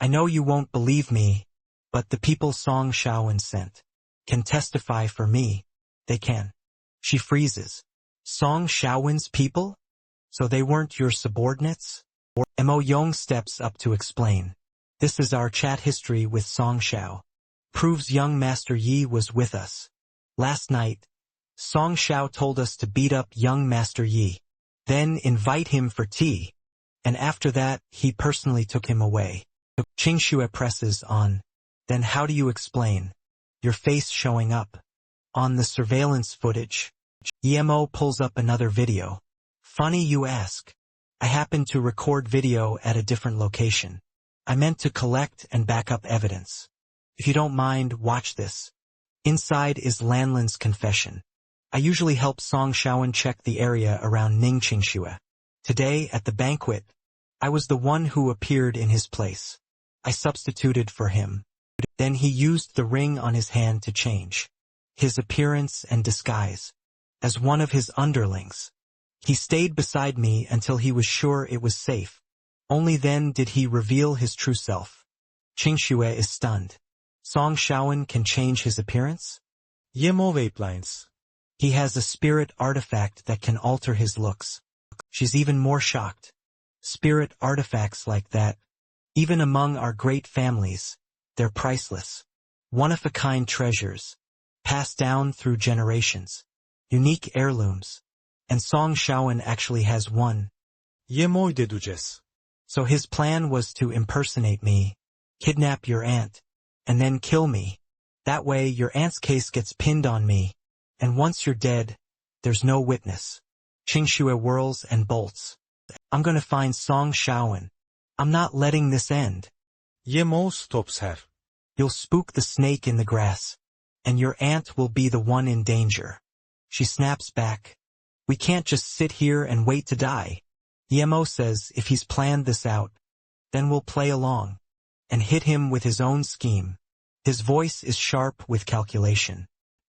[SPEAKER 1] I know you won't believe me, but the people Song Shaoan sent can testify for me. They can. She freezes. Song Shaoan's people? So they weren't your subordinates? Mo Yong steps up to explain. This is our chat history with Song Shao. Proves young Master Yi was with us. Last night, Song Shao told us to beat up young Master Yi, then invite him for tea, and after that he personally took him away. Qingxue presses on. Then how do you explain your face showing up on the surveillance footage? Yi Mo pulls up another video. Funny you ask. I happened to record video at a different location. I meant to collect and back up evidence. If you don't mind, watch this. Inside is Lanlin's confession. I usually help Song Shaoan check the area around Ning Qingxue. Today, at the banquet, I was the one who appeared in his place. I substituted for him. Then he used the ring on his hand to change his appearance and disguise as one of his underlings. He stayed beside me until he was sure it was safe. Only then did he reveal his true self. Qingxue is stunned. Song Shaoan can change his appearance?
[SPEAKER 3] Yemo Vapelines.
[SPEAKER 1] He has a spirit artifact that can alter his looks. She's even more shocked. Spirit artifacts like that, even among our great families, they're priceless. One-of-a-kind treasures, passed down through generations. Unique heirlooms. And Song Shaoan actually has one.
[SPEAKER 3] Є мой дедуджес.
[SPEAKER 1] So his plan was to impersonate me, kidnap your aunt, and then kill me. That way your aunt's case gets pinned on me, and once you're dead, there's no witness. Qingxue whirls and bolts. I'm gonna find Song Shaoan. I'm not letting this end.
[SPEAKER 3] Є мой стопсер.
[SPEAKER 1] You'll spook the snake in the grass, and your aunt will be the one in danger. She snaps back. We can't just sit here and wait to die. Yemo says if he's planned this out, then we'll play along, and hit him with his own scheme. His voice is sharp with calculation.